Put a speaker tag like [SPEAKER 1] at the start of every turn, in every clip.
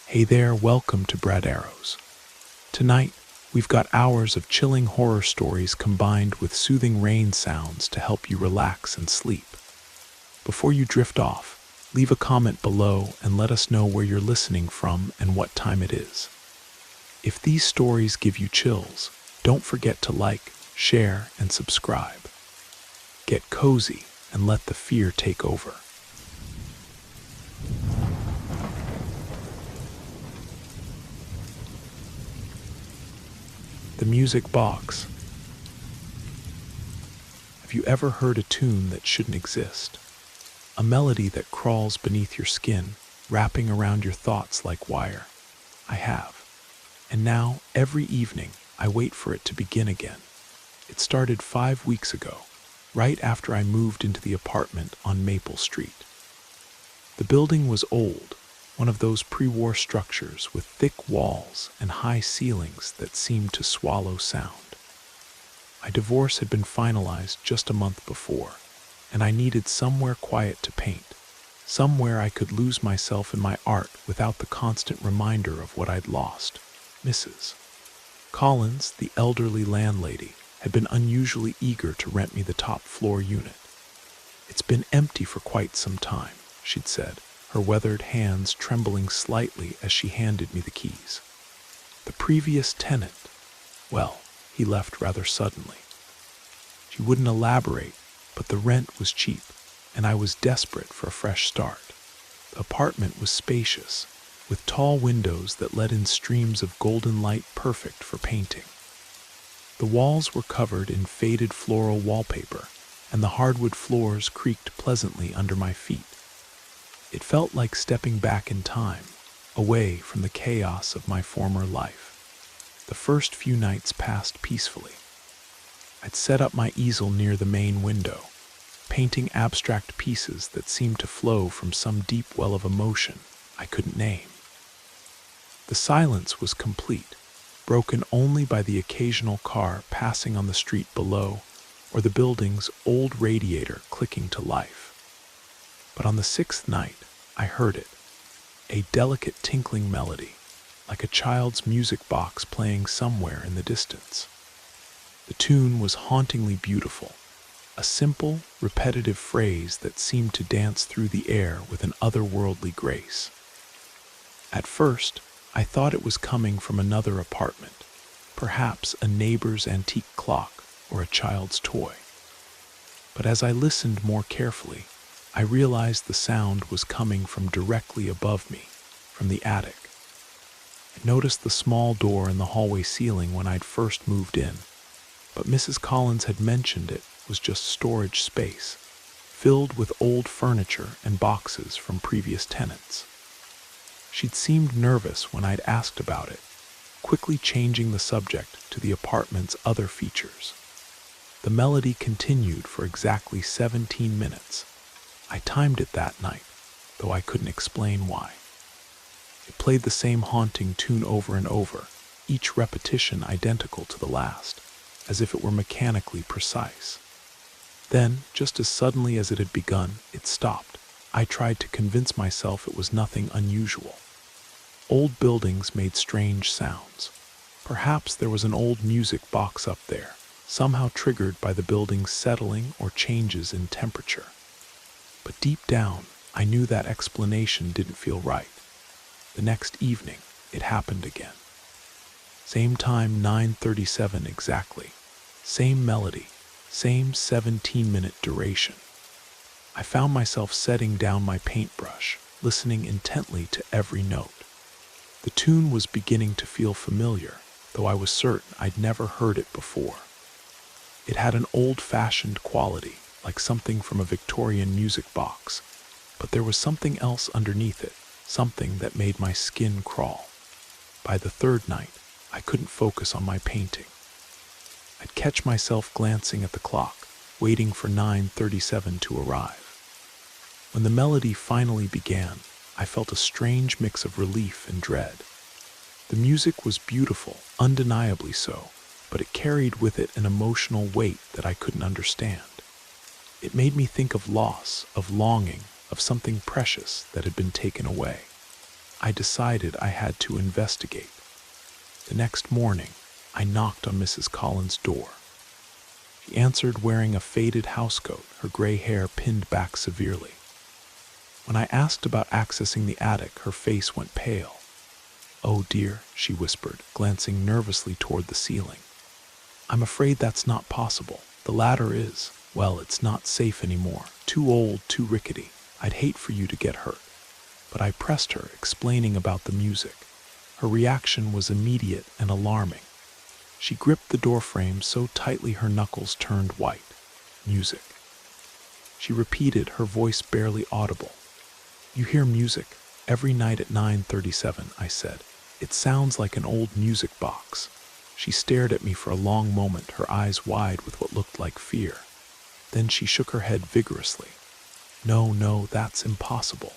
[SPEAKER 1] Hey there, welcome to Bread Arrows. Tonight, we've got hours of chilling horror stories combined with soothing rain sounds to help you relax and sleep. Before you drift off, leave a comment below and let us know where you're listening from and what time it is. If these stories give you chills, don't forget to like, share, and subscribe. Get cozy and let the fear take over. The music box. Have you ever heard a tune that shouldn't exist? A melody that crawls beneath your skin, wrapping around your thoughts like wire? I have. And now, every evening, I wait for it to begin again. It started 5 weeks ago, right after I moved into the apartment on Maple Street. The building was old, one of those pre-war structures with thick walls and high ceilings that seemed to swallow sound. My divorce had been finalized just a month before, and I needed somewhere quiet to paint, somewhere I could lose myself in my art without the constant reminder of what I'd lost. Mrs. Collins, the elderly landlady, had been unusually eager to rent me the top floor unit. "It's been empty for quite some time," she'd said, her weathered hands trembling slightly as she handed me the keys. The previous tenant, well, he left rather suddenly. She wouldn't elaborate, but the rent was cheap, and I was desperate for a fresh start. The apartment was spacious, with tall windows that let in streams of golden light perfect for painting. The walls were covered in faded floral wallpaper, and the hardwood floors creaked pleasantly under my feet. It felt like stepping back in time, away from the chaos of my former life. The first few nights passed peacefully. I'd set up my easel near the main window, painting abstract pieces that seemed to flow from some deep well of emotion I couldn't name. The silence was complete, broken only by the occasional car passing on the street below or the building's old radiator clicking to life. But on the 6th night, I heard it, a delicate tinkling melody, like a child's music box playing somewhere in the distance. The tune was hauntingly beautiful, a simple, repetitive phrase that seemed to dance through the air with an otherworldly grace. At first, I thought it was coming from another apartment, perhaps a neighbor's antique clock or a child's toy. But as I listened more carefully, I realized the sound was coming from directly above me, from the attic. I noticed the small door in the hallway ceiling when I'd first moved in, but Mrs. Collins had mentioned it was just storage space, filled with old furniture and boxes from previous tenants. She'd seemed nervous when I'd asked about it, quickly changing the subject to the apartment's other features. The melody continued for exactly 17 minutes. I timed it that night, though I couldn't explain why. It played the same haunting tune over and over, each repetition identical to the last, as if it were mechanically precise. Then, just as suddenly as it had begun, it stopped. I tried to convince myself it was nothing unusual. Old buildings made strange sounds. Perhaps there was an old music box up there, somehow triggered by the building's settling or changes in temperature. But deep down, I knew that explanation didn't feel right. The next evening, it happened again. Same time, 9:37 exactly. Same melody, same 17-minute duration. I found myself setting down my paintbrush, listening intently to every note. The tune was beginning to feel familiar, though I was certain I'd never heard it before. It had an old-fashioned quality, like something from a Victorian music box, but there was something else underneath it, something that made my skin crawl. By the 3rd night, I couldn't focus on my painting. I'd catch myself glancing at the clock, waiting for 9:37 to arrive. When the melody finally began, I felt a strange mix of relief and dread. The music was beautiful, undeniably so, but it carried with it an emotional weight that I couldn't understand. It made me think of loss, of longing, of something precious that had been taken away. I decided I had to investigate. The next morning, I knocked on Mrs. Collins' door. She answered wearing a faded housecoat, her gray hair pinned back severely. When I asked about accessing the attic, her face went pale. "Oh dear," she whispered, glancing nervously toward the ceiling. "I'm afraid that's not possible. The ladder is, well, it's not safe anymore. Too old, too rickety. I'd hate for you to get hurt." But I pressed her, explaining about the music. Her reaction was immediate and alarming. She gripped the doorframe so tightly her knuckles turned white. "Music," she repeated, her voice barely audible. "You hear music every night at 9:37, I said. "It sounds like an old music box." She stared at me for a long moment, her eyes wide with what looked like fear. Then she shook her head vigorously. No, that's impossible.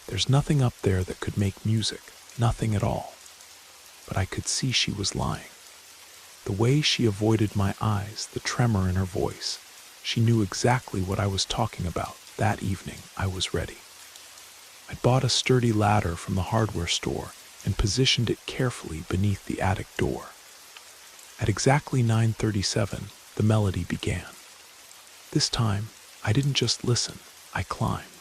[SPEAKER 1] There's nothing up there that could make music, nothing at all." But I could see she was lying. The way she avoided my eyes, the tremor in her voice, she knew exactly what I was talking about. That evening, I was ready. I bought a sturdy ladder from the hardware store and positioned it carefully beneath the attic door. At exactly 9:37, the melody began. This time, I didn't just listen, I climbed.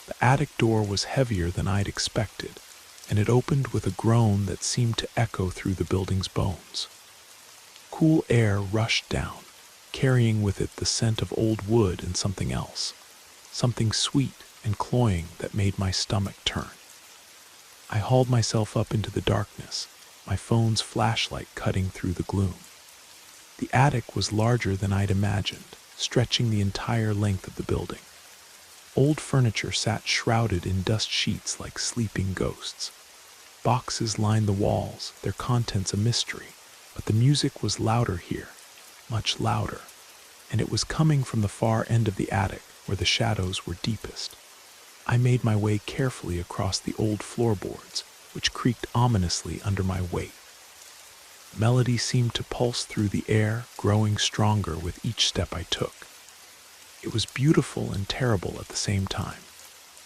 [SPEAKER 1] The attic door was heavier than I'd expected, and it opened with a groan that seemed to echo through the building's bones. Cool air rushed down, carrying with it the scent of old wood and something else, something sweet and cloying that made my stomach turn. I hauled myself up into the darkness, my phone's flashlight cutting through the gloom. The attic was larger than I'd imagined, stretching the entire length of the building. Old furniture sat shrouded in dust sheets like sleeping ghosts. Boxes lined the walls, their contents a mystery, but the music was louder here, much louder, and it was coming from the far end of the attic where the shadows were deepest. I made my way carefully across the old floorboards, which creaked ominously under my weight. Melody seemed to pulse through the air, growing stronger with each step I took. It was beautiful and terrible at the same time,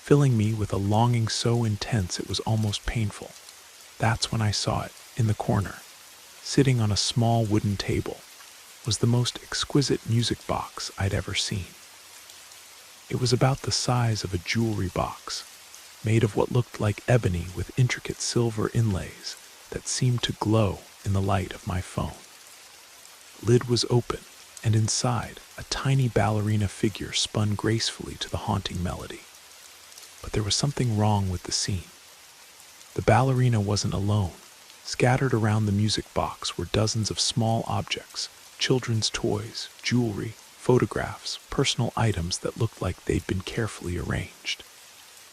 [SPEAKER 1] filling me with a longing so intense it was almost painful. That's when I saw it, in the corner, sitting on a small wooden table, was the most exquisite music box I'd ever seen. It was about the size of a jewelry box, made of what looked like ebony with intricate silver inlays that seemed to glow in the light of my phone. The lid was open, and inside, a tiny ballerina figure spun gracefully to the haunting melody. But there was something wrong with the scene. The ballerina wasn't alone. Scattered around the music box were dozens of small objects, children's toys, jewelry, photographs, personal items that looked like they'd been carefully arranged.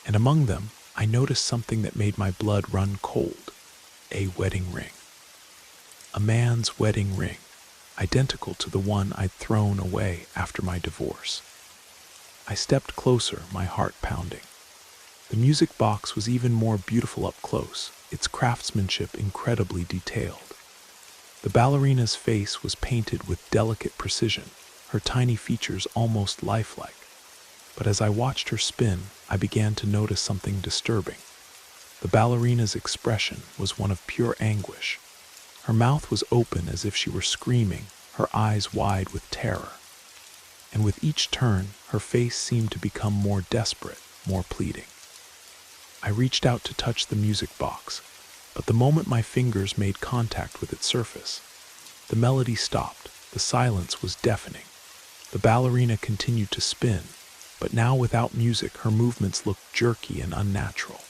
[SPEAKER 1] And among them, I noticed something that made my blood run cold: a wedding ring. A man's wedding ring, identical to the one I'd thrown away after my divorce. I stepped closer, my heart pounding. The music box was even more beautiful up close, its craftsmanship incredibly detailed. The ballerina's face was painted with delicate precision, her tiny features almost lifelike. But as I watched her spin, I began to notice something disturbing. The ballerina's expression was one of pure anguish. Her mouth was open as if she were screaming, her eyes wide with terror. And with each turn, her face seemed to become more desperate, more pleading. I reached out to touch the music box, but the moment my fingers made contact with its surface, the melody stopped. The silence was deafening. The ballerina continued to spin, but now without music, her movements looked jerky and unnatural.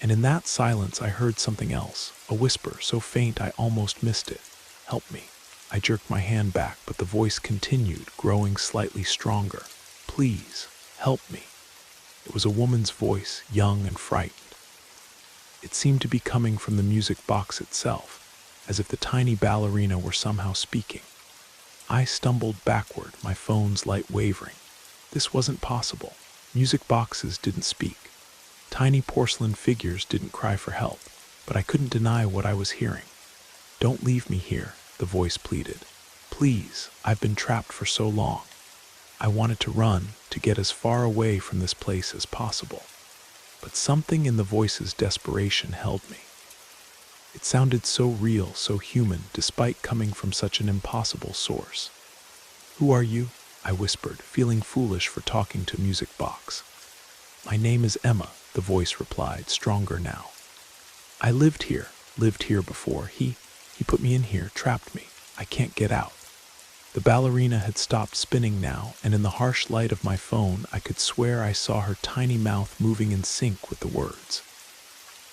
[SPEAKER 1] And in that silence, I heard something else, a whisper so faint I almost missed it. "Help me." I jerked my hand back, but the voice continued, growing slightly stronger. "Please, help me." It was a woman's voice, young and frightened. It seemed to be coming from the music box itself, as if the tiny ballerina were somehow speaking. I stumbled backward, my phone's light wavering. This wasn't possible. Music boxes didn't speak. Tiny porcelain figures didn't cry for help, but I couldn't deny what I was hearing. "Don't leave me here," the voice pleaded. "Please, I've been trapped for so long. I wanted to run, to get as far away from this place as possible." But something in the voice's desperation held me. It sounded so real, so human, despite coming from such an impossible source. "Who are you?" I whispered, feeling foolish for talking to a music box. "My name is Emma," the voice replied, stronger now. "I lived here before. He put me in here, trapped me. I can't get out." The ballerina had stopped spinning now, and in the harsh light of my phone, I could swear I saw her tiny mouth moving in sync with the words.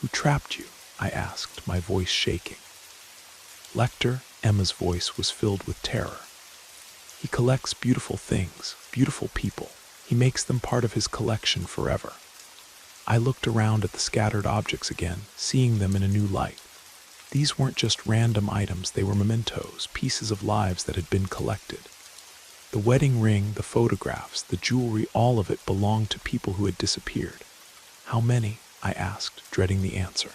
[SPEAKER 1] "Who trapped you?" I asked, my voice shaking. "Lecter," Emma's voice was filled with terror. "He collects beautiful things, beautiful people. He makes them part of his collection forever." I looked around at the scattered objects again, seeing them in a new light. These weren't just random items, they were mementos, pieces of lives that had been collected. The wedding ring, the photographs, the jewelry, all of it belonged to people who had disappeared. "How many?" I asked, dreading the answer.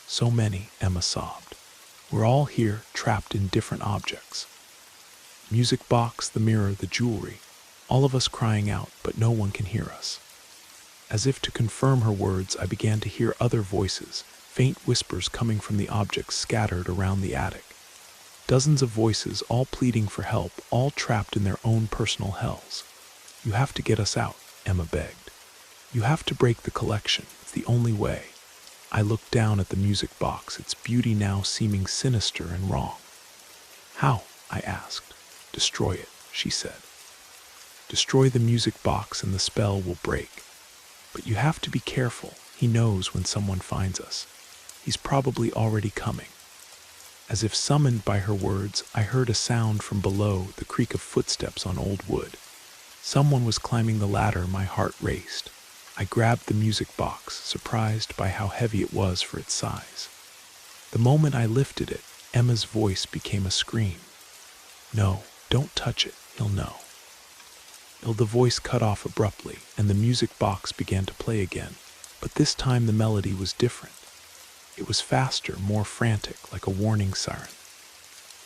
[SPEAKER 1] "So many," Emma sobbed. "We're all here, trapped in different objects. Music box, the mirror, the jewelry, all of us crying out, but no one can hear us." As if to confirm her words, I began to hear other voices, faint whispers coming from the objects scattered around the attic. Dozens of voices, all pleading for help, all trapped in their own personal hells. "You have to get us out," Emma begged. "You have to break the collection. It's the only way." I looked down at the music box, its beauty now seeming sinister and wrong. "How?" I asked. "Destroy it," she said. "Destroy the music box and the spell will break. But you have to be careful. He knows when someone finds us. He's probably already coming." As if summoned by her words, I heard a sound from below, the creak of footsteps on old wood. Someone was climbing the ladder. My heart raced. I grabbed the music box, surprised by how heavy it was for its size. The moment I lifted it, Emma's voice became a scream. "No, don't touch it. He'll know." The voice cut off abruptly, and the music box began to play again, but this time the melody was different. It was faster, more frantic, like a warning siren.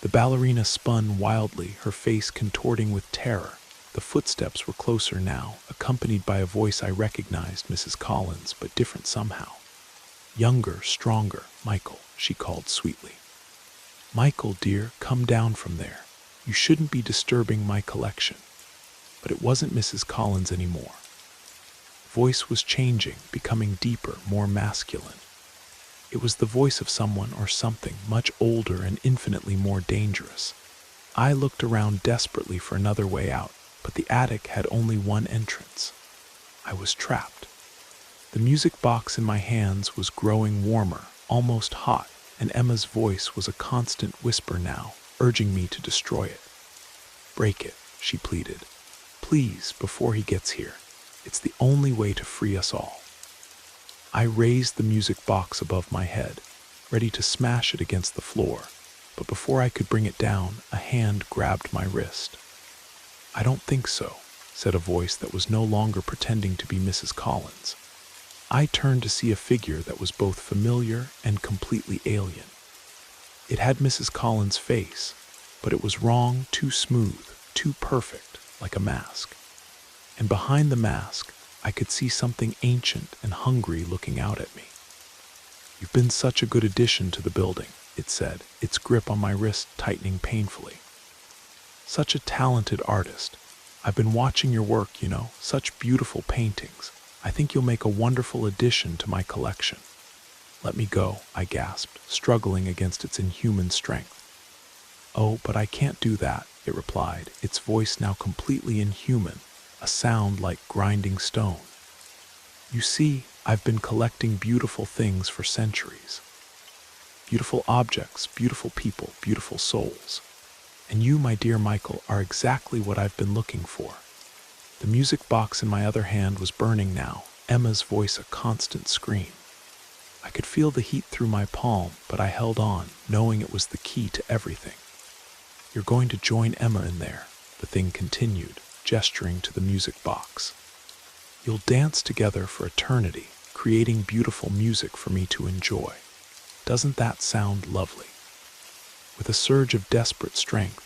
[SPEAKER 1] The ballerina spun wildly, her face contorting with terror. The footsteps were closer now, accompanied by a voice I recognized, Mrs. Collins, but different somehow. "Younger, stronger, Michael," she called sweetly. "Michael, dear, come down from there. You shouldn't be disturbing my collection." But it wasn't Mrs. Collins anymore. Voice was changing, becoming deeper, more masculine. It was the voice of someone or something much older and infinitely more dangerous. I looked around desperately for another way out, but the attic had only one entrance. I was trapped. The music box in my hands was growing warmer, almost hot, and Emma's voice was a constant whisper now, urging me to destroy it. "Break it," she pleaded. "Please, before he gets here. It's the only way to free us all." I raised the music box above my head, ready to smash it against the floor, but before I could bring it down, a hand grabbed my wrist. "I don't think so," said a voice that was no longer pretending to be Mrs. Collins. I turned to see a figure that was both familiar and completely alien. It had Mrs. Collins' face, but it was wrong, too smooth, too perfect, like a mask. And behind the mask, I could see something ancient and hungry looking out at me. "You've been such a good addition to the building," it said, its grip on my wrist tightening painfully. "Such a talented artist. I've been watching your work, such beautiful paintings. I think you'll make a wonderful addition to my collection." "Let me go," I gasped, struggling against its inhuman strength. "Oh, but I can't do that," it replied, its voice now completely inhuman, a sound like grinding stone. "You see, I've been collecting beautiful things for centuries. Beautiful objects, beautiful people, beautiful souls. And you, my dear Michael, are exactly what I've been looking for." The music box in my other hand was burning now, Emma's voice a constant scream. I could feel the heat through my palm, but I held on, knowing it was the key to everything. "You're going to join Emma in there," the thing continued, gesturing to the music box. "You'll dance together for eternity, creating beautiful music for me to enjoy. Doesn't that sound lovely?" With a surge of desperate strength,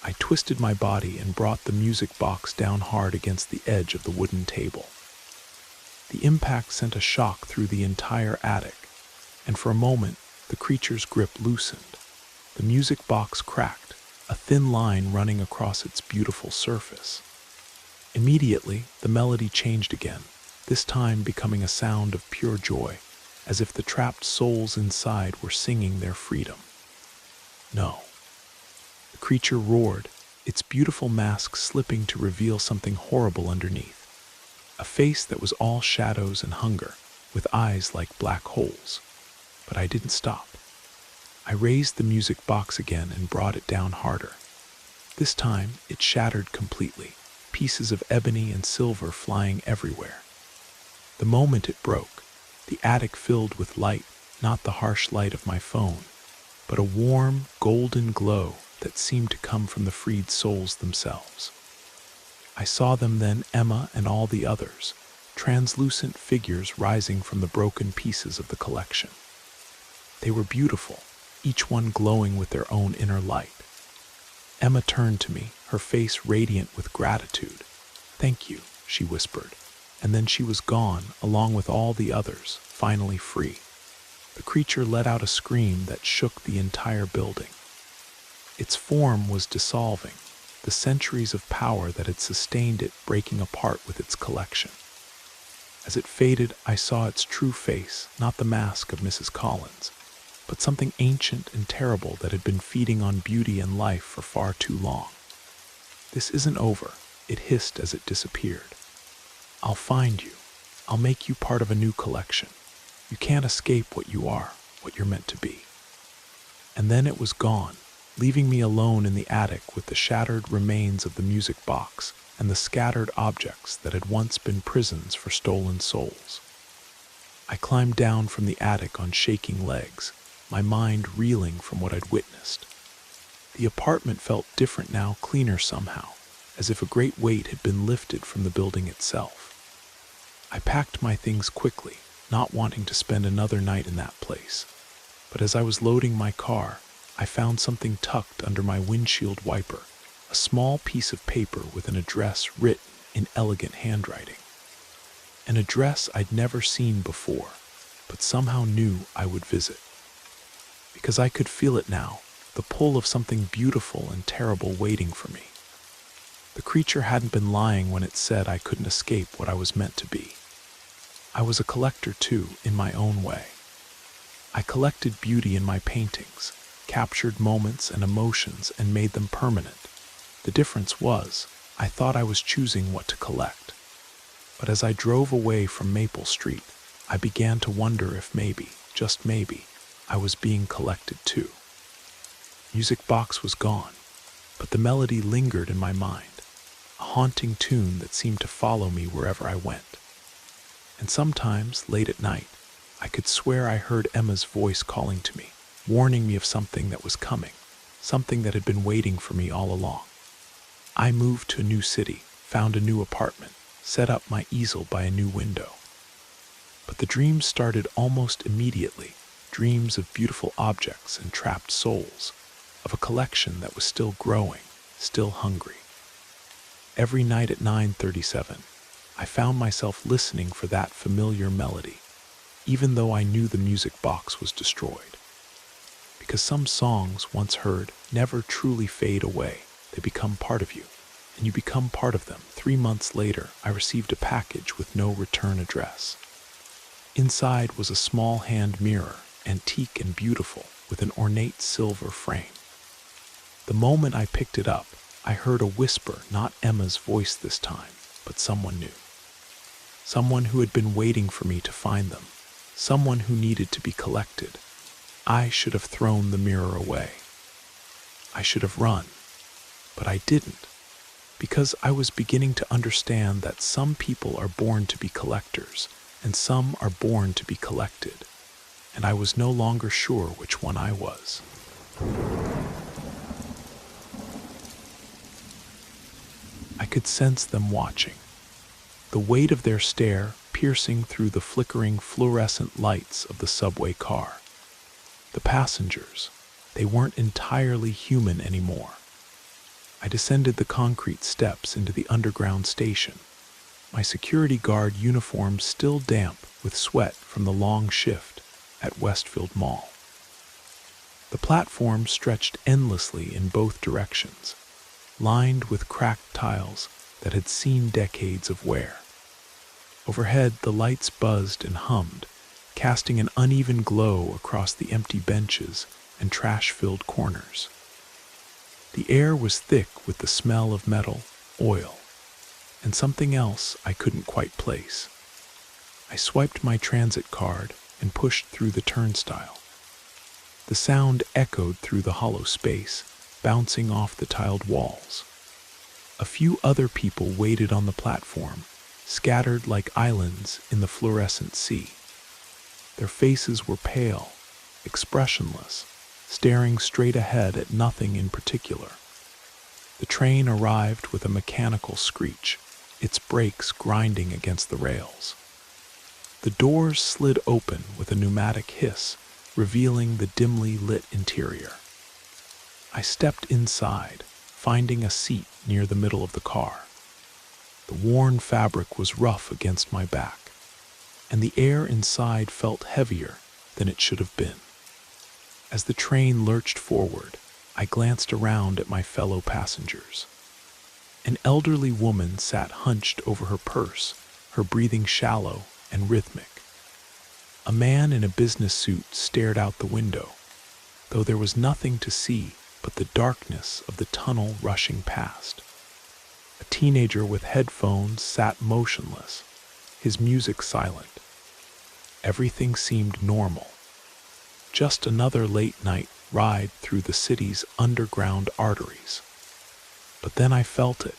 [SPEAKER 1] I twisted my body and brought the music box down hard against the edge of the wooden table. The impact sent a shock through the entire attic, and for a moment, the creature's grip loosened. The music box cracked, a thin line running across its beautiful surface. Immediately, the melody changed again, this time becoming a sound of pure joy, as if the trapped souls inside were singing their freedom. No. The creature roared, its beautiful mask slipping to reveal something horrible underneath. A face that was all shadows and hunger, with eyes like black holes. But I didn't stop. I raised the music box again and brought it down harder. This time, it shattered completely, pieces of ebony and silver flying everywhere. The moment it broke, the attic filled with light, not the harsh light of my phone, but a warm, golden glow that seemed to come from the freed souls themselves. I saw them then, Emma and all the others, translucent figures rising from the broken pieces of the collection. They were beautiful, each one glowing with their own inner light. Emma turned to me, her face radiant with gratitude. "Thank you," she whispered, and then she was gone, along with all the others, finally free. The creature let out a scream that shook the entire building. Its form was dissolving, the centuries of power that had sustained it breaking apart with its collection. As it faded, I saw its true face, not the mask of Mrs. Collins, but something ancient and terrible that had been feeding on beauty and life for far too long. "This isn't over," it hissed as it disappeared. "I'll find you. I'll make you part of a new collection. You can't escape what you are, what you're meant to be." And then it was gone, leaving me alone in the attic with the shattered remains of the music box and the scattered objects that had once been prisons for stolen souls. I climbed down from the attic on shaking legs, my mind reeling from what I'd witnessed. The apartment felt different now, cleaner somehow, as if a great weight had been lifted from the building itself. I packed my things quickly, not wanting to spend another night in that place. But as I was loading my car, I found something tucked under my windshield wiper, a small piece of paper with an address written in elegant handwriting. An address I'd never seen before, but somehow knew I would visit. Because I could feel it now, the pull of something beautiful and terrible waiting for me. The creature hadn't been lying when it said I couldn't escape what I was meant to be. I was a collector too, in my own way. I collected beauty in my paintings, captured moments and emotions and made them permanent. The difference was, I thought I was choosing what to collect. But as I drove away from Maple Street, I began to wonder if maybe, just maybe, I was being collected too. Music box was gone, but the melody lingered in my mind, a haunting tune that seemed to follow me wherever I went. And sometimes, late at night, I could swear I heard Emma's voice calling to me, warning me of something that was coming, something that had been waiting for me all along. I moved to a new city, found a new apartment, set up my easel by a new window. But the dreams started almost immediately, dreams of beautiful objects and trapped souls, of a collection that was still growing, still hungry. Every night at 9:37, I found myself listening for that familiar melody, even though I knew the music box was destroyed. Because some songs, once heard, never truly fade away. They become part of you, and you become part of them. 3 months later, I received a package with no return address. Inside was a small hand mirror, antique and beautiful, with an ornate silver frame. The moment I picked it up, I heard a whisper, not Emma's voice this time, but someone new. Someone who had been waiting for me to find them, someone who needed to be collected. I should have thrown the mirror away. I should have run, but I didn't, because I was beginning to understand that some people are born to be collectors, and some are born to be collected, and I was no longer sure which one I was. I could sense them watching, the weight of their stare piercing through the flickering fluorescent lights of the subway car. The passengers, they weren't entirely human anymore. I descended the concrete steps into the underground station. my security guard uniform still damp with sweat from the long shift at Westfield Mall. The platform stretched endlessly in both directions, lined with cracked tiles that had seen decades of wear. Overhead, the lights buzzed and hummed, casting an uneven glow across the empty benches and trash-filled corners. The air was thick with the smell of metal, oil, and something else I couldn't quite place. I swiped my transit card and pushed through the turnstile. The sound echoed through the hollow space, bouncing off the tiled walls. A few other people waited on the platform, scattered like islands in the fluorescent sea. Their faces were pale, expressionless, staring straight ahead at nothing in particular. The train arrived with a mechanical screech, its brakes grinding against the rails. The doors slid open with a pneumatic hiss, revealing the dimly lit interior. I stepped inside, finding a seat near the middle of the car. The worn fabric was rough against my back, and the air inside felt heavier than it should have been. As the train lurched forward, I glanced around at my fellow passengers. An elderly woman sat hunched over her purse, her breathing shallow and rhythmic. A man in a business suit stared out the window, though there was nothing to see but the darkness of the tunnel rushing past. A teenager with headphones sat motionless, his music silent. Everything seemed normal. Just another late-night ride through the city's underground arteries. But then I felt it,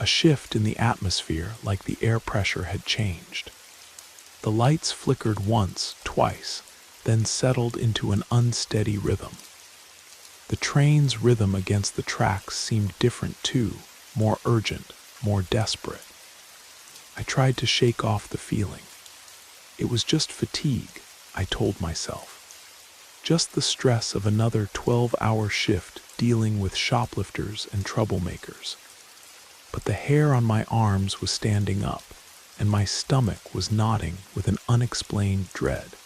[SPEAKER 1] a shift in the atmosphere like the air pressure had changed. The lights flickered once, twice, then settled into an unsteady rhythm. The train's rhythm against the tracks seemed different too, more urgent, more desperate. I tried to shake off the feeling. It was just fatigue, I told myself. Just the stress of another 12-hour shift dealing with shoplifters and troublemakers. But the hair on my arms was standing up, and my stomach was knotting with an unexplained dread.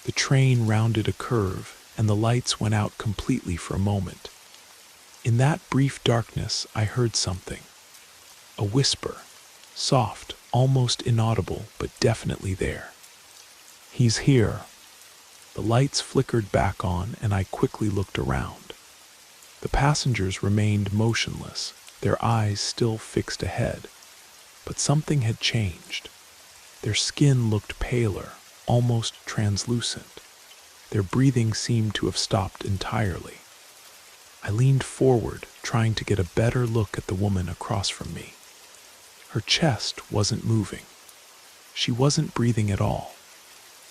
[SPEAKER 1] The train rounded a curve, and the lights went out completely for a moment. In that brief darkness, I heard something. A whisper, soft, almost inaudible, but definitely there. "He's here." The lights flickered back on, and I quickly looked around. The passengers remained motionless, their eyes still fixed ahead. But something had changed. Their skin looked paler, almost translucent. Their breathing seemed to have stopped entirely. I leaned forward, trying to get a better look at the woman across from me. Her chest wasn't moving. She wasn't breathing at all.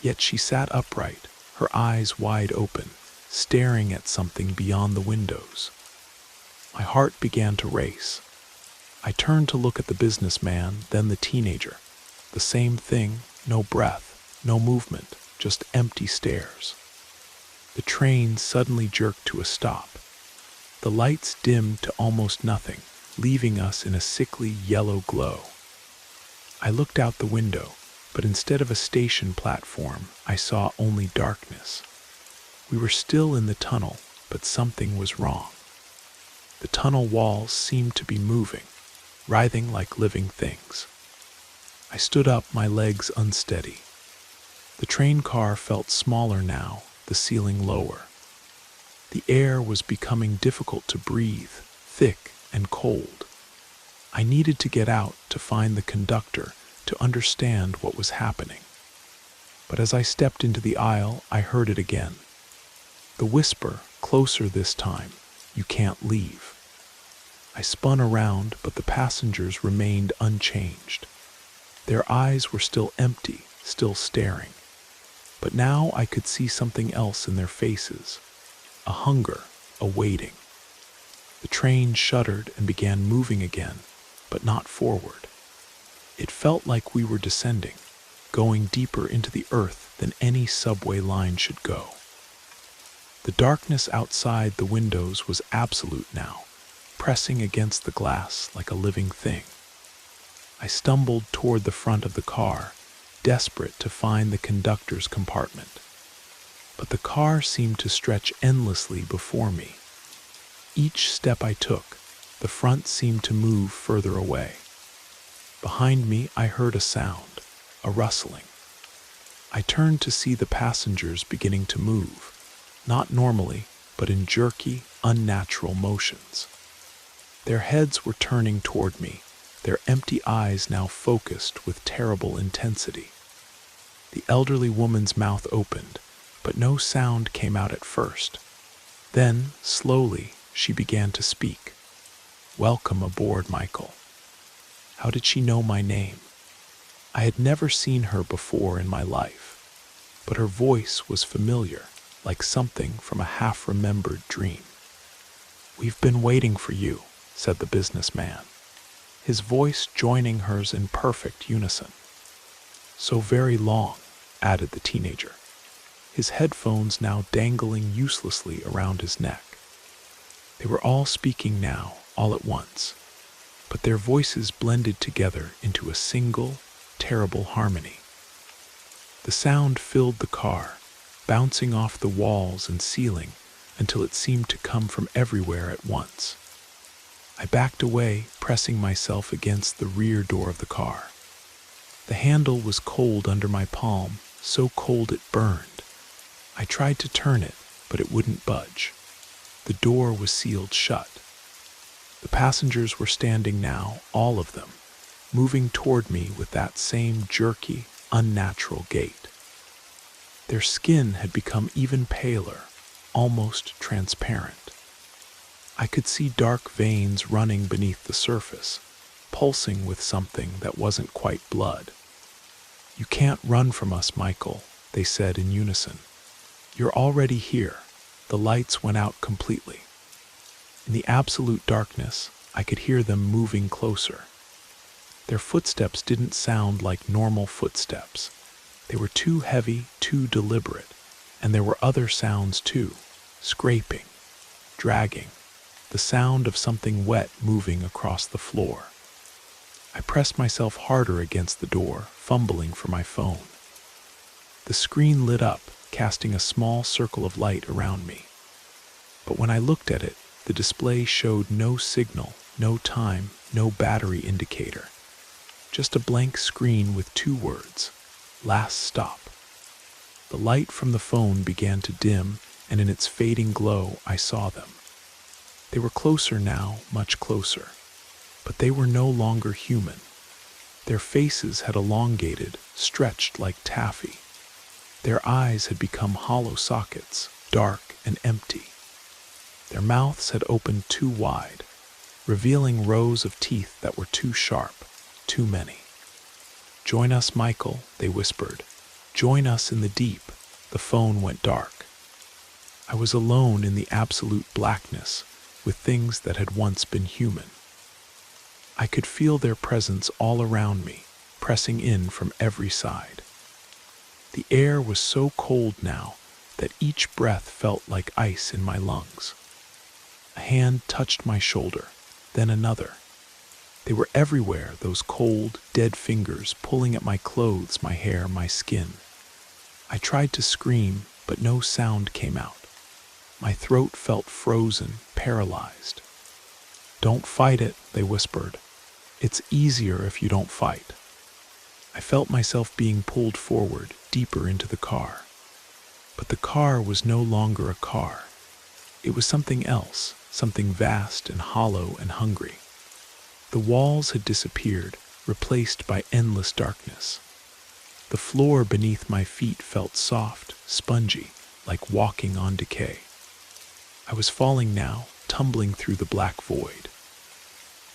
[SPEAKER 1] Yet she sat upright, her eyes wide open, staring at something beyond the windows. My heart began to race. I turned to look at the businessman, then the teenager. The same thing, no breath, no movement, just empty stares. The train suddenly jerked to a stop. The lights dimmed to almost nothing, leaving us in a sickly yellow glow. I looked out the window, but instead of a station platform, I saw only darkness. We were still in the tunnel, but something was wrong. The tunnel walls seemed to be moving, writhing like living things. I stood up, my legs unsteady. The train car felt smaller now, the ceiling lower. The air was becoming difficult to breathe, thick and cold. I needed to get out to find the conductor to understand what was happening. But as I stepped into the aisle, I heard it again. The whisper, closer this time, "You can't leave." I spun around, but the passengers remained unchanged. Their eyes were still empty, still staring. But now I could see something else in their faces. A hunger, a waiting. The train shuddered and began moving again, but not forward. It felt like we were descending, going deeper into the earth than any subway line should go. The darkness outside the windows was absolute now, pressing against the glass like a living thing. I stumbled toward the front of the car, desperate to find the conductor's compartment. But the car seemed to stretch endlessly before me. Each step I took, the front seemed to move further away. Behind me, I heard a sound, a rustling. I turned to see the passengers beginning to move, not normally, but in jerky, unnatural motions. Their heads were turning toward me, their empty eyes now focused with terrible intensity. The elderly woman's mouth opened, but no sound came out at first. Then, slowly, she began to speak. "Welcome aboard, Michael." How did she know my name? I had never seen her before in my life, but her voice was familiar, like something from a half-remembered dream. "We've been waiting for you," said the businessman, his voice joining hers in perfect unison. "So very long," added the teenager, his headphones now dangling uselessly around his neck. They were all speaking now, all at once, but their voices blended together into a single, terrible harmony. The sound filled the car, bouncing off the walls and ceiling until it seemed to come from everywhere at once. I backed away, pressing myself against the rear door of the car. The handle was cold under my palm, so cold it burned. I tried to turn it, but it wouldn't budge. The door was sealed shut. The passengers were standing now, all of them, moving toward me with that same jerky, unnatural gait. Their skin had become even paler, almost transparent. I could see dark veins running beneath the surface, pulsing with something that wasn't quite blood. "You can't run from us, Michael," they said in unison. "You're already here." The lights went out completely. In the absolute darkness, I could hear them moving closer. Their footsteps didn't sound like normal footsteps. They were too heavy, too deliberate, and there were other sounds too, scraping, dragging, the sound of something wet moving across the floor. I pressed myself harder against the door, fumbling for my phone. The screen lit up, casting a small circle of light around me. But when I looked at it, the display showed no signal, no time, no battery indicator. Just a blank screen with two words, "Last stop." The light from the phone began to dim, and in its fading glow, I saw them. They were closer now, much closer. But they were no longer human. Their faces had elongated, stretched like taffy. Their eyes had become hollow sockets, dark and empty. Their mouths had opened too wide, revealing rows of teeth that were too sharp, too many. "Join us, Michael," they whispered. "Join us in the deep." The phone went dark. I was alone in the absolute blackness, with things that had once been human. I could feel their presence all around me, pressing in from every side. The air was so cold now that each breath felt like ice in my lungs. A hand touched my shoulder, then another. They were everywhere, those cold, dead fingers pulling at my clothes, my hair, my skin. I tried to scream, but no sound came out. My throat felt frozen, paralyzed. "Don't fight it," they whispered. "It's easier if you don't fight." I felt myself being pulled forward, deeper into the car. But the car was no longer a car. It was something else, something vast and hollow and hungry. The walls had disappeared, replaced by endless darkness. The floor beneath my feet felt soft, spongy, like walking on decay. I was falling now, tumbling through the black void.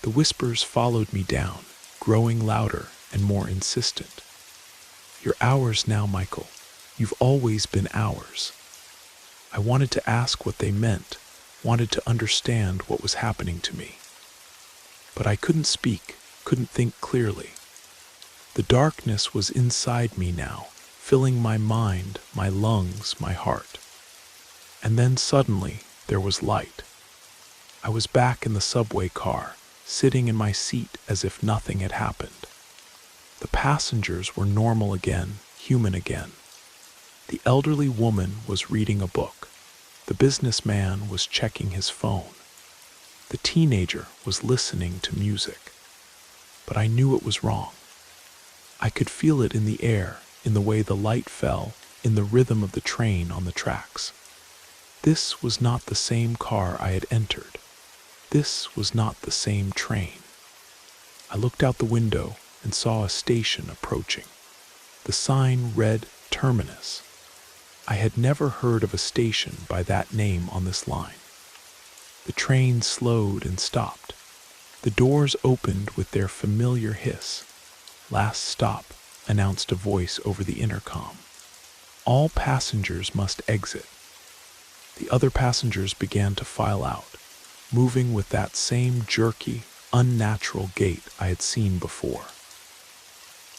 [SPEAKER 1] The whispers followed me down, growing louder and more insistent. "You're ours now, Michael. You've always been ours." I wanted to ask what they meant, wanted to understand what was happening to me. But I couldn't speak, couldn't think clearly. The darkness was inside me now, filling my mind, my lungs, my heart. And then suddenly, there was light. I was back in the subway car, sitting in my seat as if nothing had happened. The passengers were normal again, human again. The elderly woman was reading a book. The businessman was checking his phone. The teenager was listening to music. But I knew it was wrong. I could feel it in the air, in the way the light fell, in the rhythm of the train on the tracks. This was not the same car I had entered. This was not the same train. I looked out the window and saw a station approaching. The sign read Terminus. I had never heard of a station by that name on this line. The train slowed and stopped. The doors opened with their familiar hiss. "Last stop," announced a voice over the intercom. "All passengers must exit." The other passengers began to file out, moving with that same jerky, unnatural gait I had seen before.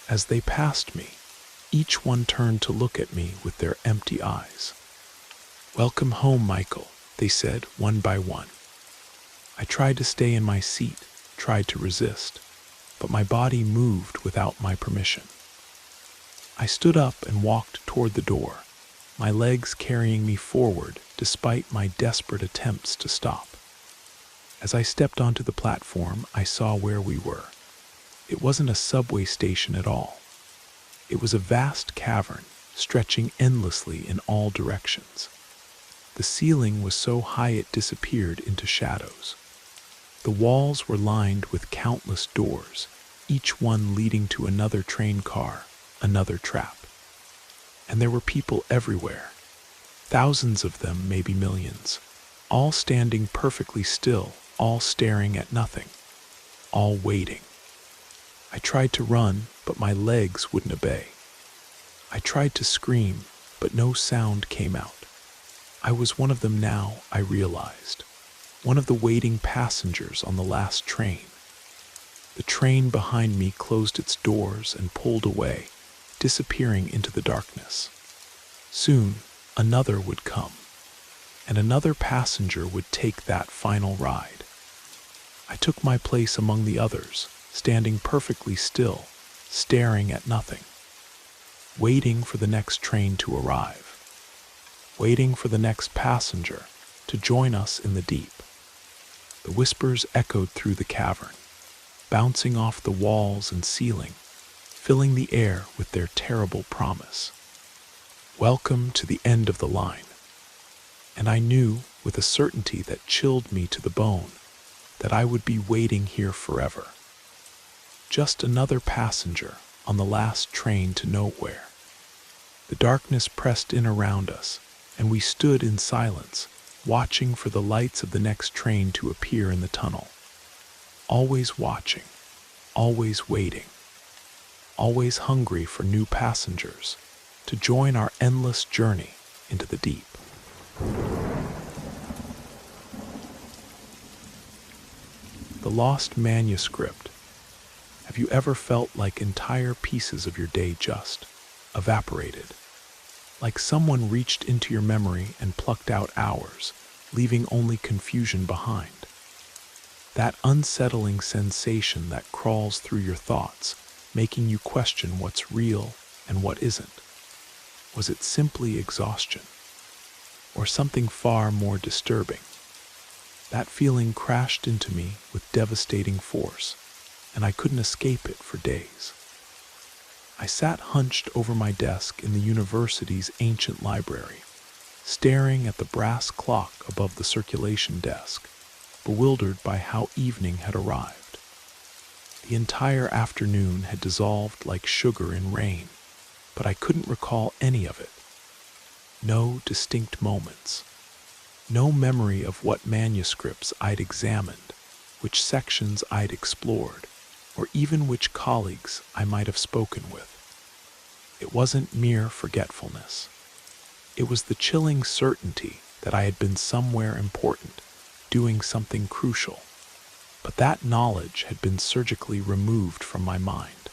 [SPEAKER 1] As they passed me, each one turned to look at me with their empty eyes. "Welcome home, Michael," they said, one by one. I tried to stay in my seat, tried to resist, but my body moved without my permission. I stood up and walked toward the door, my legs carrying me forward despite my desperate attempts to stop. As I stepped onto the platform, I saw where we were. It wasn't a subway station at all. It was a vast cavern, stretching endlessly in all directions. The ceiling was so high it disappeared into shadows. The walls were lined with countless doors, each one leading to another train car, another trap. And there were people everywhere, thousands of them, maybe millions, all standing perfectly still, all staring at nothing, all waiting. I tried to run, but my legs wouldn't obey. I tried to scream, but no sound came out. I was one of them now, I realized. One of the waiting passengers on the last train. The train behind me closed its doors and pulled away, disappearing into the darkness. Soon, another would come, and another passenger would take that final ride. I took my place among the others, standing perfectly still, staring at nothing, waiting for the next train to arrive, waiting for the next passenger to join us in the deep. The whispers echoed through the cavern, bouncing off the walls and ceiling, filling the air with their terrible promise. Welcome to the end of the line. And I knew, with a certainty that chilled me to the bone, that I would be waiting here forever. Just another passenger on the last train to nowhere. The darkness pressed in around us, and we stood in silence, watching for the lights of the next train to appear in the tunnel. Always watching, always waiting, always hungry for new passengers to join our endless journey into the deep. The lost manuscript. Have you ever felt like entire pieces of your day just evaporated? Like someone reached into your memory and plucked out hours, leaving only confusion behind? That unsettling sensation that crawls through your thoughts, making you question what's real and what isn't. Was it simply exhaustion? Or something far more disturbing? That feeling crashed into me with devastating force, and I couldn't escape it for days. I sat hunched over my desk in the university's ancient library, staring at the brass clock above the circulation desk, bewildered by how evening had arrived. The entire afternoon had dissolved like sugar in rain, but I couldn't recall any of it. No distinct moments. No memory of what manuscripts I'd examined, which sections I'd explored, or even which colleagues I might have spoken with. It wasn't mere forgetfulness. It was the chilling certainty that I had been somewhere important, doing something crucial. But that knowledge had been surgically removed from my mind.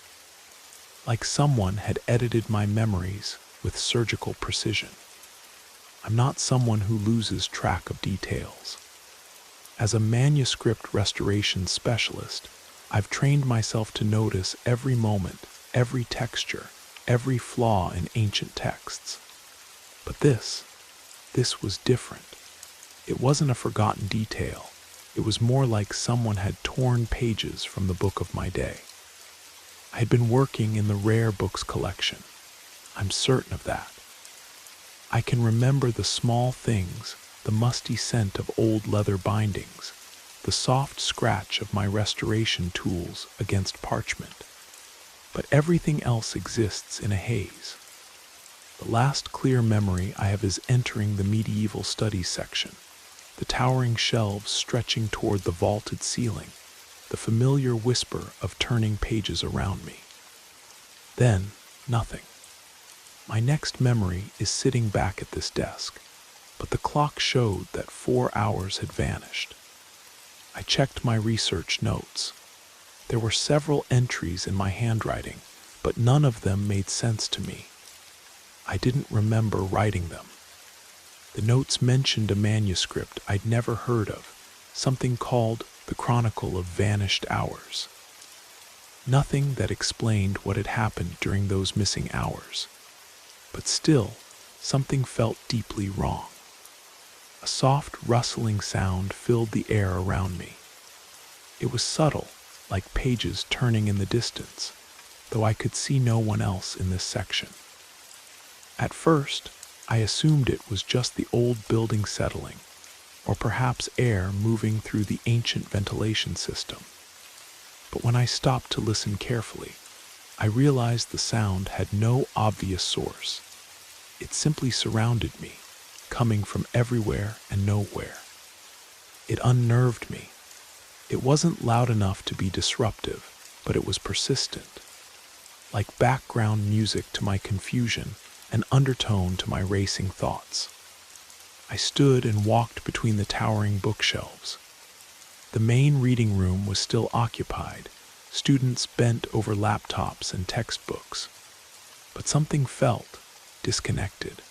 [SPEAKER 1] Like someone had edited my memories with surgical precision. I'm not someone who loses track of details. As a manuscript restoration specialist, I've trained myself to notice every moment, every texture, every flaw in ancient texts. But this was different. It wasn't a forgotten detail. It was more like someone had torn pages from the book of my day. I had been working in the rare books collection. I'm certain of that. I can remember the small things, the musty scent of old leather bindings, the soft scratch of my restoration tools against parchment. But everything else exists in a haze. The last clear memory I have is entering the medieval studies section, the towering shelves stretching toward the vaulted ceiling, the familiar whisper of turning pages around me. Then, nothing. My next memory is sitting back at this desk, but the clock showed that 4 hours had vanished. I checked my research notes. There were several entries in my handwriting, but none of them made sense to me. I didn't remember writing them. The notes mentioned a manuscript I'd never heard of, something called the Chronicle of Vanished Hours. Nothing that explained what had happened during those missing hours. But still, something felt deeply wrong. A soft rustling sound filled the air around me. It was subtle, like pages turning in the distance, though I could see no one else in this section. At first, I assumed it was just the old building settling, or perhaps air moving through the ancient ventilation system. But when I stopped to listen carefully, I realized the sound had no obvious source. It simply surrounded me, coming from everywhere and nowhere. It unnerved me. It wasn't loud enough to be disruptive, but it was persistent. Like background music to my confusion, an undertone to my racing thoughts. I stood and walked between the towering bookshelves. The main reading room was still occupied, students bent over laptops and textbooks. But something felt disconnected.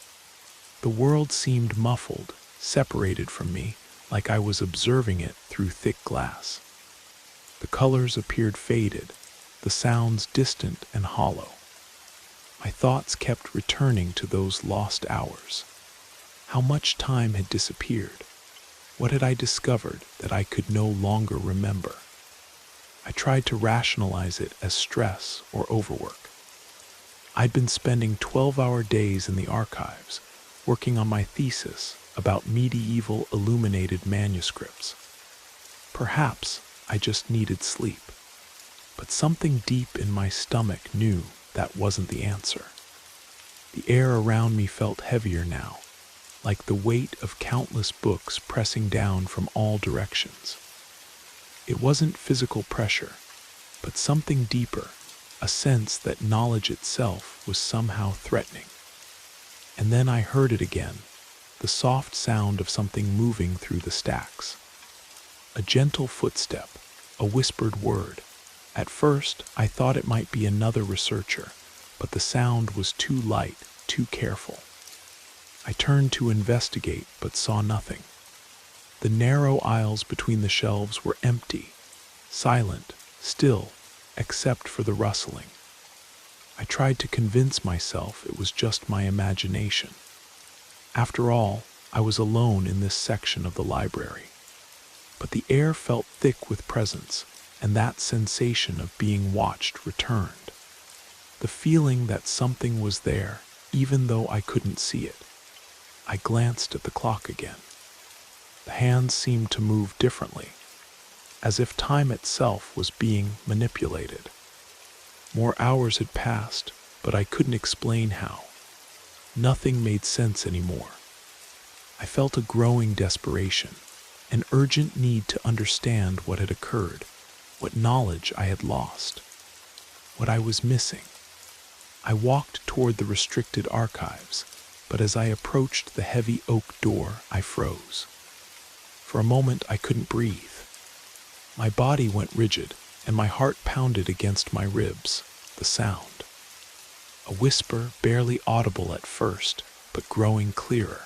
[SPEAKER 1] The world seemed muffled, separated from me, like I was observing it through thick glass. The colors appeared faded, the sounds distant and hollow. My thoughts kept returning to those lost hours. How much time had disappeared? What had I discovered that I could no longer remember? I tried to rationalize it as stress or overwork. I'd been spending 12-hour days in the archives, working on my thesis about medieval illuminated manuscripts. Perhaps I just needed sleep. But something deep in my stomach knew that wasn't the answer. The air around me felt heavier now, like the weight of countless books pressing down from all directions. It wasn't physical pressure, but something deeper, a sense that knowledge itself was somehow threatening. And then I heard it again, the soft sound of something moving through the stacks. A gentle footstep, a whispered word. At first, I thought it might be another researcher, but the sound was too light, too careful. I turned to investigate, but saw nothing. The narrow aisles between the shelves were empty, silent, still, except for the rustling. I tried to convince myself it was just my imagination. After all, I was alone in this section of the library. But the air felt thick with presence, and that sensation of being watched returned. The feeling that something was there, even though I couldn't see it. I glanced at the clock again. The hands seemed to move differently, as if time itself was being manipulated. More hours had passed, but I couldn't explain how. Nothing made sense anymore. I felt a growing desperation, an urgent need to understand what had occurred, what knowledge I had lost, what I was missing. I walked toward the restricted archives, but as I approached the heavy oak door, I froze. For a moment, I couldn't breathe. My body went rigid, and my heart pounded against my ribs. The sound. A whisper barely audible at first, but growing clearer.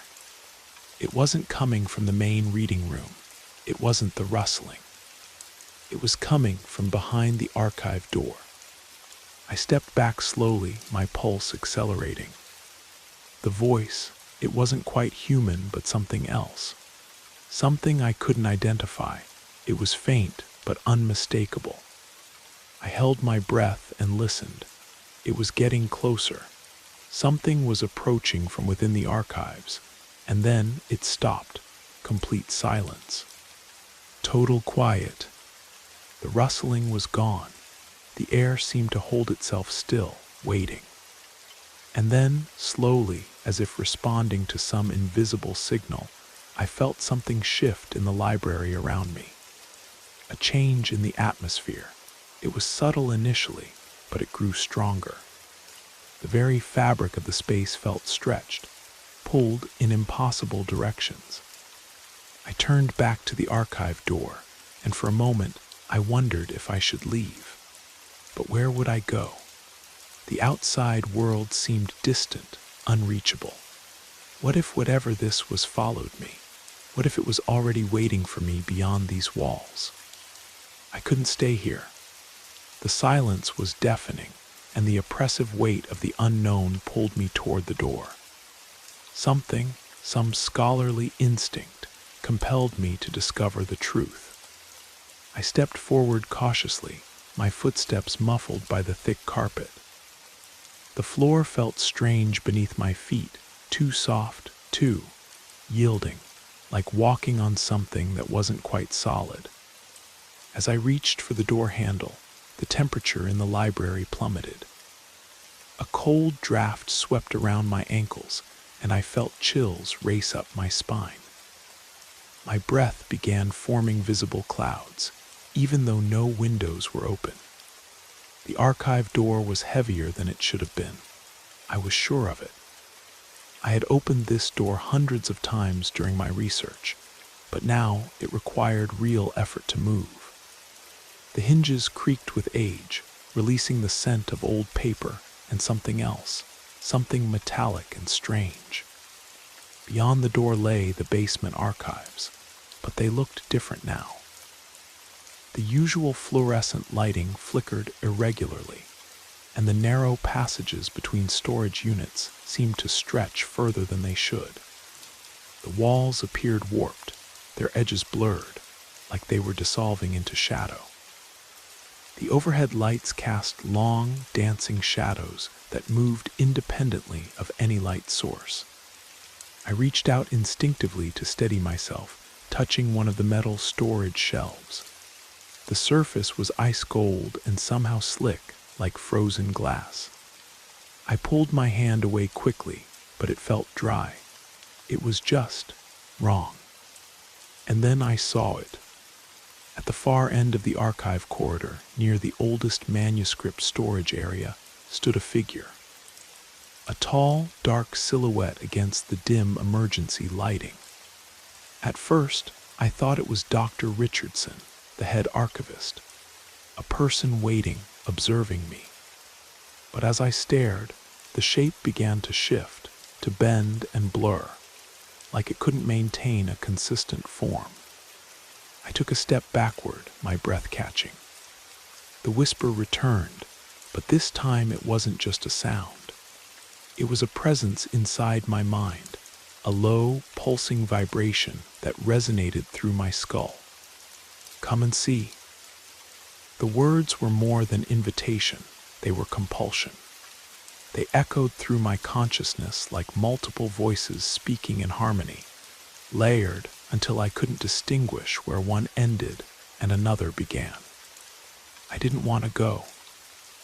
[SPEAKER 1] It wasn't coming from the main reading room. It wasn't the rustling. It was coming from behind the archive door. I stepped back slowly, my pulse accelerating. The voice, it wasn't quite human, but something else. Something I couldn't identify. It was faint, but unmistakable. I held my breath and listened. It was getting closer. Something was approaching from within the archives, and then it stopped. Complete silence. Total quiet. The rustling was gone. The air seemed to hold itself still, waiting. And then, slowly, as if responding to some invisible signal, I felt something shift in the library around me. A change in the atmosphere. It was subtle initially, but it grew stronger. The very fabric of the space felt stretched, pulled in impossible directions. I turned back to the archive door, and for a moment I wondered if I should leave. But where would I go? The outside world seemed distant, unreachable. What if whatever this was followed me? What if it was already waiting for me beyond these walls? I couldn't stay here. The silence was deafening, and the oppressive weight of the unknown pulled me toward the door. Some scholarly instinct, compelled me to discover the truth. I stepped forward cautiously, my footsteps muffled by the thick carpet. The floor felt strange beneath my feet, too soft, too yielding, like walking on something that wasn't quite solid. As I reached for the door handle, the temperature in the library plummeted. A cold draft swept around my ankles, and I felt chills race up my spine. My breath began forming visible clouds, even though no windows were open. The archive door was heavier than it should have been. I was sure of it. I had opened this door hundreds of times during my research, but now it required real effort to move. The hinges creaked with age, releasing the scent of old paper and something else, something metallic and strange. Beyond the door lay the basement archives, but they looked different now. The usual fluorescent lighting flickered irregularly, and the narrow passages between storage units seemed to stretch further than they should. The walls appeared warped, their edges blurred, like they were dissolving into shadow. The overhead lights cast long, dancing shadows that moved independently of any light source. I reached out instinctively to steady myself, touching one of the metal storage shelves. The surface was ice gold and somehow slick, like frozen glass. I pulled my hand away quickly, but it felt dry. It was just wrong. And then I saw it. At the far end of the archive corridor, near the oldest manuscript storage area, stood a figure. A tall, dark silhouette against the dim emergency lighting. At first, I thought it was Dr. Richardson, the head archivist, a person waiting, observing me. But as I stared, the shape began to shift, to bend and blur, like it couldn't maintain a consistent form. I took a step backward, my breath catching. The whisper returned, but this time it wasn't just a sound. It was a presence inside my mind, a low, pulsing vibration that resonated through my skull. Come and see. The words were more than invitation, they were compulsion. They echoed through my consciousness like multiple voices speaking in harmony, layered until I couldn't distinguish where one ended and another began. I didn't want to go.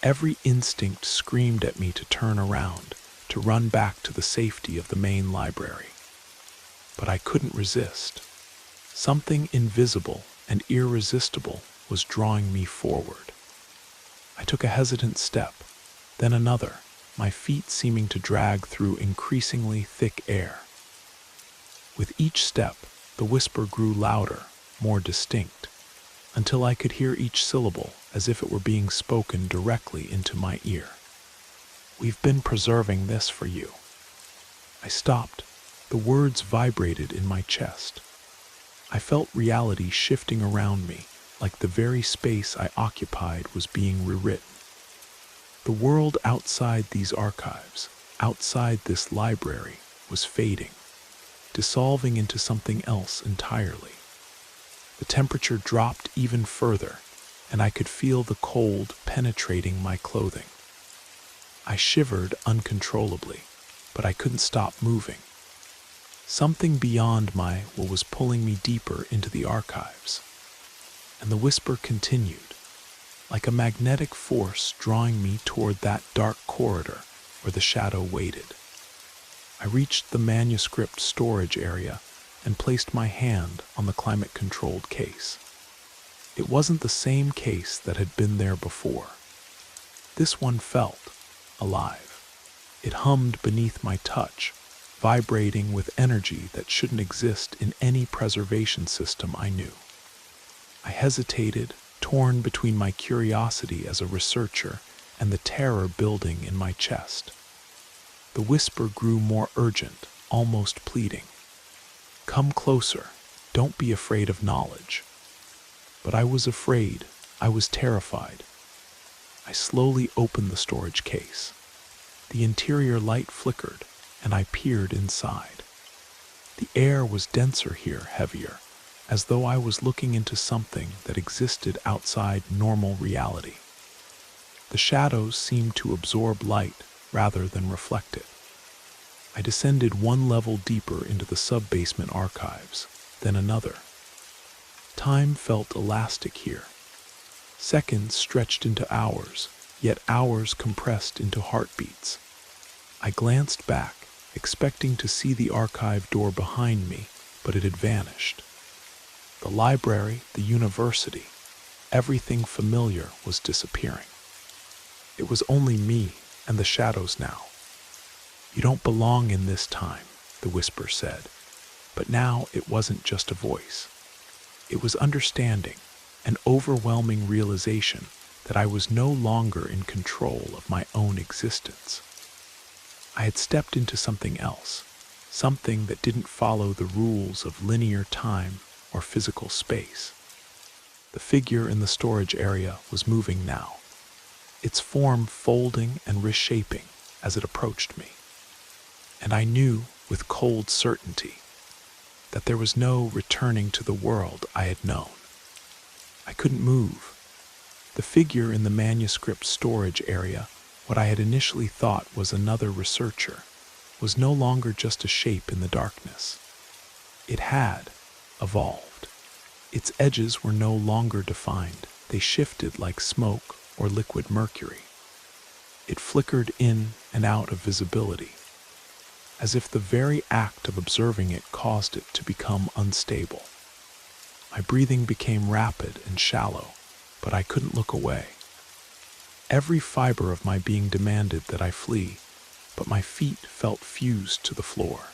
[SPEAKER 1] Every instinct screamed at me to turn around, to run back to the safety of the main library. But I couldn't resist. Something invisible and irresistible was drawing me forward. I took a hesitant step, then another, my feet seeming to drag through increasingly thick air. With each step, the whisper grew louder, more distinct, until I could hear each syllable as if it were being spoken directly into my ear. We've been preserving this for you. I stopped. The words vibrated in my chest. I felt reality shifting around me, like the very space I occupied was being rewritten. The world outside these archives, outside this library, was fading, dissolving into something else entirely. The temperature dropped even further, and I could feel the cold penetrating my clothing. I shivered uncontrollably, but I couldn't stop moving. Something beyond my will was pulling me deeper into the archives. And the whisper continued, like a magnetic force drawing me toward that dark corridor where the shadow waited. I reached the manuscript storage area and placed my hand on the climate-controlled case. It wasn't the same case that had been there before. This one felt alive. It hummed beneath my touch, vibrating with energy that shouldn't exist in any preservation system I knew. I hesitated, torn between my curiosity as a researcher and the terror building in my chest. The whisper grew more urgent, almost pleading. "Come closer. Don't be afraid of knowledge." But I was afraid. I was terrified. I slowly opened the storage case. The interior light flickered, and I peered inside. The air was denser here, heavier, as though I was looking into something that existed outside normal reality. The shadows seemed to absorb light rather than reflect it. I descended one level deeper into the sub-basement archives, then another. Time felt elastic here. Seconds stretched into hours, yet hours compressed into heartbeats. I glanced back, expecting to see the archive door behind me, but it had vanished. The library, the university, everything familiar was disappearing. It was only me and the shadows now. "You don't belong in this time," the whisper said. But now it wasn't just a voice. It was understanding, an overwhelming realization that I was no longer in control of my own existence. I had stepped into something else, something that didn't follow the rules of linear time or physical space. The figure in the storage area was moving now, its form folding and reshaping as it approached me. And I knew with cold certainty that there was no returning to the world I had known. I couldn't move. The figure in the manuscript storage area, what I had initially thought was another researcher, was no longer just a shape in the darkness. It had evolved. Its edges were no longer defined. They shifted like smoke or liquid mercury. It flickered in and out of visibility, as if the very act of observing it caused it to become unstable. My breathing became rapid and shallow, but I couldn't look away. Every fiber of my being demanded that I flee, but my feet felt fused to the floor.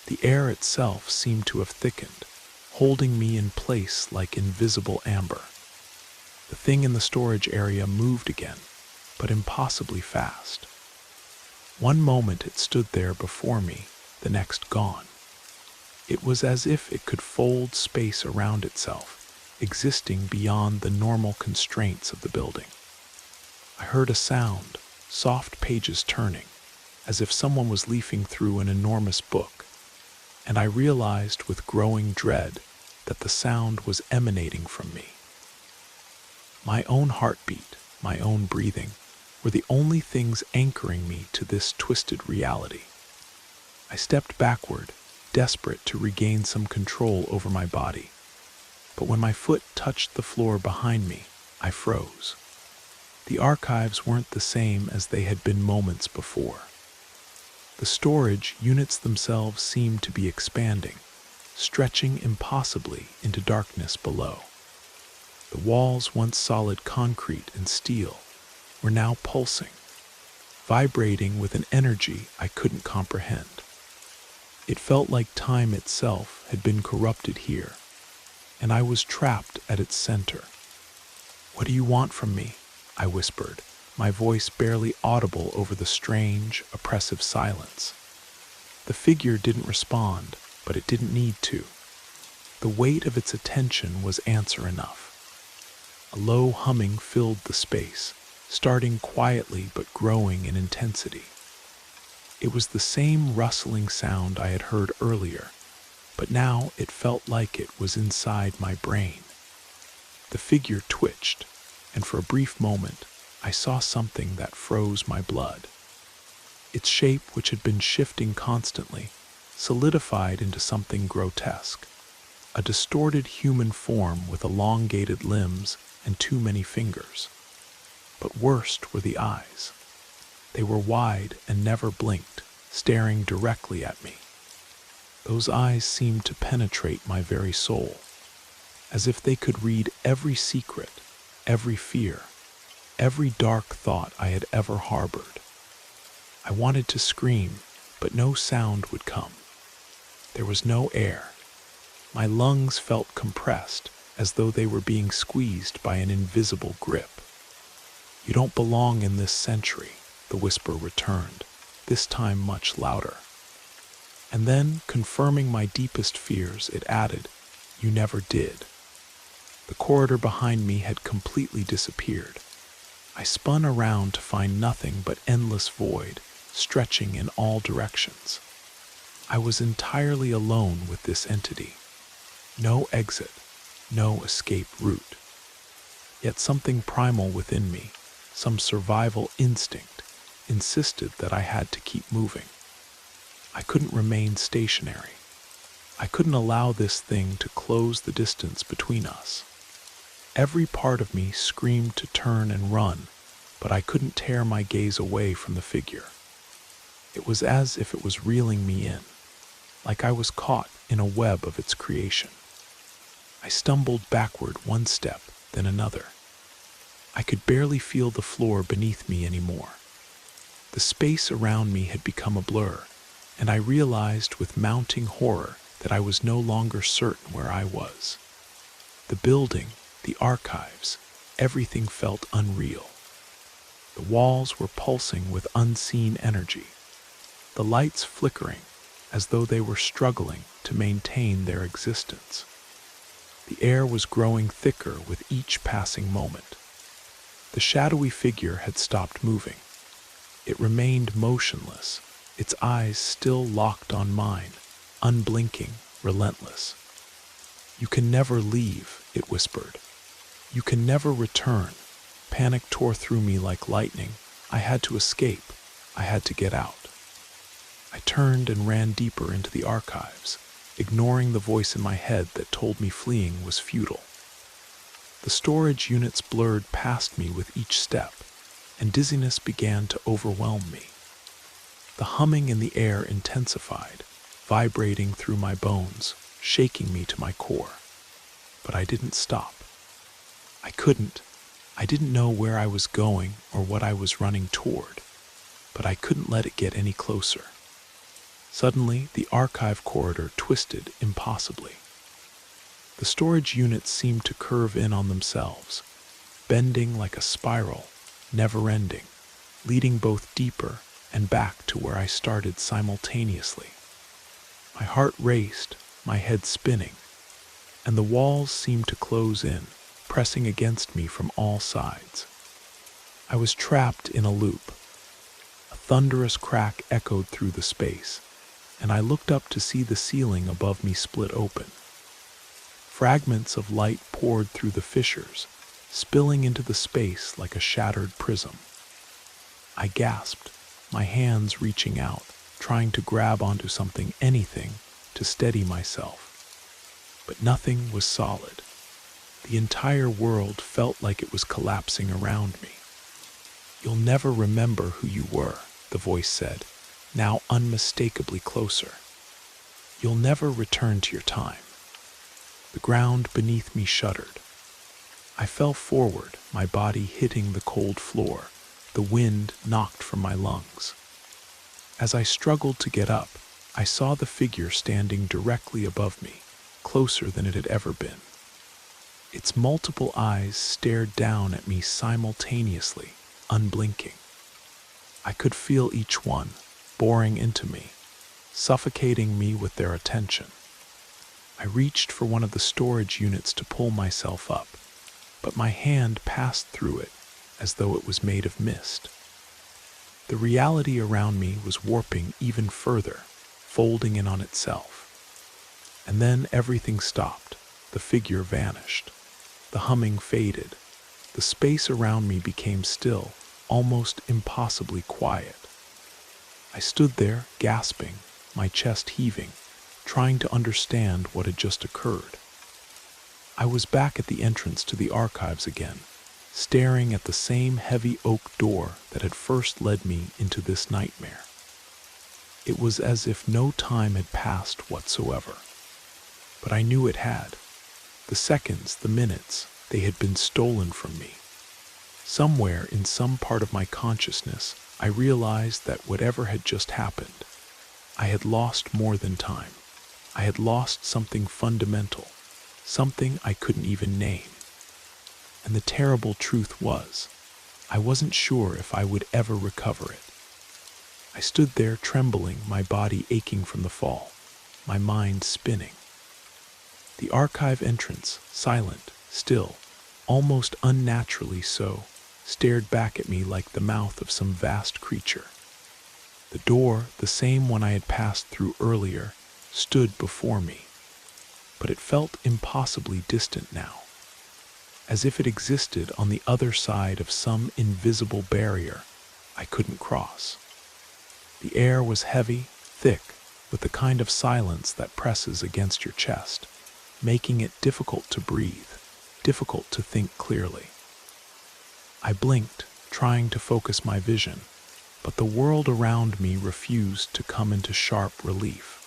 [SPEAKER 1] The air itself seemed to have thickened, holding me in place like invisible amber. The thing in the storage area moved again, but impossibly fast. One moment it stood there before me, the next gone. It was as if it could fold space around itself, existing beyond the normal constraints of the building. I heard a sound, soft pages turning, as if someone was leafing through an enormous book, and I realized with growing dread that the sound was emanating from me. My own heartbeat, my own breathing, were the only things anchoring me to this twisted reality. I stepped backward, desperate to regain some control over my body. But when my foot touched the floor behind me, I froze. The archives weren't the same as they had been moments before. The storage units themselves seemed to be expanding, stretching impossibly into darkness below. The walls, once solid concrete and steel, were now pulsing, vibrating with an energy I couldn't comprehend. It felt like time itself had been corrupted here, and I was trapped at its center. "What do you want from me?" I whispered, my voice barely audible over the strange, oppressive silence. The figure didn't respond, but it didn't need to. The weight of its attention was answer enough. A low humming filled the space, starting quietly but growing in intensity. It was the same rustling sound I had heard earlier, but now it felt like it was inside my brain. The figure twitched, and for a brief moment, I saw something that froze my blood. Its shape, which had been shifting constantly, solidified into something grotesque. A distorted human form with elongated limbs and too many fingers. But worst were the eyes. They were wide and never blinked, staring directly at me. Those eyes seemed to penetrate my very soul, as if they could read every secret, every fear, every dark thought I had ever harbored. I wanted to scream, but no sound would come. There was no air. My lungs felt compressed, as though they were being squeezed by an invisible grip. "You don't belong in this century," the whisper returned, this time much louder. And then, confirming my deepest fears, it added, "You never did." The corridor behind me had completely disappeared. I spun around to find nothing but endless void, stretching in all directions. I was entirely alone with this entity. No exit, no escape route. Yet something primal within me, some survival instinct, insisted that I had to keep moving. I couldn't remain stationary. I couldn't allow this thing to close the distance between us. Every part of me screamed to turn and run, but I couldn't tear my gaze away from the figure. It was as if it was reeling me in, like I was caught in a web of its creation. I stumbled backward one step, then another. I could barely feel the floor beneath me anymore. The space around me had become a blur, and I realized with mounting horror that I was no longer certain where I was. The building, the archives, everything felt unreal. The walls were pulsing with unseen energy, the lights flickering as though they were struggling to maintain their existence. The air was growing thicker with each passing moment. The shadowy figure had stopped moving. It remained motionless, its eyes still locked on mine, unblinking, relentless. "You can never leave," it whispered. "You can never return." Panic tore through me like lightning. I had to escape. I had to get out. I turned and ran deeper into the archives, ignoring the voice in my head that told me fleeing was futile. The storage units blurred past me with each step, and dizziness began to overwhelm me. The humming in the air intensified, vibrating through my bones, shaking me to my core. But I didn't stop. I couldn't. I didn't know where I was going or what I was running toward, but I couldn't let it get any closer. Suddenly, the archive corridor twisted impossibly. The storage units seemed to curve in on themselves, bending like a spiral, never-ending, leading both deeper and back to where I started simultaneously. My heart raced, my head spinning, and the walls seemed to close in, pressing against me from all sides. I was trapped in a loop. A thunderous crack echoed through the space, and I looked up to see the ceiling above me split open. Fragments of light poured through the fissures, spilling into the space like a shattered prism. I gasped, my hands reaching out, trying to grab onto something, anything, to steady myself. But nothing was solid. The entire world felt like it was collapsing around me. "You'll never remember who you were," the voice said, now unmistakably closer. "You'll never return to your time." The ground beneath me shuddered. I fell forward, my body hitting the cold floor, the wind knocked from my lungs. As I struggled to get up, I saw the figure standing directly above me, closer than it had ever been. Its multiple eyes stared down at me simultaneously, unblinking. I could feel each one, boring into me, suffocating me with their attention. I reached for one of the storage units to pull myself up, but my hand passed through it, as though it was made of mist. The reality around me was warping even further, folding in on itself. And then everything stopped. The figure vanished. The humming faded. The space around me became still, almost impossibly quiet. I stood there, gasping, my chest heaving, trying to understand what had just occurred. I was back at the entrance to the archives again, staring at the same heavy oak door that had first led me into this nightmare. It was as if no time had passed whatsoever. But I knew it had. The seconds, the minutes, they had been stolen from me. Somewhere in some part of my consciousness, I realized that whatever had just happened, I had lost more than time. I had lost something fundamental, something I couldn't even name. And the terrible truth was, I wasn't sure if I would ever recover it. I stood there trembling, my body aching from the fall, my mind spinning. The archive entrance, silent, still, almost unnaturally so, stared back at me like the mouth of some vast creature. The door, the same one I had passed through earlier, stood before me, but it felt impossibly distant now, as if it existed on the other side of some invisible barrier I couldn't cross. The air was heavy, thick, with the kind of silence that presses against your chest, making it difficult to breathe, difficult to think clearly. I blinked, trying to focus my vision, but the world around me refused to come into sharp relief.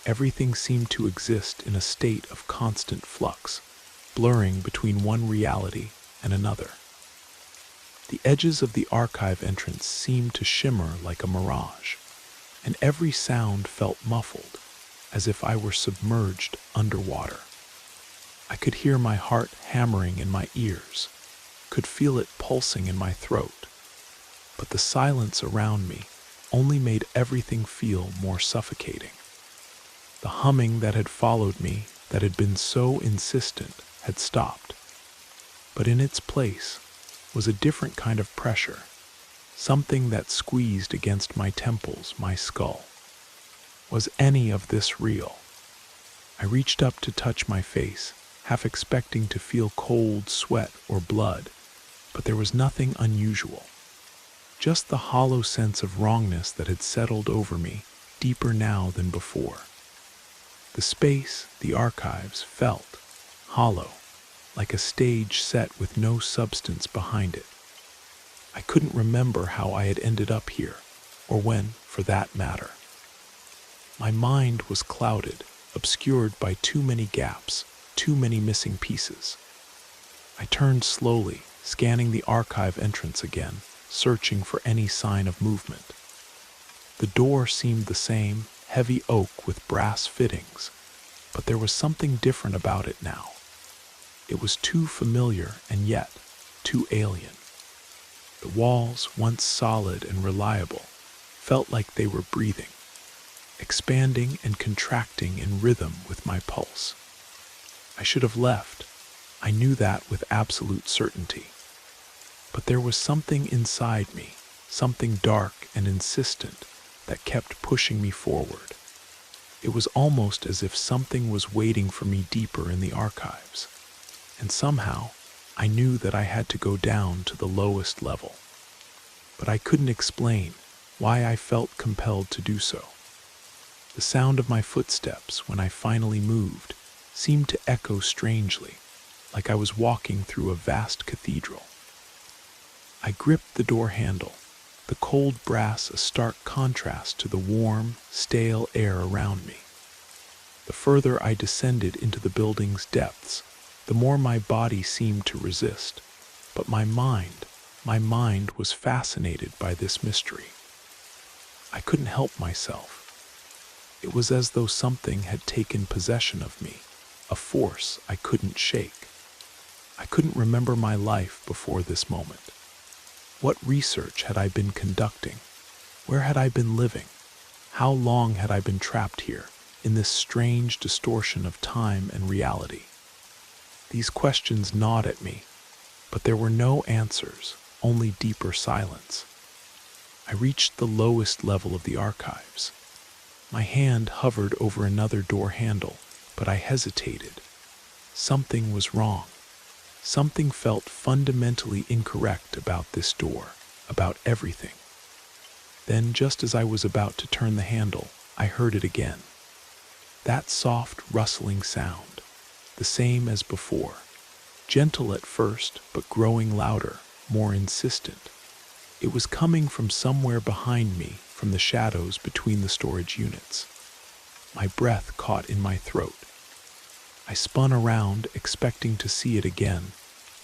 [SPEAKER 1] Everything seemed to exist in a state of constant flux, blurring between one reality and another. The edges of the archive entrance seemed to shimmer like a mirage, and every sound felt muffled, as if I were submerged underwater. I could hear my heart hammering in my ears, could feel it pulsing in my throat, but the silence around me only made everything feel more suffocating. The humming that had followed me, that had been so insistent, had stopped, but in its place was a different kind of pressure, something that squeezed against my temples, my skull. Was any of this real? I reached up to touch my face, half expecting to feel cold sweat or blood, but there was nothing unusual. Just the hollow sense of wrongness that had settled over me, deeper now than before. The space, the archives, felt hollow, like a stage set with no substance behind it. I couldn't remember how I had ended up here, or when, for that matter. My mind was clouded, obscured by too many gaps, too many missing pieces. I turned slowly, scanning the archive entrance again, searching for any sign of movement. The door seemed the same, heavy oak with brass fittings, but there was something different about it now. It was too familiar and yet too alien. The walls, once solid and reliable, felt like they were breathing, expanding and contracting in rhythm with my pulse. I should have left. I knew that with absolute certainty. But there was something inside me, something dark and insistent, that kept pushing me forward. It was almost as if something was waiting for me deeper in the archives. And somehow, I knew that I had to go down to the lowest level. But I couldn't explain why I felt compelled to do so. The sound of my footsteps when I finally moved seemed to echo strangely, like I was walking through a vast cathedral. I gripped the door handle, the cold brass a stark contrast to the warm, stale air around me. The further I descended into the building's depths, the more my body seemed to resist, but my mind was fascinated by this mystery. I couldn't help myself. It was as though something had taken possession of me, a force I couldn't shake. I couldn't remember my life before this moment. What research had I been conducting? Where had I been living? How long had I been trapped here, in this strange distortion of time and reality? These questions gnawed at me, but there were no answers, only deeper silence. I reached the lowest level of the archives. My hand hovered over another door handle, but I hesitated. Something was wrong. Something felt fundamentally incorrect about this door, about everything. Then, just as I was about to turn the handle, I heard it again. That soft, rustling sound, the same as before. Gentle at first, but growing louder, more insistent. It was coming from somewhere behind me, from the shadows between the storage units. My breath caught in my throat. I spun around, expecting to see it again,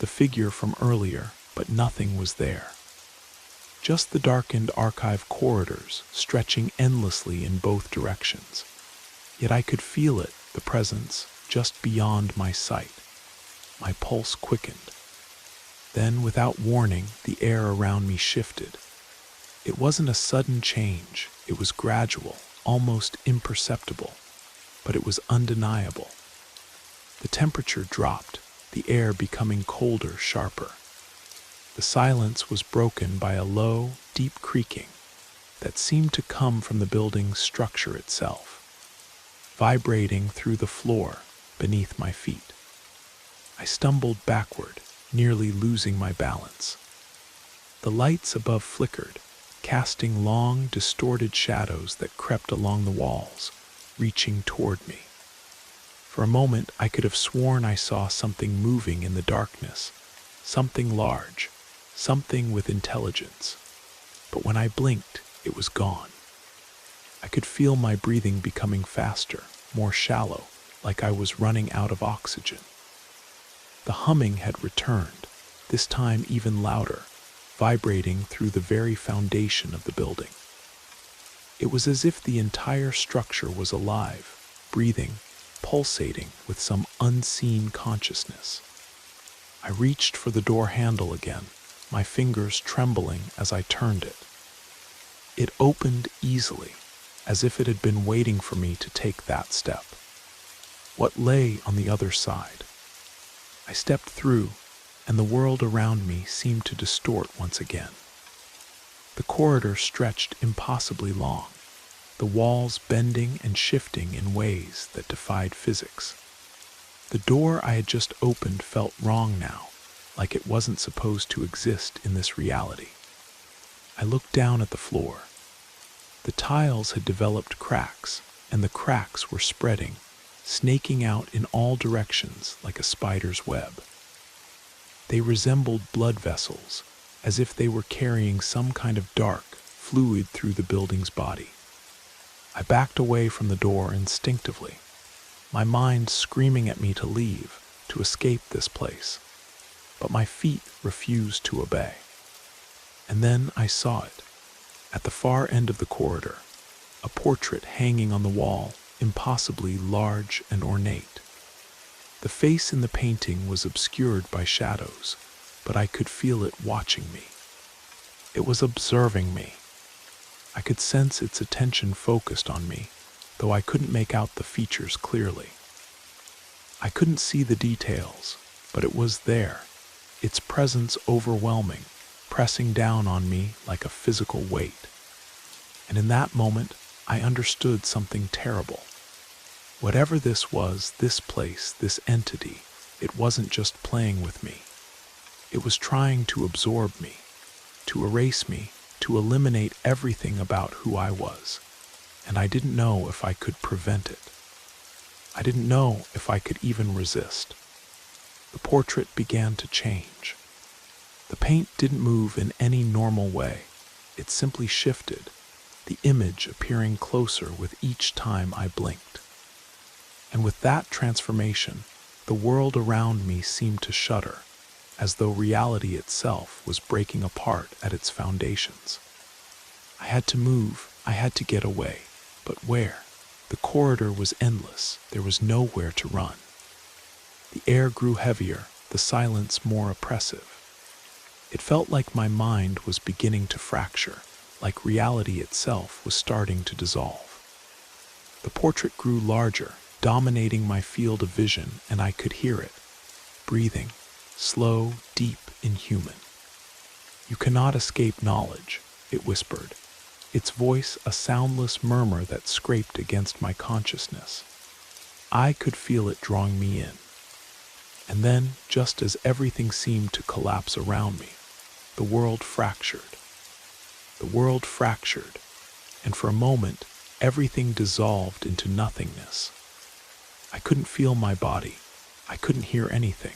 [SPEAKER 1] the figure from earlier, but nothing was there. Just the darkened archive corridors, stretching endlessly in both directions. Yet I could feel it, the presence, just beyond my sight. My pulse quickened. Then, without warning, the air around me shifted. It wasn't a sudden change, it was gradual, almost imperceptible, but it was undeniable. The temperature dropped, the air becoming colder, sharper. The silence was broken by a low, deep creaking that seemed to come from the building's structure itself, vibrating through the floor beneath my feet. I stumbled backward, nearly losing my balance. The lights above flickered, casting long, distorted shadows that crept along the walls, reaching toward me. For a moment, I could have sworn I saw something moving in the darkness, something large, something with intelligence. But when I blinked, it was gone. I could feel my breathing becoming faster, more shallow, like I was running out of oxygen. The humming had returned, this time even louder, vibrating through the very foundation of the building. It was as if the entire structure was alive, breathing, pulsating with some unseen consciousness. I reached for the door handle again, my fingers trembling as I turned it. It opened easily, as if it had been waiting for me to take that step. What lay on the other side? I stepped through, and the world around me seemed to distort once again. The corridor stretched impossibly long, the walls bending and shifting in ways that defied physics. The door I had just opened felt wrong now, like it wasn't supposed to exist in this reality. I looked down at the floor. The tiles had developed cracks, and the cracks were spreading, snaking out in all directions like a spider's web. They resembled blood vessels, as if they were carrying some kind of dark fluid through the building's body. I backed away from the door instinctively, my mind screaming at me to leave, to escape this place. But my feet refused to obey. And then I saw it. At the far end of the corridor, a portrait hanging on the wall, impossibly large and ornate. The face in the painting was obscured by shadows, but I could feel it watching me. It was observing me. I could sense its attention focused on me, though I couldn't make out the features clearly. I couldn't see the details, but it was there, its presence overwhelming, pressing down on me like a physical weight. And in that moment, I understood something terrible. Whatever this was, this place, this entity, it wasn't just playing with me. It was trying to absorb me, to erase me, to eliminate everything about who I was. And I didn't know if I could prevent it. I didn't know if I could even resist. The portrait began to change. The paint didn't move in any normal way. It simply shifted, the image appearing closer with each time I blinked. And with that transformation, the world around me seemed to shudder, as though reality itself was breaking apart at its foundations. I had to move, I had to get away, but where? The corridor was endless, there was nowhere to run. The air grew heavier, the silence more oppressive. It felt like my mind was beginning to fracture, like reality itself was starting to dissolve. The portrait grew larger, dominating my field of vision, and I could hear it, breathing, slow, deep, inhuman. "You cannot escape knowledge," it whispered, its voice a soundless murmur that scraped against my consciousness. I could feel it drawing me in. And then, just as everything seemed to collapse around me, the world fractured. The world fractured, and for a moment, everything dissolved into nothingness. I couldn't feel my body. I couldn't hear anything.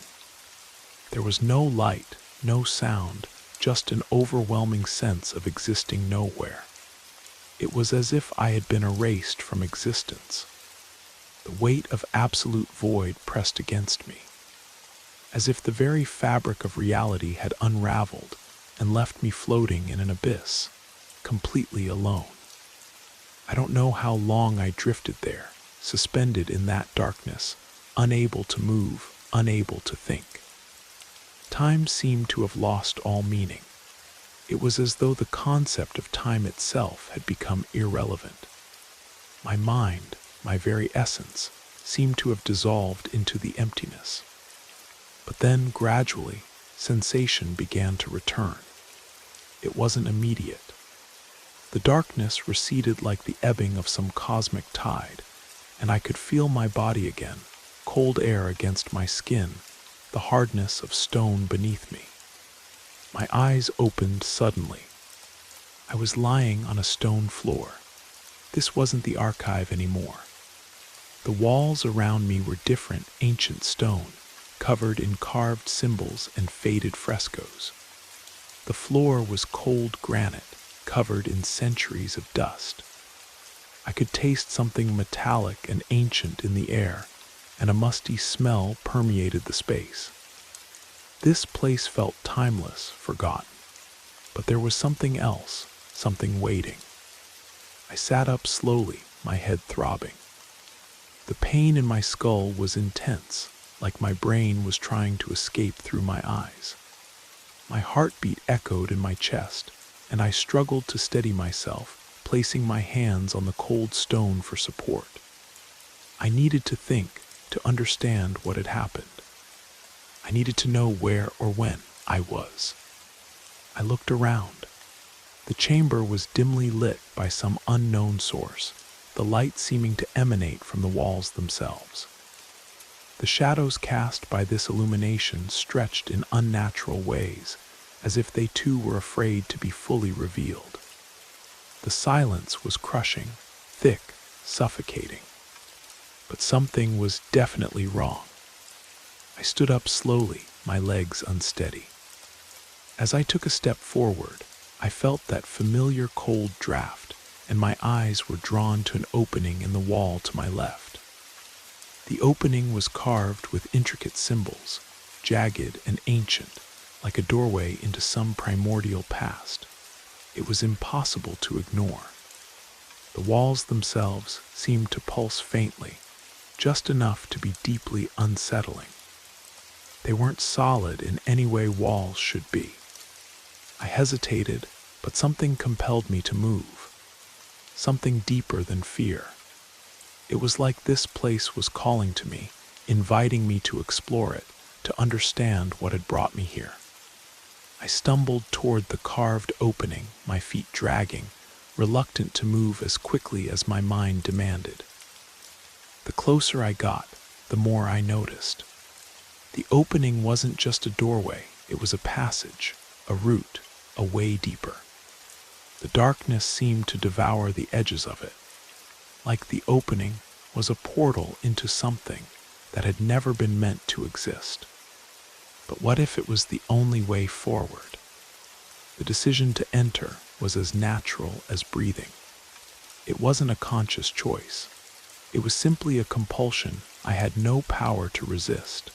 [SPEAKER 1] There was no light, no sound, just an overwhelming sense of existing nowhere. It was as if I had been erased from existence. The weight of absolute void pressed against me, as if the very fabric of reality had unraveled and left me floating in an abyss, completely alone. I don't know how long I drifted there, suspended in that darkness, unable to move, unable to think. Time seemed to have lost all meaning. It was as though the concept of time itself had become irrelevant. My mind, my very essence, seemed to have dissolved into the emptiness. But then, gradually, sensation began to return. It wasn't immediate. The darkness receded like the ebbing of some cosmic tide, and I could feel my body again, cold air against my skin, the hardness of stone beneath me. My eyes opened suddenly. I was lying on a stone floor. This wasn't the archive anymore. The walls around me were different, ancient stone, covered in carved symbols and faded frescoes. The floor was cold granite, covered in centuries of dust. I could taste something metallic and ancient in the air, and a musty smell permeated the space. This place felt timeless, forgotten. But there was something else, something waiting. I sat up slowly, my head throbbing. The pain in my skull was intense, like my brain was trying to escape through my eyes. My heartbeat echoed in my chest, and I struggled to steady myself, placing my hands on the cold stone for support. I needed to think, to understand what had happened. I needed to know where or when I was. I looked around. The chamber was dimly lit by some unknown source, the light seeming to emanate from the walls themselves. The shadows cast by this illumination stretched in unnatural ways, as if they too were afraid to be fully revealed. The silence was crushing, thick, suffocating. But something was definitely wrong. I stood up slowly, my legs unsteady. As I took a step forward, I felt that familiar cold draft, and my eyes were drawn to an opening in the wall to my left. The opening was carved with intricate symbols, jagged and ancient, like a doorway into some primordial past. It was impossible to ignore. The walls themselves seemed to pulse faintly, just enough to be deeply unsettling. They weren't solid in any way walls should be. I hesitated, but something compelled me to move. Something deeper than fear. It was like this place was calling to me, inviting me to explore it, to understand what had brought me here. I stumbled toward the carved opening, my feet dragging, reluctant to move as quickly as my mind demanded. The closer I got, the more I noticed. The opening wasn't just a doorway, it was a passage, a route, a way deeper. The darkness seemed to devour the edges of it. Like the opening was a portal into something that had never been meant to exist. But what if it was the only way forward? The decision to enter was as natural as breathing. It wasn't a conscious choice. It was simply a compulsion I had no power to resist.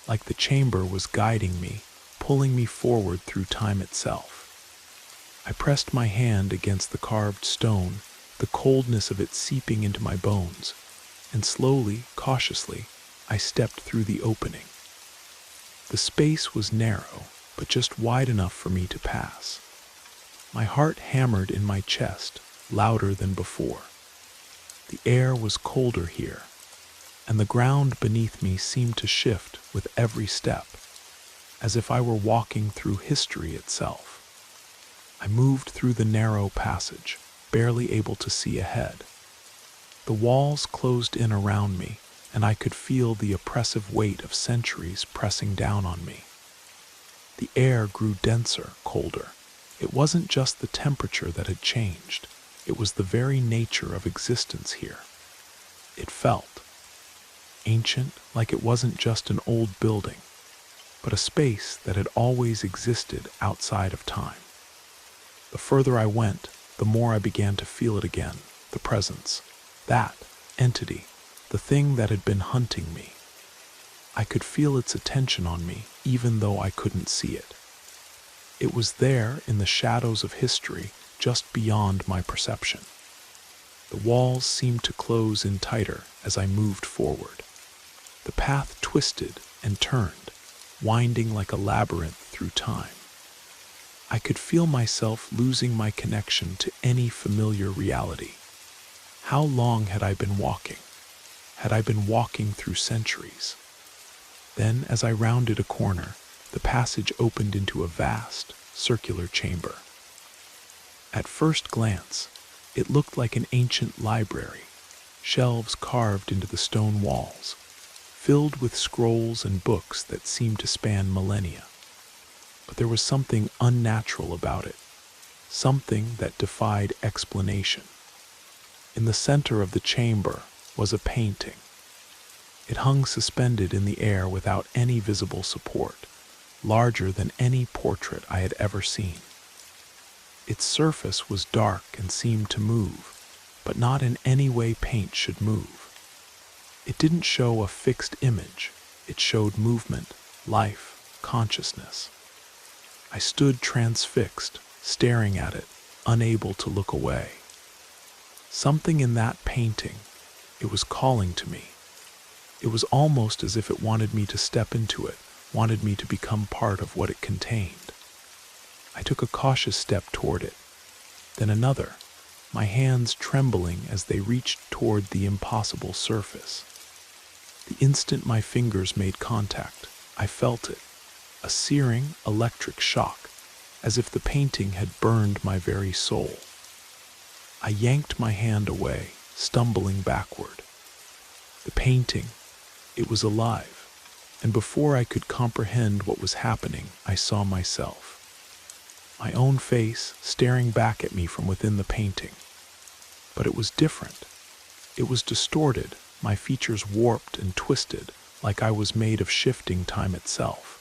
[SPEAKER 1] Like the chamber was guiding me, pulling me forward through time itself. I pressed my hand against the carved stone, the coldness of it seeping into my bones, and slowly, cautiously, I stepped through the opening. The space was narrow, but just wide enough for me to pass. My heart hammered in my chest, louder than before. The air was colder here, and the ground beneath me seemed to shift with every step. as if I were walking through history itself. I moved through the narrow passage, barely able to see ahead. The walls closed in around me, and I could feel the oppressive weight of centuries pressing down on me. The air grew denser, colder. It wasn't just the temperature that had changed, it was the very nature of existence here. It felt ancient, like it wasn't just an old building, but a space that had always existed outside of time. The further I went, the more I began to feel it again, the presence, that entity, the thing that had been hunting me. I could feel its attention on me, even though I couldn't see it. It was there in the shadows of history, just beyond my perception. The walls seemed to close in tighter as I moved forward. The path twisted and turned, winding like a labyrinth through time. I could feel myself losing my connection to any familiar reality. How long had I been walking? Had I been walking through centuries? Then, as I rounded a corner, the passage opened into a vast, circular chamber. At first glance, it looked like an ancient library, shelves carved into the stone walls, filled with scrolls and books that seemed to span millennia. But there was something unnatural about it, something that defied explanation. In the center of the chamber was a painting. It hung suspended in the air without any visible support, larger than any portrait I had ever seen. Its surface was dark and seemed to move, but not in any way paint should move. It didn't show a fixed image, it showed movement, life, consciousness. I stood transfixed, staring at it, unable to look away. Something in that painting, it was calling to me. It was almost as if it wanted me to step into it, wanted me to become part of what it contained. I took a cautious step toward it, then another, my hands trembling as they reached toward the impossible surface. The instant my fingers made contact, I felt it, a searing electric shock, as if the painting had burned my very soul. I yanked my hand away, stumbling backward. The painting, it was alive, and before I could comprehend what was happening, I saw myself. My own face staring back at me from within the painting. But it was different. It was distorted, my features warped and twisted, like I was made of shifting time itself.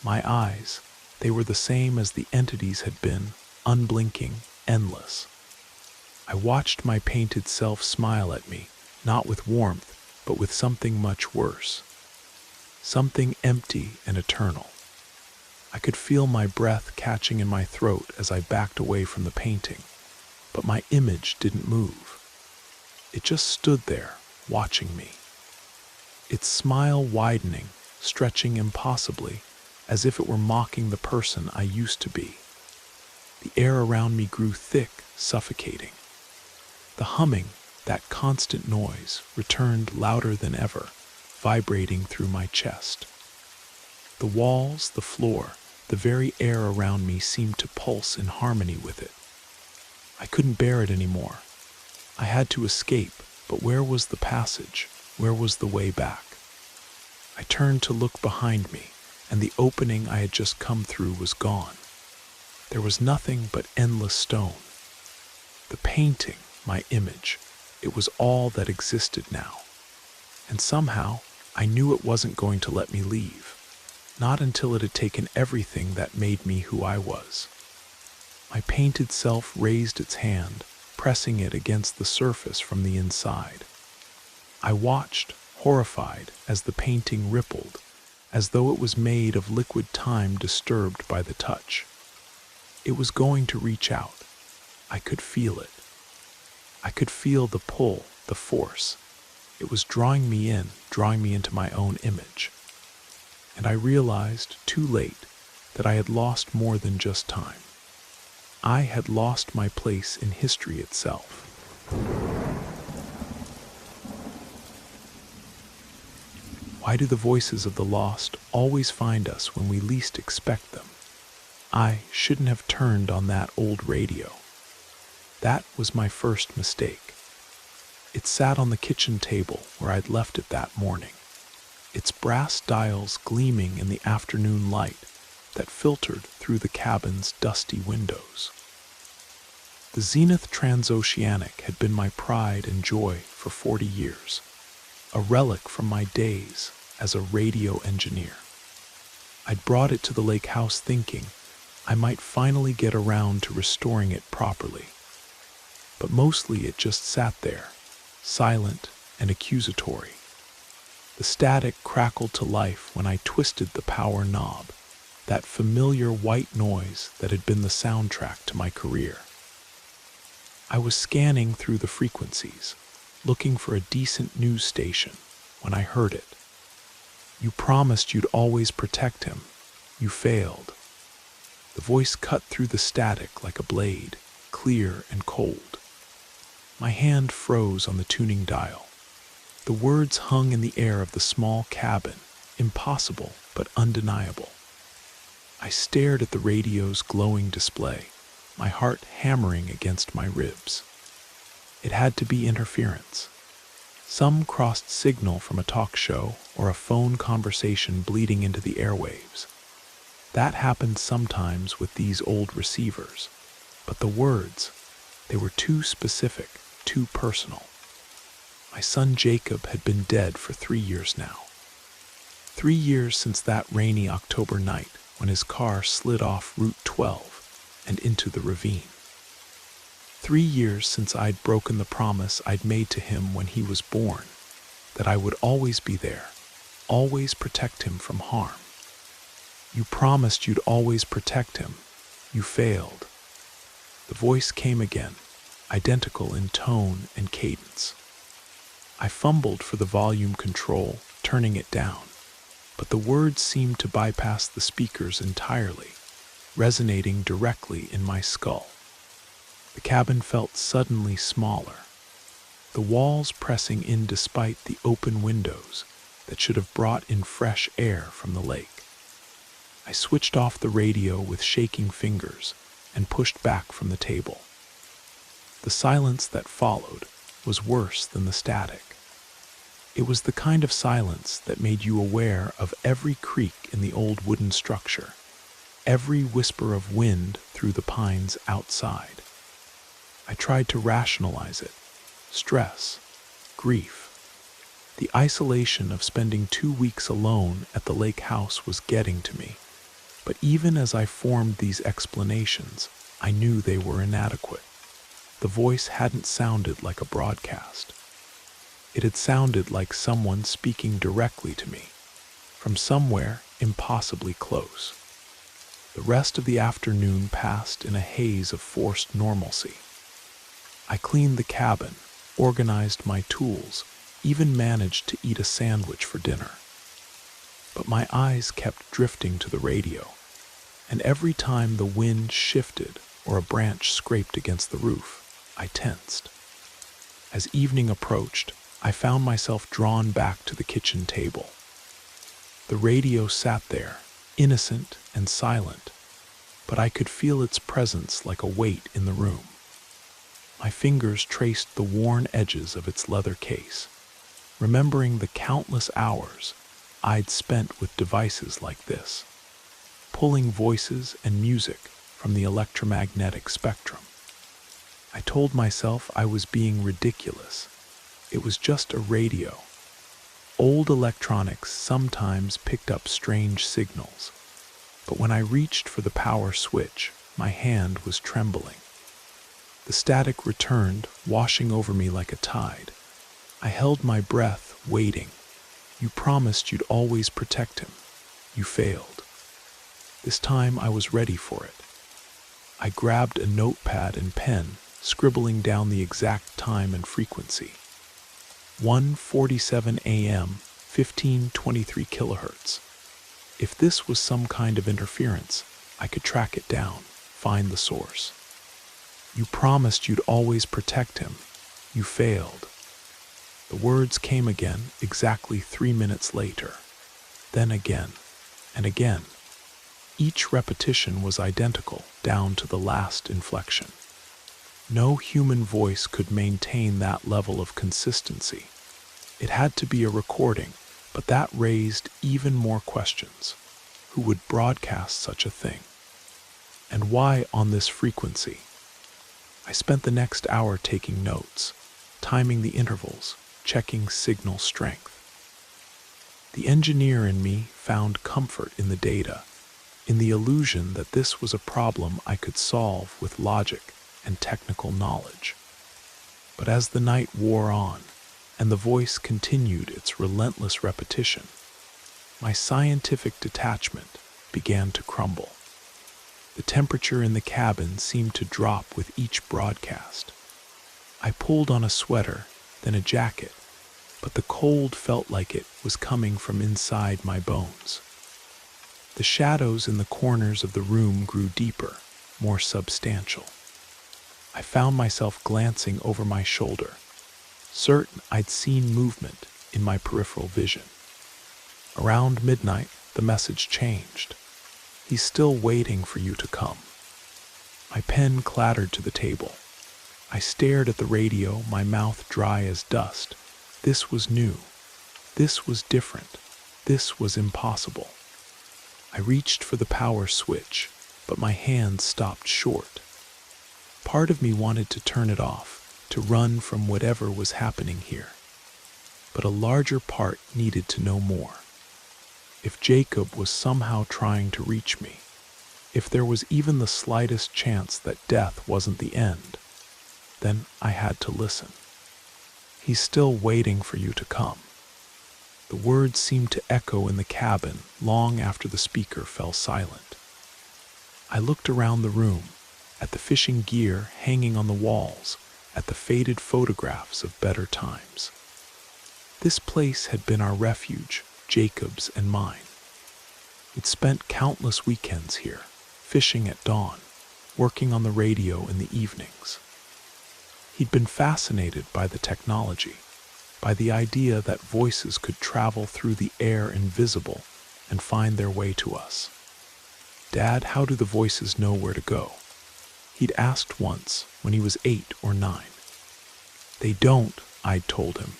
[SPEAKER 1] My eyes, they were the same as the entity's had been, unblinking, endless. I watched my painted self smile at me, not with warmth, but with something much worse. Something empty and eternal. I could feel my breath catching in my throat as I backed away from the painting, but my image didn't move. It just stood there, watching me. Its smile widening, stretching impossibly, as if it were mocking the person I used to be. The air around me grew thick, suffocating. The humming, that constant noise, returned louder than ever, vibrating through my chest. The walls, the floor, the very air around me seemed to pulse in harmony with it. I couldn't bear it anymore. I had to escape, but where was the passage? Where was the way back? I turned to look behind me, and the opening I had just come through was gone. There was nothing but endless stone. The painting, my image, it was all that existed now. And somehow, I knew it wasn't going to let me leave. Not until it had taken everything that made me who I was. My painted self raised its hand, pressing it against the surface from the inside. I watched, horrified, as the painting rippled, as though it was made of liquid time disturbed by the touch. It was going to reach out. I could feel it. I could feel the pull, the force. It was drawing me in, drawing me into my own image. And I realized, too late, that I had lost more than just time. I had lost my place in history itself. Why do the voices of the lost always find us when we least expect them? I shouldn't have turned on that old radio. That was my first mistake. It sat on the kitchen table where I'd left it that morning, its brass dials gleaming in the afternoon light that filtered through the cabin's dusty windows. The Zenith Transoceanic had been my pride and joy for 40 years, a relic from my days as a radio engineer. I'd brought it to the lake house thinking I might finally get around to restoring it properly. But mostly it just sat there, silent and accusatory. The static crackled to life when I twisted the power knob, that familiar white noise that had been the soundtrack to my career. I was scanning through the frequencies, looking for a decent news station, when I heard it. You promised you'd always protect him. You failed. The voice cut through the static like a blade, clear and cold. My hand froze on the tuning dial. The words hung in the air of the small cabin, impossible but undeniable. I stared at the radio's glowing display, my heart hammering against my ribs. It had to be interference. Some crossed signal from a talk show or a phone conversation bleeding into the airwaves. That happened sometimes with these old receivers, but the words, they were too specific, too personal. My son Jacob had been dead for 3 years now. 3 years since that rainy October night when his car slid off Route 12 and into the ravine. 3 years since I'd broken the promise I'd made to him when he was born, that I would always be there, always protect him from harm. You promised you'd always protect him. You failed. The voice came again, identical in tone and cadence. I fumbled for the volume control, turning it down, but the words seemed to bypass the speakers entirely, resonating directly in my skull. The cabin felt suddenly smaller, the walls pressing in despite the open windows that should have brought in fresh air from the lake. I switched off the radio with shaking fingers and pushed back from the table. The silence that followed was worse than the static. It was the kind of silence that made you aware of every creak in the old wooden structure, every whisper of wind through the pines outside. I tried to rationalize it. Stress, grief. The isolation of spending 2 weeks alone at the lake house was getting to me. But even as I formed these explanations, I knew they were inadequate. The voice hadn't sounded like a broadcast. It had sounded like someone speaking directly to me, from somewhere impossibly close. The rest of the afternoon passed in a haze of forced normalcy. I cleaned the cabin, organized my tools, even managed to eat a sandwich for dinner. But my eyes kept drifting to the radio, and every time the wind shifted or a branch scraped against the roof, I tensed. As evening approached, I found myself drawn back to the kitchen table. The radio sat there, innocent and silent, but I could feel its presence like a weight in the room. My fingers traced the worn edges of its leather case, remembering the countless hours I'd spent with devices like this, pulling voices and music from the electromagnetic spectrum. I told myself I was being ridiculous. It was just a radio. Old electronics sometimes picked up strange signals, but when I reached for the power switch, my hand was trembling. The static returned, washing over me like a tide. I held my breath, waiting. You promised you'd always protect him. You failed. This time I was ready for it. I grabbed a notepad and pen, scribbling down the exact time and frequency. 1:47 a.m., 1523 kilohertz. If this was some kind of interference, I could track it down, find the source. You promised you'd always protect him. You failed. The words came again exactly 3 minutes later. Then again, and again. Each repetition was identical, down to the last inflection. No human voice could maintain that level of consistency. It had to be a recording, but that raised even more questions. Who would broadcast such a thing? And why on this frequency? I spent the next hour taking notes, timing the intervals, checking signal strength. The engineer in me found comfort in the data, in the illusion that this was a problem I could solve with logic and technical knowledge. But as the night wore on, and the voice continued its relentless repetition, my scientific detachment began to crumble. The temperature in the cabin seemed to drop with each broadcast. I pulled on a sweater, then a jacket, but the cold felt like it was coming from inside my bones. The shadows in the corners of the room grew deeper, more substantial. I found myself glancing over my shoulder, certain I'd seen movement in my peripheral vision. Around midnight, the message changed. He's still waiting for you to come. My pen clattered to the table. I stared at the radio, my mouth dry as dust. This was new. This was different. This was impossible. I reached for the power switch, but my hand stopped short. Part of me wanted to turn it off, to run from whatever was happening here. But a larger part needed to know more. If Jacob was somehow trying to reach me, if there was even the slightest chance that death wasn't the end, then I had to listen. He's still waiting for you to come. The words seemed to echo in the cabin long after the speaker fell silent. I looked around the room, at the fishing gear hanging on the walls, at the faded photographs of better times. This place had been our refuge, Jacob's and mine. We'd spent countless weekends here, fishing at dawn, working on the radio in the evenings. He'd been fascinated by the technology, by the idea that voices could travel through the air invisible and find their way to us. "Dad, how do the voices know where to go?" He'd asked once when he was 8 or 9. "They don't," I'd told him.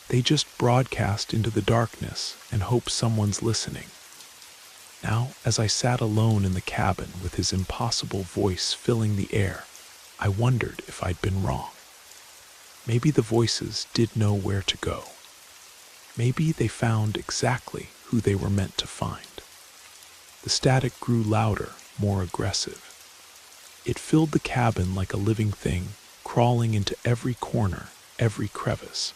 [SPEAKER 1] "They just broadcast into the darkness and hope someone's listening." Now, as I sat alone in the cabin with his impossible voice filling the air, I wondered if I'd been wrong. Maybe the voices did know where to go. Maybe they found exactly who they were meant to find. The static grew louder, more aggressive. It filled the cabin like a living thing, crawling into every corner, every crevice.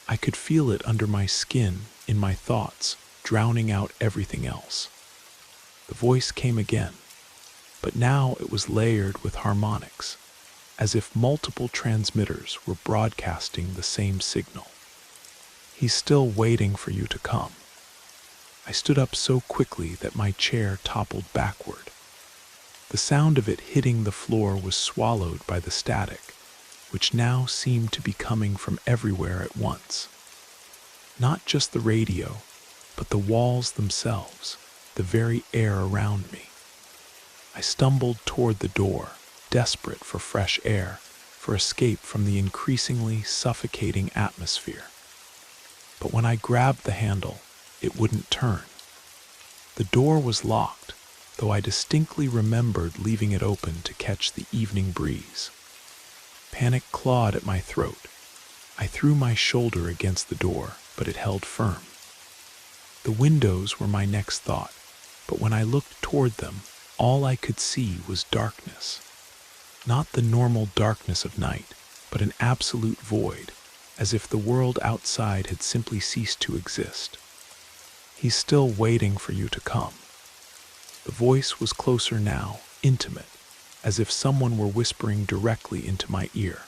[SPEAKER 1] I could feel it under my skin, in my thoughts, drowning out everything else. The voice came again, but now it was layered with harmonics, as if multiple transmitters were broadcasting the same signal. "He's still waiting for you to come." I stood up so quickly that my chair toppled backward. The sound of it hitting the floor was swallowed by the static, which now seemed to be coming from everywhere at once. Not just the radio, but the walls themselves, the very air around me. I stumbled toward the door, desperate for fresh air, for escape from the increasingly suffocating atmosphere. But when I grabbed the handle, it wouldn't turn. The door was locked, though I distinctly remembered leaving it open to catch the evening breeze. Panic clawed at my throat. I threw my shoulder against the door, but it held firm. The windows were my next thought, but when I looked toward them, all I could see was darkness. Not the normal darkness of night, but an absolute void, as if the world outside had simply ceased to exist. "He's still waiting for you to come." The voice was closer now, intimate, as if someone were whispering directly into my ear.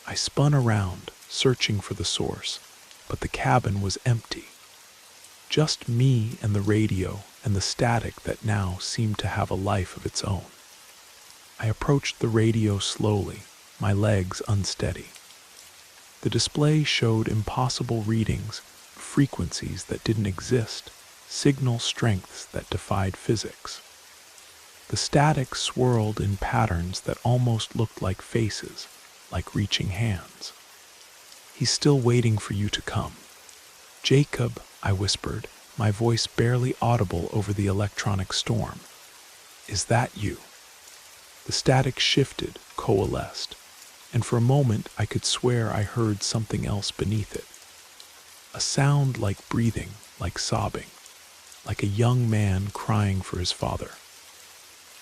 [SPEAKER 1] I spun around, searching for the source, but the cabin was empty. Just me and the radio and the static that now seemed to have a life of its own. I approached the radio slowly, my legs unsteady. The display showed impossible readings, frequencies that didn't exist, signal strengths that defied physics. The static swirled in patterns that almost looked like faces, like reaching hands. "He's still waiting for you to come." "Jacob," I whispered, my voice barely audible over the electronic storm. "Is that you?" The static shifted, coalesced, and for a moment I could swear I heard something else beneath it. A sound like breathing, like sobbing, like a young man crying for his father.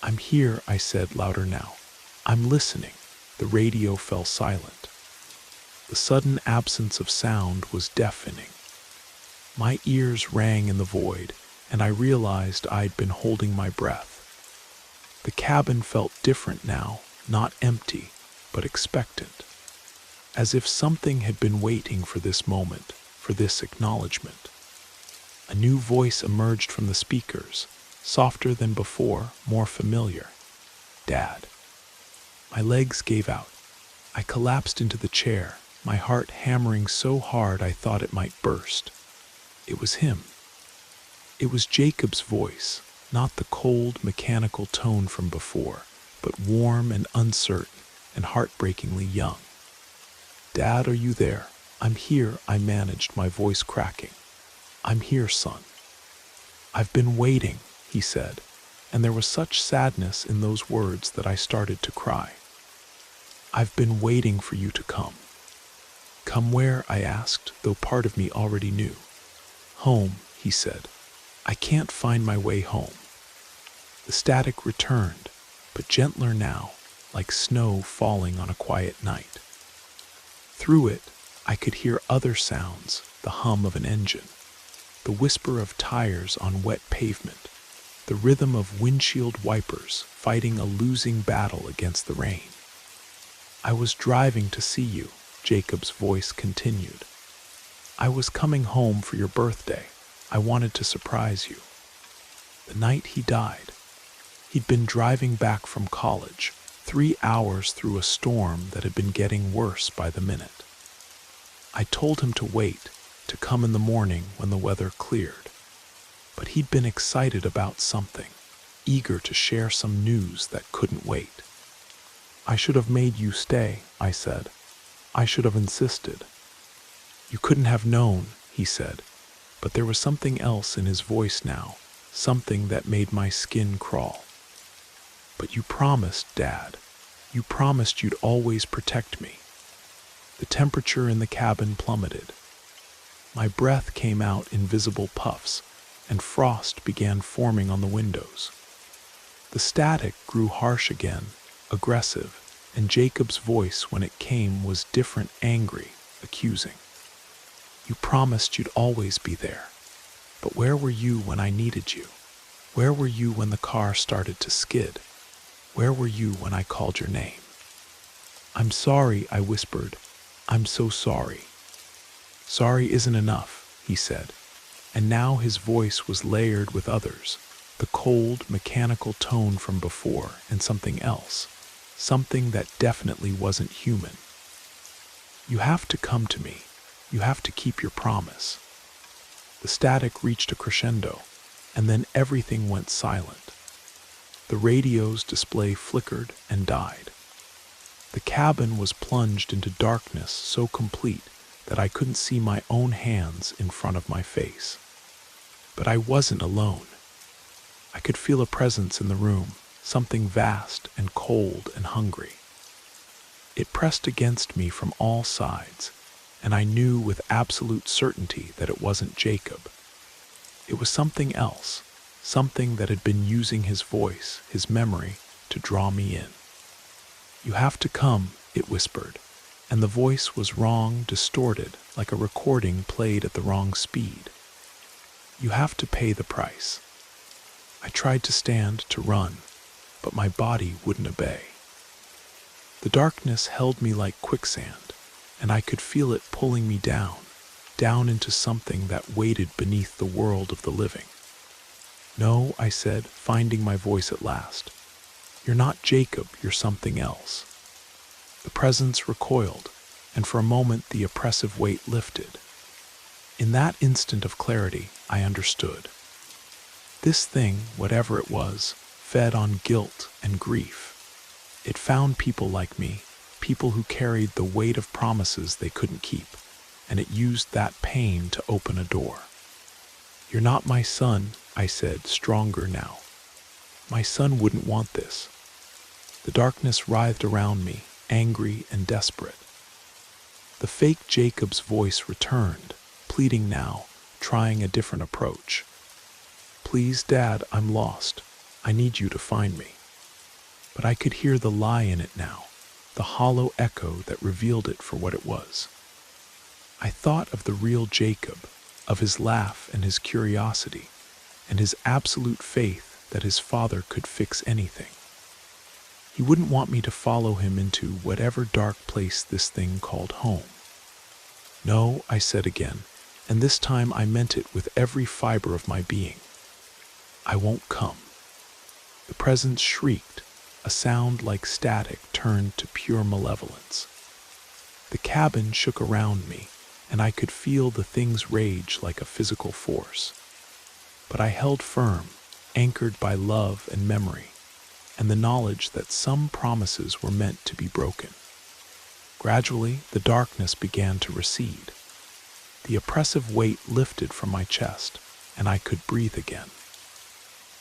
[SPEAKER 1] "I'm here," I said louder now. "I'm listening." The radio fell silent. The sudden absence of sound was deafening. My ears rang in the void, and I realized I'd been holding my breath. The cabin felt different now, not empty, but expectant, as if something had been waiting for this moment, for this acknowledgement. A new voice emerged from the speakers, softer than before, more familiar. "Dad." My legs gave out. I collapsed into the chair, my heart hammering so hard I thought it might burst. It was him. It was Jacob's voice, not the cold, mechanical tone from before, but warm and uncertain and heartbreakingly young. "Dad, are you there?" "I'm here," I managed, my voice cracking. "I'm here, son." "I've been waiting," he said, and there was such sadness in those words that I started to cry. "I've been waiting for you to come." "Come where?" I asked, though part of me already knew. "Home," he said. "I can't find my way home." The static returned, but gentler now, like snow falling on a quiet night. Through it, I could hear other sounds, the hum of an engine, the whisper of tires on wet pavement, the rhythm of windshield wipers fighting a losing battle against the rain. "I was driving to see you," Jacob's voice continued. "I was coming home for your birthday. I wanted to surprise you." The night he died, he'd been driving back from college, 3 hours through a storm that had been getting worse by the minute. I told him to wait, to come in the morning when the weather cleared. But he'd been excited about something, eager to share some news that couldn't wait. "I should have made you stay," I said. "I should have insisted." "You couldn't have known," he said, but there was something else in his voice now, something that made my skin crawl. "But you promised, Dad. You promised you'd always protect me." The temperature in the cabin plummeted. My breath came out in visible puffs, and frost began forming on the windows. The static grew harsh again, aggressive, and Jacob's voice when it came was different, angry, accusing. "You promised you'd always be there. But where were you when I needed you? Where were you when the car started to skid? Where were you when I called your name?" "I'm sorry," I whispered. "I'm so sorry." "Sorry isn't enough," he said, and now his voice was layered with others, the cold, mechanical tone from before and something else, something that definitely wasn't human. "You have to come to me. You have to keep your promise." The static reached a crescendo, and then everything went silent. The radio's display flickered and died. The cabin was plunged into darkness so complete that I couldn't see my own hands in front of my face. But I wasn't alone. I could feel a presence in the room, something vast and cold and hungry. It pressed against me from all sides, and I knew with absolute certainty that it wasn't Jacob. It was something else, something that had been using his voice, his memory, to draw me in. "You have to come," it whispered, and the voice was wrong, distorted, like a recording played at the wrong speed. "You have to pay the price." I tried to stand, to run, but my body wouldn't obey. The darkness held me like quicksand, and I could feel it pulling me down into something that waited beneath the world of the living. "No," I said, finding my voice at last. "You're not Jacob, you're something else." The presence recoiled. and for a moment the oppressive weight lifted. In that instant of clarity, I understood. This thing, whatever it was, fed on guilt and grief. It found people like me, people who carried the weight of promises they couldn't keep, and it used that pain to open a door. "You're not my son," I said, stronger now. "My son wouldn't want this." The darkness writhed around me, angry and desperate. The fake Jacob's voice returned, pleading now, trying a different approach. "Please, Dad, I'm lost. I need you to find me." But I could hear the lie in it now, the hollow echo that revealed it for what it was. I thought of the real Jacob, of his laugh and his curiosity, and his absolute faith that his father could fix anything. He wouldn't want me to follow him into whatever dark place this thing called home. "No," I said again, and this time I meant it with every fiber of my being. "I won't come." The presence shrieked, a sound like static turned to pure malevolence. The cabin shook around me, and I could feel the thing's rage like a physical force. But I held firm, anchored by love and memory, and the knowledge that some promises were meant to be broken. Gradually, the darkness began to recede. The oppressive weight lifted from my chest, and I could breathe again.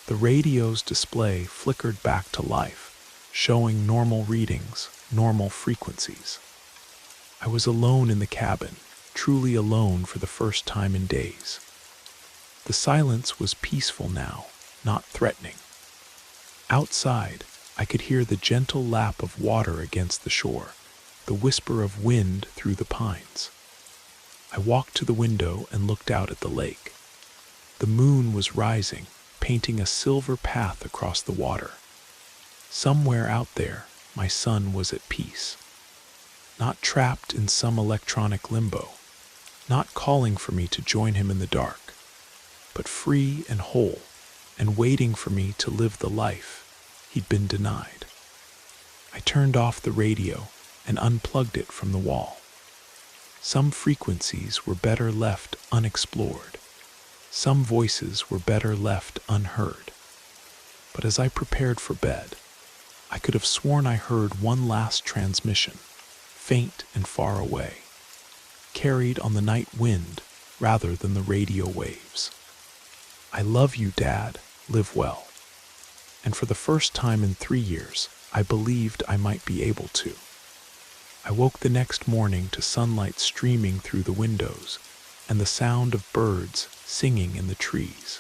[SPEAKER 1] The radio's display flickered back to life, showing normal readings, normal frequencies. I was alone in the cabin, truly alone for the first time in days. The silence was peaceful now, not threatening. Outside, I could hear the gentle lap of water against the shore, the whisper of wind through the pines. I walked to the window and looked out at the lake. The moon was rising, painting a silver path across the water. Somewhere out there, my son was at peace. Not trapped in some electronic limbo, not calling for me to join him in the dark, but free and whole, and waiting for me to live the life he'd been denied. I turned off the radio and unplugged it from the wall. Some frequencies were better left unexplored. Some voices were better left unheard. But as I prepared for bed, I could have sworn I heard one last transmission, faint and far away, carried on the night wind rather than the radio waves. "I love you, Dad. Live well." And for the first time in 3 years, I believed I might be able to. I woke the next morning to sunlight streaming through the windows and the sound of birds singing in the trees.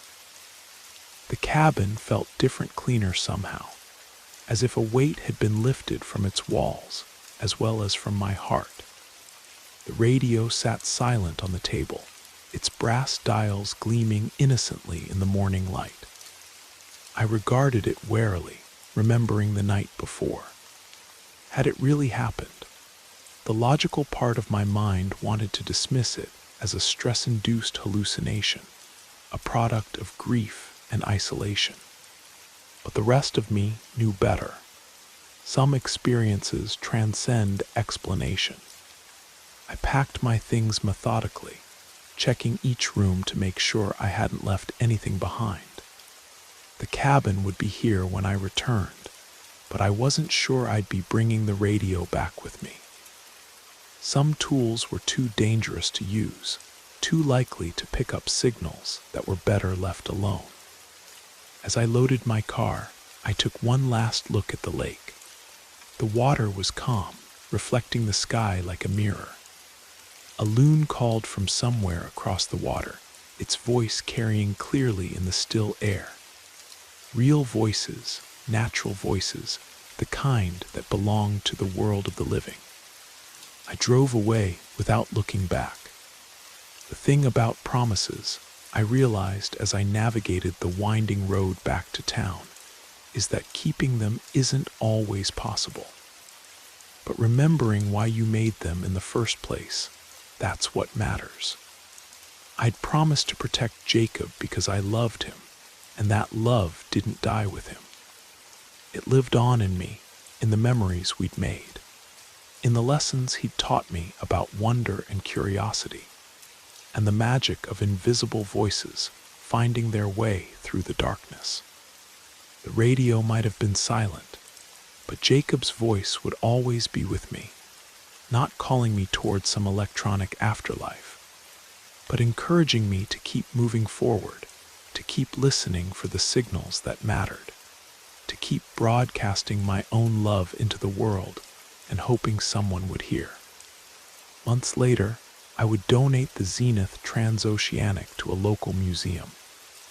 [SPEAKER 1] The cabin felt different, cleaner somehow, as if a weight had been lifted from its walls as well as from my heart. The radio sat silent on the table, its brass dials gleaming innocently in the morning light. I regarded it warily, remembering the night before. Had it really happened? The logical part of my mind wanted to dismiss it as a stress-induced hallucination, a product of grief and isolation. But the rest of me knew better. Some experiences transcend explanation. I packed my things methodically, checking each room to make sure I hadn't left anything behind. The cabin would be here when I returned, but I wasn't sure I'd be bringing the radio back with me. Some tools were too dangerous to use, too likely to pick up signals that were better left alone. As I loaded my car, I took one last look at the lake. The water was calm, reflecting the sky like a mirror. A loon called from somewhere across the water, its voice carrying clearly in the still air. Real voices, natural voices, the kind that belong to the world of the living. I drove away without looking back. The thing about promises, I realized as I navigated the winding road back to town, is that keeping them isn't always possible. But remembering why you made them in the first place, that's what matters. I'd promised to protect Jacob because I loved him, and that love didn't die with him. It lived on in me, in the memories we'd made. In the lessons he'd taught me about wonder and curiosity, and the magic of invisible voices finding their way through the darkness. The radio might have been silent, but Jacob's voice would always be with me, not calling me towards some electronic afterlife, but encouraging me to keep moving forward, to keep listening for the signals that mattered, to keep broadcasting my own love into the world and hoping someone would hear. Months later, I would donate the Zenith Transoceanic to a local museum,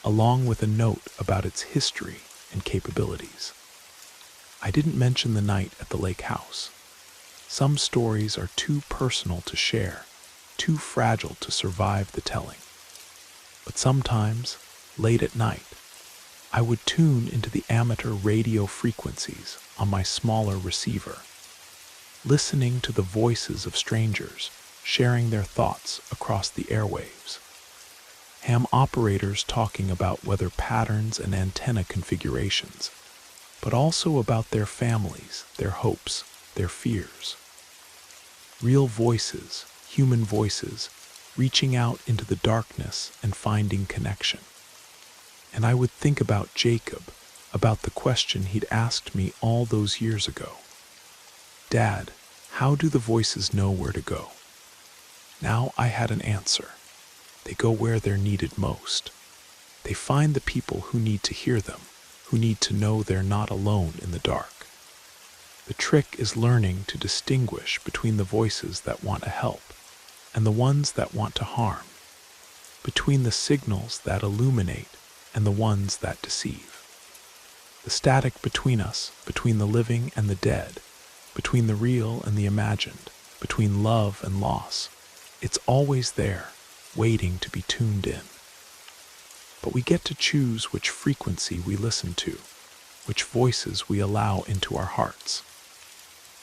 [SPEAKER 1] along with a note about its history and capabilities. I didn't mention the night at the lake house. Some stories are too personal to share, too fragile to survive the telling. But sometimes, late at night, I would tune into the amateur radio frequencies on my smaller receiver, listening to the voices of strangers sharing their thoughts across the airwaves. Ham operators talking about weather patterns and antenna configurations, but also about their families, their hopes, their fears. Real voices, human voices, reaching out into the darkness and finding connection. And I would think about Jacob, about the question he'd asked me all those years ago. Dad, how do the voices know where to go? Now I had an answer. They go where they're needed most. They find the people who need to hear them, who need to know they're not alone in the dark. The trick is learning to distinguish between the voices that want to help and the ones that want to harm, between the signals that illuminate and the ones that deceive. The static between us, between the living and the dead, between the real and the imagined, between love and loss, it's always there, waiting to be tuned in. But we get to choose which frequency we listen to, which voices we allow into our hearts.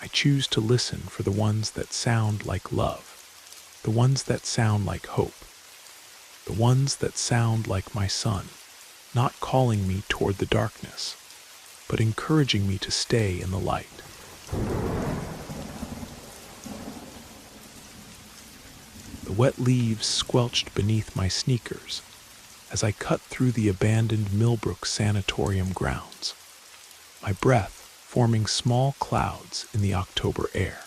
[SPEAKER 1] I choose to listen for the ones that sound like love, the ones that sound like hope, the ones that sound like my son, not calling me toward the darkness, but encouraging me to stay in the light. The wet leaves squelched beneath my sneakers as I cut through the abandoned Millbrook Sanatorium grounds, my breath forming small clouds in the October air.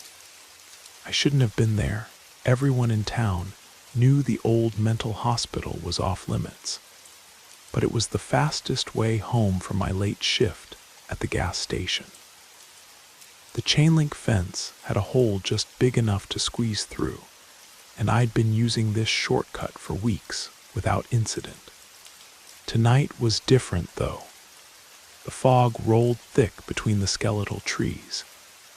[SPEAKER 1] I shouldn't have been there. Everyone in town knew the old mental hospital was off limits, but it was the fastest way home from my late shift at the gas station. The chain-link fence had a hole just big enough to squeeze through, and I'd been using this shortcut for weeks without incident. Tonight was different, though. The fog rolled thick between the skeletal trees,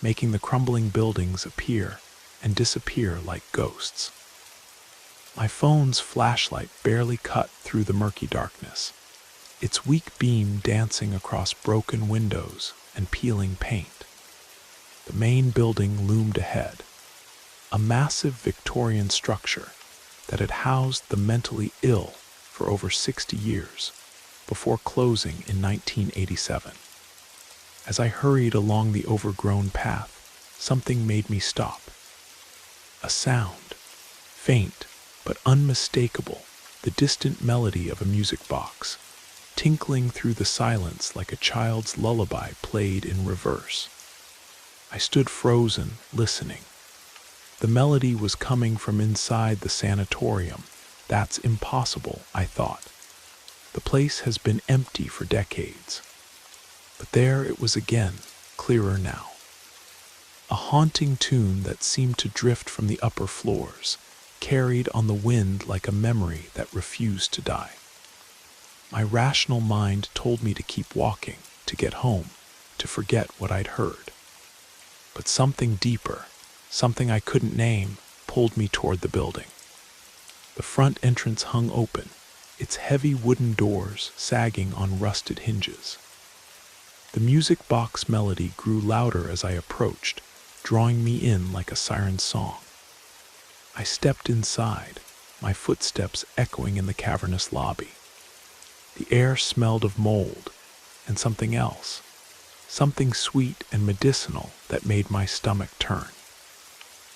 [SPEAKER 1] making the crumbling buildings appear and disappear like ghosts. My phone's flashlight barely cut through the murky darkness, its weak beam dancing across broken windows and peeling paint. The main building loomed ahead, a massive Victorian structure that had housed the mentally ill for over 60 years before closing in 1987. As I hurried along the overgrown path, something made me stop. A sound, faint but unmistakable, the distant melody of a music box, tinkling through the silence like a child's lullaby played in reverse. I stood frozen, listening. The melody was coming from inside the sanatorium. That's impossible, I thought. The place has been empty for decades. But there it was again, clearer now. A haunting tune that seemed to drift from the upper floors, carried on the wind like a memory that refused to die. My rational mind told me to keep walking, to get home, to forget what I'd heard. But something deeper, something I couldn't name, pulled me toward the building. The front entrance hung open, its heavy wooden doors sagging on rusted hinges. The music box melody grew louder as I approached, drawing me in like a siren's song. I stepped inside, my footsteps echoing in the cavernous lobby. The air smelled of mold and something else, something sweet and medicinal that made my stomach turn.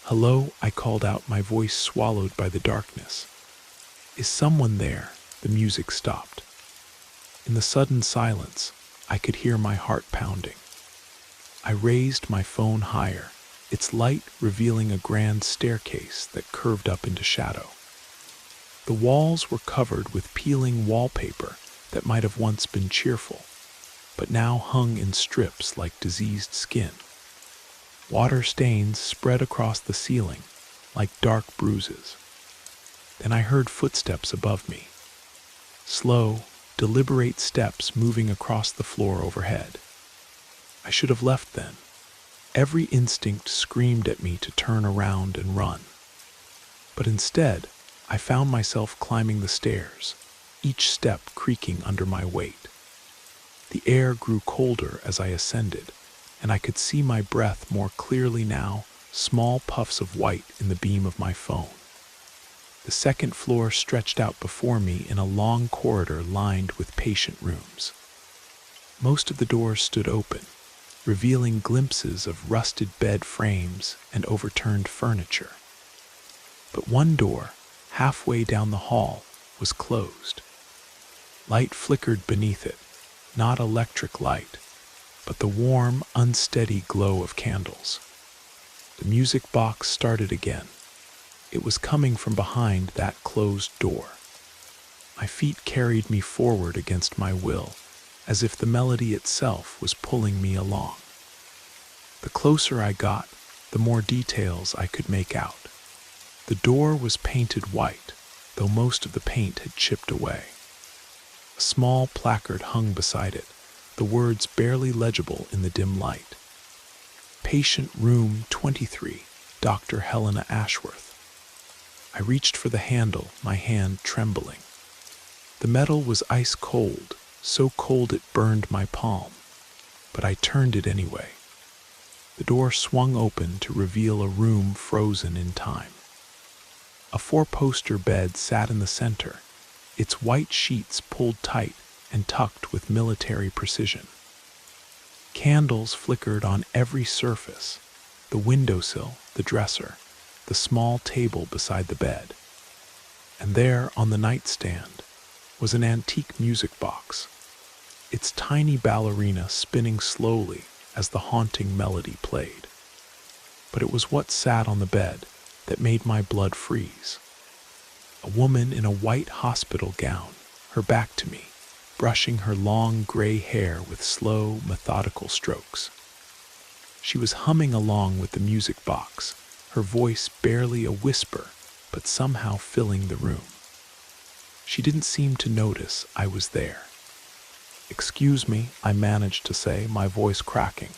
[SPEAKER 1] "Hello," I called out, my voice swallowed by the darkness. "Is someone there?" The music stopped. In the sudden silence, I could hear my heart pounding. I raised my phone higher, its light revealing a grand staircase that curved up into shadow. The walls were covered with peeling wallpaper that might have once been cheerful, but now hung in strips like diseased skin. Water stains spread across the ceiling like dark bruises. Then I heard footsteps above me. Slow, deliberate steps moving across the floor overhead. I should have left then. Every instinct screamed at me to turn around and run. But instead, I found myself climbing the stairs, each step creaking under my weight. The air grew colder as I ascended, and I could see my breath more clearly now, small puffs of white in the beam of my phone. The second floor stretched out before me in a long corridor lined with patient rooms. Most of the doors stood open, revealing glimpses of rusted bed frames and overturned furniture. But one door, halfway down the hall, was closed. Light flickered beneath it, not electric light, but the warm, unsteady glow of candles. The music box started again. It was coming from behind that closed door. My feet carried me forward against my will, as if the melody itself was pulling me along. The closer I got, the more details I could make out. The door was painted white, though most of the paint had chipped away. A small placard hung beside it, the words barely legible in the dim light. "Patient Room 23, Dr. Helena Ashworth." I reached for the handle, my hand trembling. The metal was ice cold, so cold it burned my palm, but I turned it anyway. The door swung open to reveal a room frozen in time. A four-poster bed sat in the center, its white sheets pulled tight and tucked with military precision. Candles flickered on every surface, the windowsill, the dresser, the small table beside the bed. And there, on the nightstand, was an antique music box, its tiny ballerina spinning slowly as the haunting melody played. But it was what sat on the bed that made my blood freeze. A woman in a white hospital gown, her back to me, brushing her long gray hair with slow, methodical strokes. She was humming along with the music box, her voice barely a whisper, but somehow filling the room. She didn't seem to notice I was there. "Excuse me," I managed to say, my voice cracking.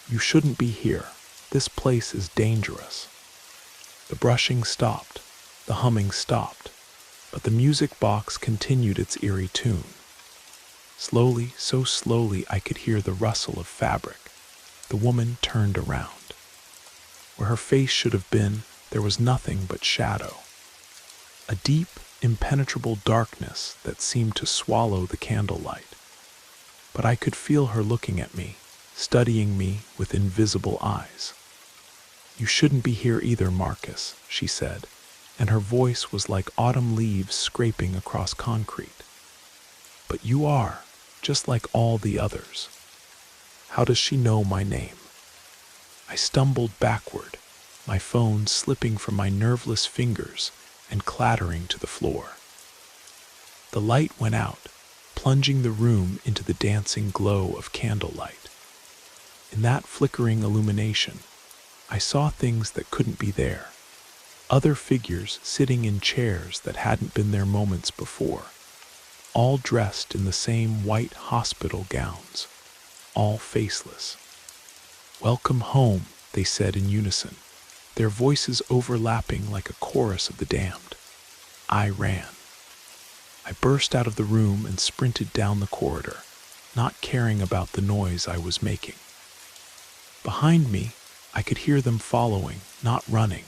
[SPEAKER 1] "You shouldn't be here. This place is dangerous." The brushing stopped, the humming stopped, but the music box continued its eerie tune. Slowly, so slowly I could hear the rustle of fabric. The woman turned around. Where her face should have been, there was nothing but shadow. A deep, impenetrable darkness that seemed to swallow the candlelight. But I could feel her looking at me, studying me with invisible eyes. "You shouldn't be here either, Marcus," she said, and her voice was like autumn leaves scraping across concrete. "But you are, just like all the others." How does she know my name? I stumbled backward, my phone slipping from my nerveless fingers and clattering to the floor. The light went out, plunging the room into the dancing glow of candlelight. In that flickering illumination, I saw things that couldn't be there. Other figures sitting in chairs that hadn't been there moments before, all dressed in the same white hospital gowns, all faceless. "Welcome home," they said in unison, their voices overlapping like a chorus of the damned. I ran. I burst out of the room and sprinted down the corridor, not caring about the noise I was making. Behind me, I could hear them following, not running,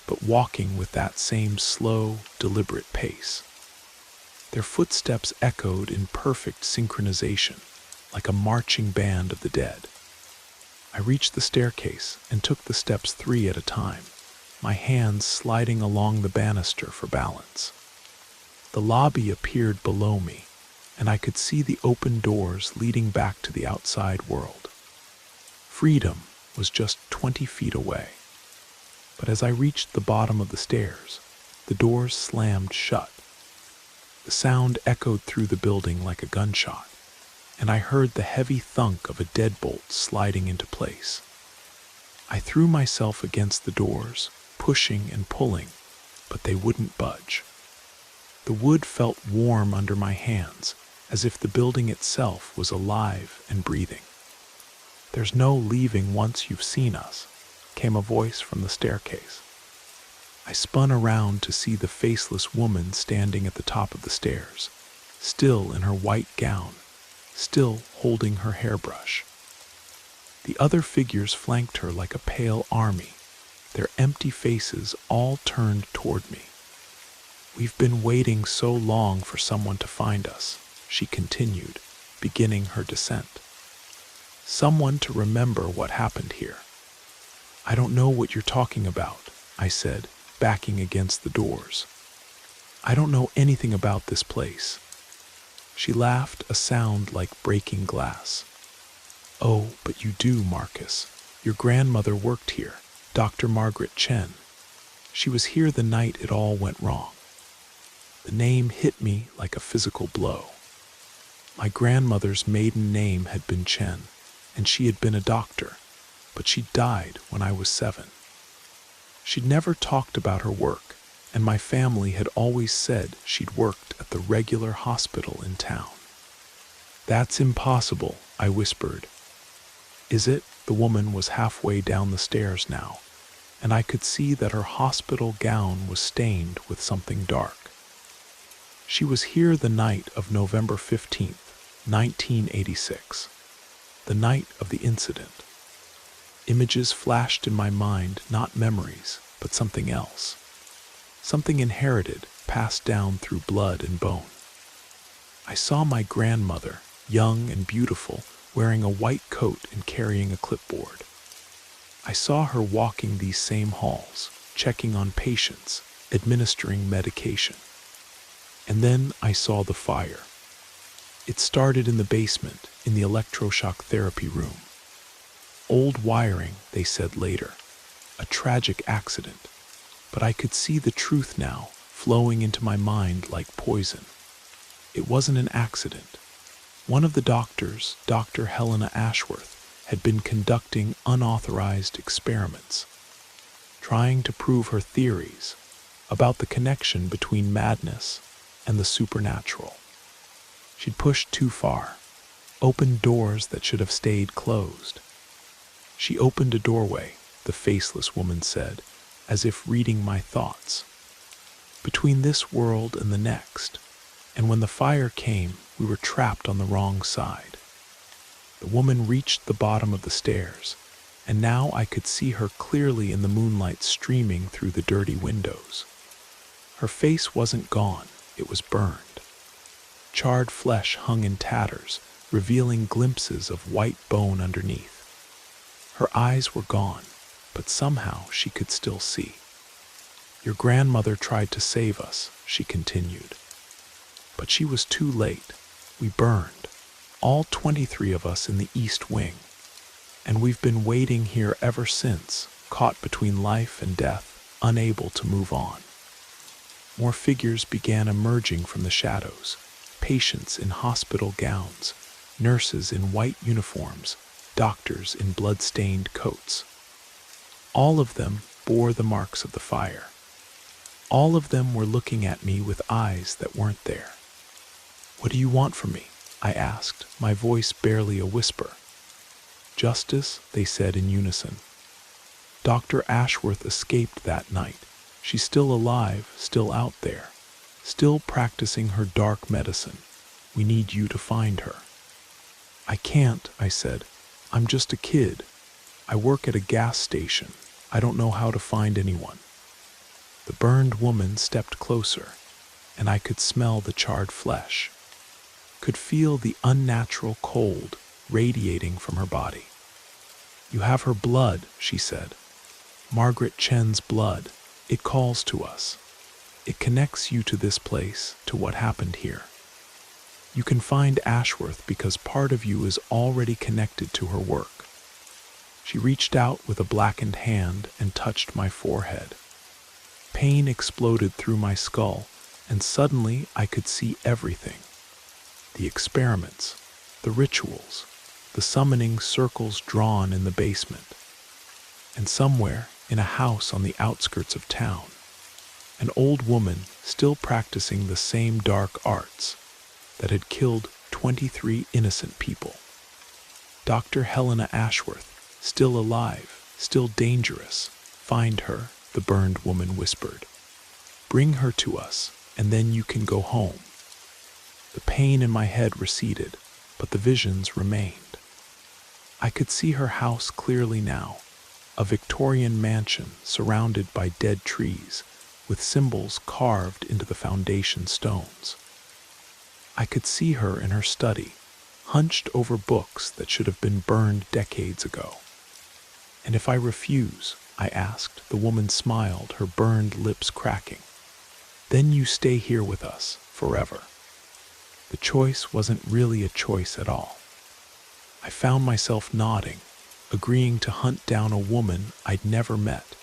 [SPEAKER 1] but walking with that same slow, deliberate pace. Their footsteps echoed in perfect synchronization, like a marching band of the dead. I reached the staircase and took the steps 3 at a time, my hands sliding along the banister for balance. The lobby appeared below me, and I could see the open doors leading back to the outside world. Freedom was just 20 feet away. But as I reached the bottom of the stairs, the doors slammed shut. The sound echoed through the building like a gunshot, and I heard the heavy thunk of a deadbolt sliding into place. I threw myself against the doors, pushing and pulling, but they wouldn't budge. The wood felt warm under my hands, as if the building itself was alive and breathing. "There's no leaving once you've seen us," came a voice from the staircase. I spun around to see the faceless woman standing at the top of the stairs, still in her white gown, still holding her hairbrush. The other figures flanked her like a pale army, their empty faces all turned toward me. "We've been waiting so long for someone to find us," she continued, beginning her descent. "Someone to remember what happened here." "I don't know what you're talking about," I said, backing against the doors. "I don't know anything about this place." She laughed, a sound like breaking glass. "Oh, but you do, Marcus. Your grandmother worked here, Dr. Margaret Chen. She was here the night it all went wrong." The name hit me like a physical blow. My grandmother's maiden name had been Chen, and she had been a doctor, but she died when I was 7. She'd never talked about her work, and my family had always said she'd worked at the regular hospital in town. "That's impossible," I whispered. "Is it?" The woman was halfway down the stairs now, and I could see that her hospital gown was stained with something dark. "She was here the night of November 15th, 1986, the night of the incident." Images flashed in my mind, not memories, but something else. Something inherited, passed down through blood and bone. I saw my grandmother, young and beautiful, wearing a white coat and carrying a clipboard. I saw her walking these same halls, checking on patients, administering medication. And then I saw the fire. It started in the basement, in the electroshock therapy room. Old wiring, they said later. A tragic accident. But I could see the truth now, flowing into my mind like poison. It wasn't an accident. One of the doctors, Dr. Helena Ashworth, had been conducting unauthorized experiments, trying to prove her theories about the connection between madness and the supernatural. She'd pushed too far, opened doors that should have stayed closed. She opened a doorway, the faceless woman said, as if reading my thoughts, between this world and the next, and when the fire came, we were trapped on the wrong side. The woman reached the bottom of the stairs, and now I could see her clearly in the moonlight streaming through the dirty windows. Her face wasn't gone, it was burned. Charred flesh hung in tatters, revealing glimpses of white bone underneath. Her eyes were gone, but somehow she could still see. "Your grandmother tried to save us," she continued. "But she was too late. We burned, all 23 of us in the East Wing. And we've been waiting here ever since, caught between life and death, unable to move on." More figures began emerging from the shadows, patients in hospital gowns, nurses in white uniforms, doctors in blood-stained coats. All of them bore the marks of the fire. All of them were looking at me with eyes that weren't there. "What do you want from me?" I asked, my voice barely a whisper. "Justice," they said in unison. "Dr. Ashworth escaped that night. She's still alive, still out there, still practicing her dark medicine. We need you to find her." "I can't," I said. "I'm just a kid. I work at a gas station. I don't know how to find anyone." The burned woman stepped closer, and I could smell the charred flesh, could feel the unnatural cold radiating from her body. "You have her blood," she said. Margaret Chen's blood. It calls to us. It connects you to this place, to what happened here. You can find Ashworth because part of you is already connected to her work. She reached out with a blackened hand and touched my forehead. Pain exploded through my skull, and suddenly I could see everything. The experiments, the rituals, the summoning circles drawn in the basement. And somewhere, in a house on the outskirts of town, an old woman still practicing the same dark arts that had killed 23 innocent people. Dr. Helena Ashworth, still alive, still dangerous. Find her, the burned woman whispered. Bring her to us, and then you can go home. The pain in my head receded, but the visions remained. I could see her house clearly now, a Victorian mansion surrounded by dead trees, with symbols carved into the foundation stones. I could see her in her study, hunched over books that should have been burned decades ago. And if I refuse, I asked, the woman smiled, her burned lips cracking. Then you stay here with us, forever. The choice wasn't really a choice at all. I found myself nodding, agreeing to hunt down a woman I'd never met,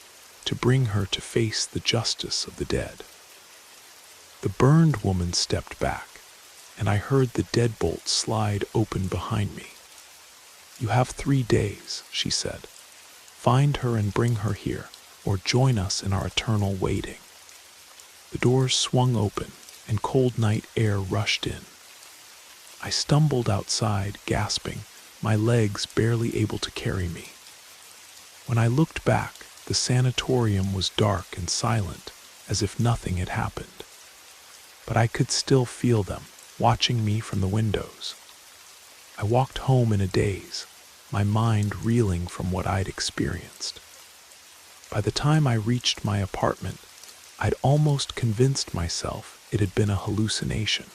[SPEAKER 1] to bring her to face the justice of the dead. The burned woman stepped back, and I heard the deadbolt slide open behind me. You have 3 days, she said. Find her and bring her here, or join us in our eternal waiting. The doors swung open, and cold night air rushed in. I stumbled outside, gasping, my legs barely able to carry me. When I looked back, the sanatorium was dark and silent, as if nothing had happened. But I could still feel them, watching me from the windows. I walked home in a daze, my mind reeling from what I'd experienced. By the time I reached my apartment, I'd almost convinced myself it had been a hallucination,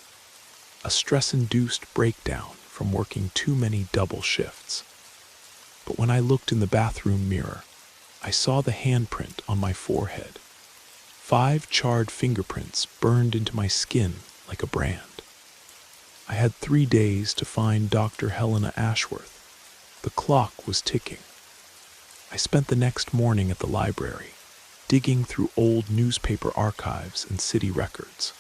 [SPEAKER 1] a stress-induced breakdown from working too many double shifts. But when I looked in the bathroom mirror, I saw the handprint on my forehead. 5 charred fingerprints burned into my skin like a brand. I had 3 days to find Dr. Helena Ashworth. The clock was ticking. I spent the next morning at the library, digging through old newspaper archives and city records.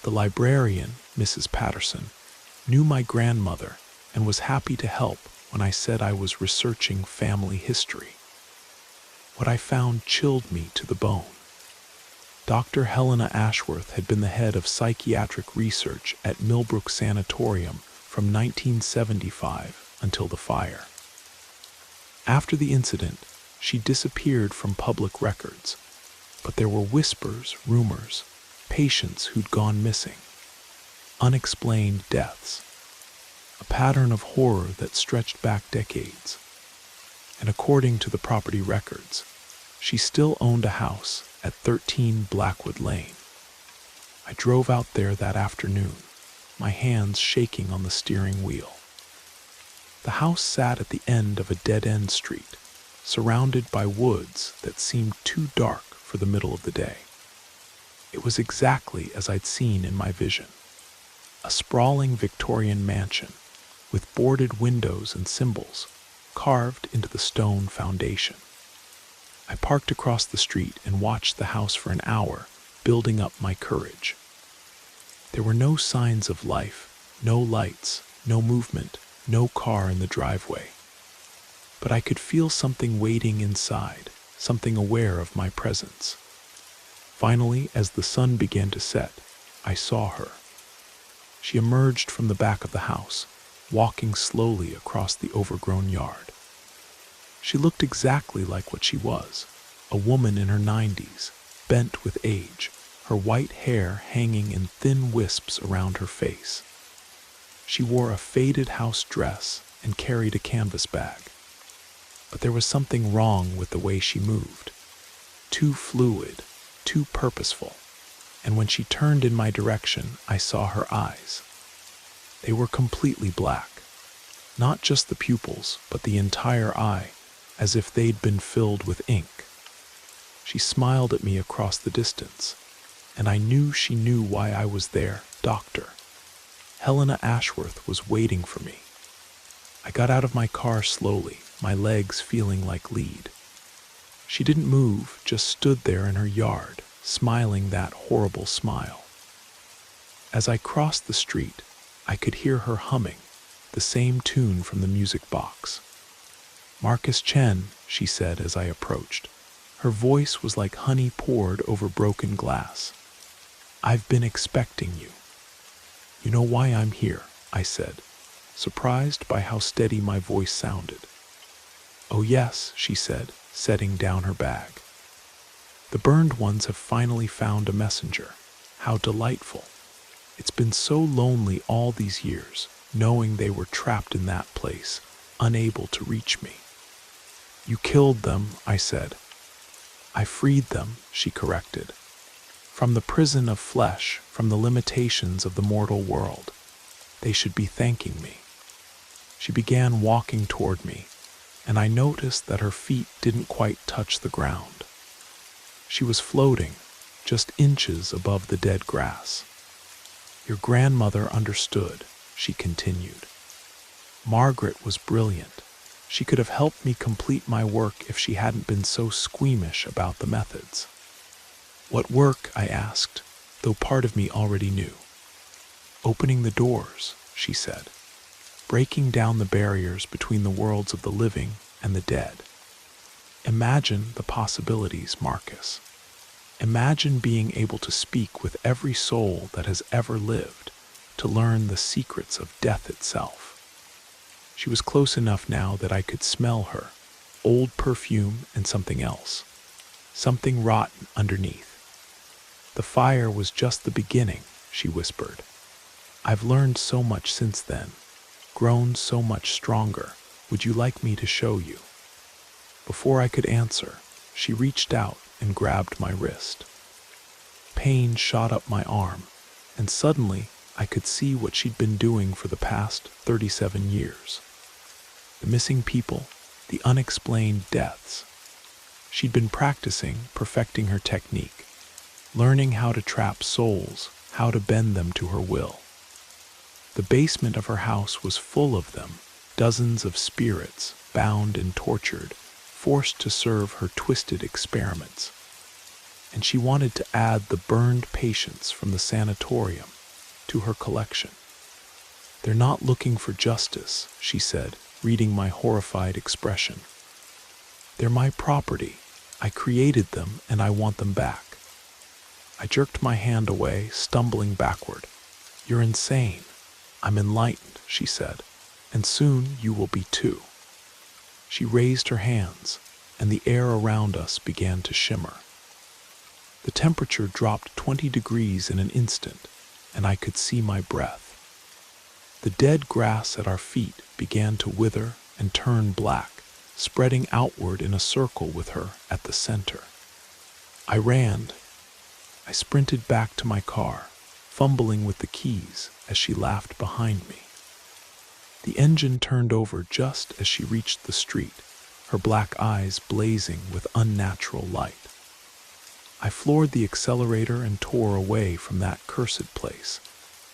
[SPEAKER 1] The librarian, Mrs. Patterson, knew my grandmother and was happy to help when I said I was researching family history. What I found chilled me to the bone. Dr. Helena Ashworth had been the head of psychiatric research at Millbrook Sanatorium from 1975 until the fire. After the incident, she disappeared from public records, but there were whispers, rumors, patients who'd gone missing, unexplained deaths, a pattern of horror that stretched back decades. And according to the property records, she still owned a house at 13 Blackwood Lane. I drove out there that afternoon, my hands shaking on the steering wheel. The house sat at the end of a dead-end street, surrounded by woods that seemed too dark for the middle of the day. It was exactly as I'd seen in my vision. A sprawling Victorian mansion with boarded windows and symbols carved into the stone foundation. I parked across the street and watched the house for an hour, building up my courage. There were no signs of life, no lights, no movement, no car in the driveway. But I could feel something waiting inside, something aware of my presence. Finally, as the sun began to set, I saw her. She emerged from the back of the house, walking slowly across the overgrown yard. She looked exactly like what she was, a woman in her 90s, bent with age, her white hair hanging in thin wisps around her face. She wore a faded house dress and carried a canvas bag. But there was something wrong with the way she moved. Too fluid, too purposeful. And when she turned in my direction, I saw her eyes. They were completely black. Not just the pupils, but the entire eye, as if they'd been filled with ink. She smiled at me across the distance, and I knew she knew why I was there. Doctor Helena Ashworth was waiting for me. I got out of my car slowly, my legs feeling like lead. She didn't move, just stood there in her yard, smiling that horrible smile. As I crossed the street, I could hear her humming, the same tune from the music box. "Marcus Chen," she said as I approached. Her voice was like honey poured over broken glass. "I've been expecting you." "You know why I'm here," I said, surprised by how steady my voice sounded. "Oh yes," she said, setting down her bag. "The burned ones have finally found a messenger. How delightful. It's been so lonely all these years, knowing they were trapped in that place, unable to reach me." "You killed them," I said. "I freed them," she corrected. "From the prison of flesh, from the limitations of the mortal world. They should be thanking me." She began walking toward me, and I noticed that her feet didn't quite touch the ground. She was floating, just inches above the dead grass. "Your grandmother understood," she continued. "Margaret was brilliant. She could have helped me complete my work if she hadn't been so squeamish about the methods." "What work?" I asked, though part of me already knew. "Opening the doors," she said. "Breaking down the barriers between the worlds of the living and the dead. Imagine the possibilities, Marcus. Imagine being able to speak with every soul that has ever lived, to learn the secrets of death itself." She was close enough now that I could smell her, old perfume and something else, something rotten underneath. "The fire was just the beginning," she whispered. "I've learned so much since then, grown so much stronger. Would you like me to show you?" Before I could answer, she reached out and grabbed my wrist. Pain shot up my arm, and suddenly I could see what she'd been doing for the past 37 years. The missing people, the unexplained deaths. She'd been practicing, perfecting her technique, learning how to trap souls, how to bend them to her will. The basement of her house was full of them, dozens of spirits, bound and tortured, forced to serve her twisted experiments. And she wanted to add the burned patients from the sanatorium to her collection. "They're not looking for justice," she said, reading my horrified expression. "They're my property. I created them and I want them back." I jerked my hand away, stumbling backward. "You're insane." "I'm enlightened," she said, "and soon you will be too." She raised her hands, and the air around us began to shimmer. The temperature dropped 20 degrees in an instant, and I could see my breath. The dead grass at our feet began to wither and turn black, spreading outward in a circle with her at the center. I ran. I sprinted back to my car, fumbling with the keys as she laughed behind me. The engine turned over just as she reached the street, her black eyes blazing with unnatural light. I floored the accelerator and tore away from that cursed place,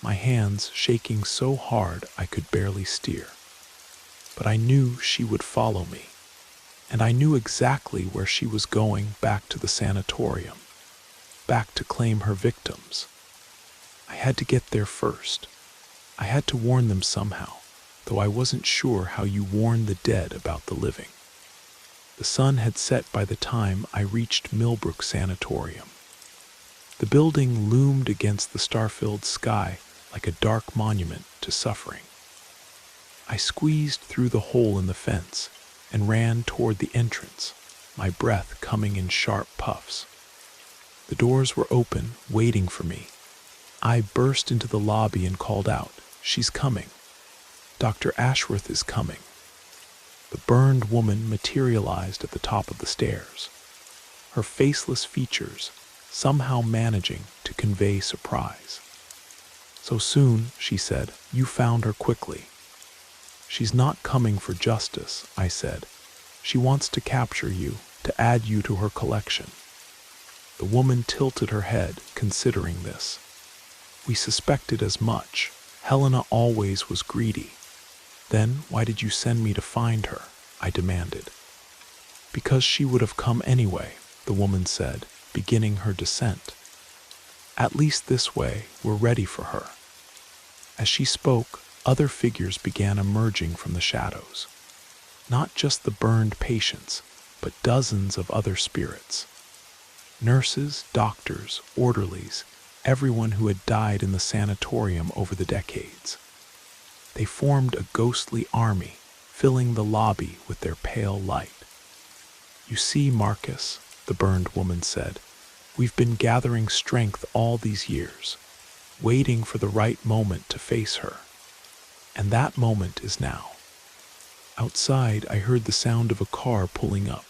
[SPEAKER 1] my hands shaking so hard I could barely steer. But I knew she would follow me, and I knew exactly where she was going, back to the sanatorium, back to claim her victims. I had to get there first. I had to warn them somehow, though I wasn't sure how you warn the dead about the living. The sun had set by the time I reached Millbrook Sanatorium. The building loomed against the star-filled sky like a dark monument to suffering. I squeezed through the hole in the fence and ran toward the entrance, my breath coming in sharp puffs. The doors were open, waiting for me. I burst into the lobby and called out, "She's coming. Dr. Ashworth is coming." The burned woman materialized at the top of the stairs, her faceless features somehow managing to convey surprise. "So soon," she said, "you found her quickly." "She's not coming for justice," I said. "She wants to capture you, to add you to her collection." The woman tilted her head, considering this. We suspected as much. Helena always was greedy. Then why did you send me to find her? I demanded. Because she would have come anyway, the woman said, beginning her descent. At least this way, we're ready for her. As she spoke, other figures began emerging from the shadows. Not just the burned patients, but dozens of other spirits. Nurses, doctors, orderlies, everyone who had died in the sanatorium over the decades. They formed a ghostly army, filling the lobby with their pale light. You see, Marcus, the burned woman said, we've been gathering strength all these years, waiting for the right moment to face her. And that moment is now. Outside, I heard the sound of a car pulling up,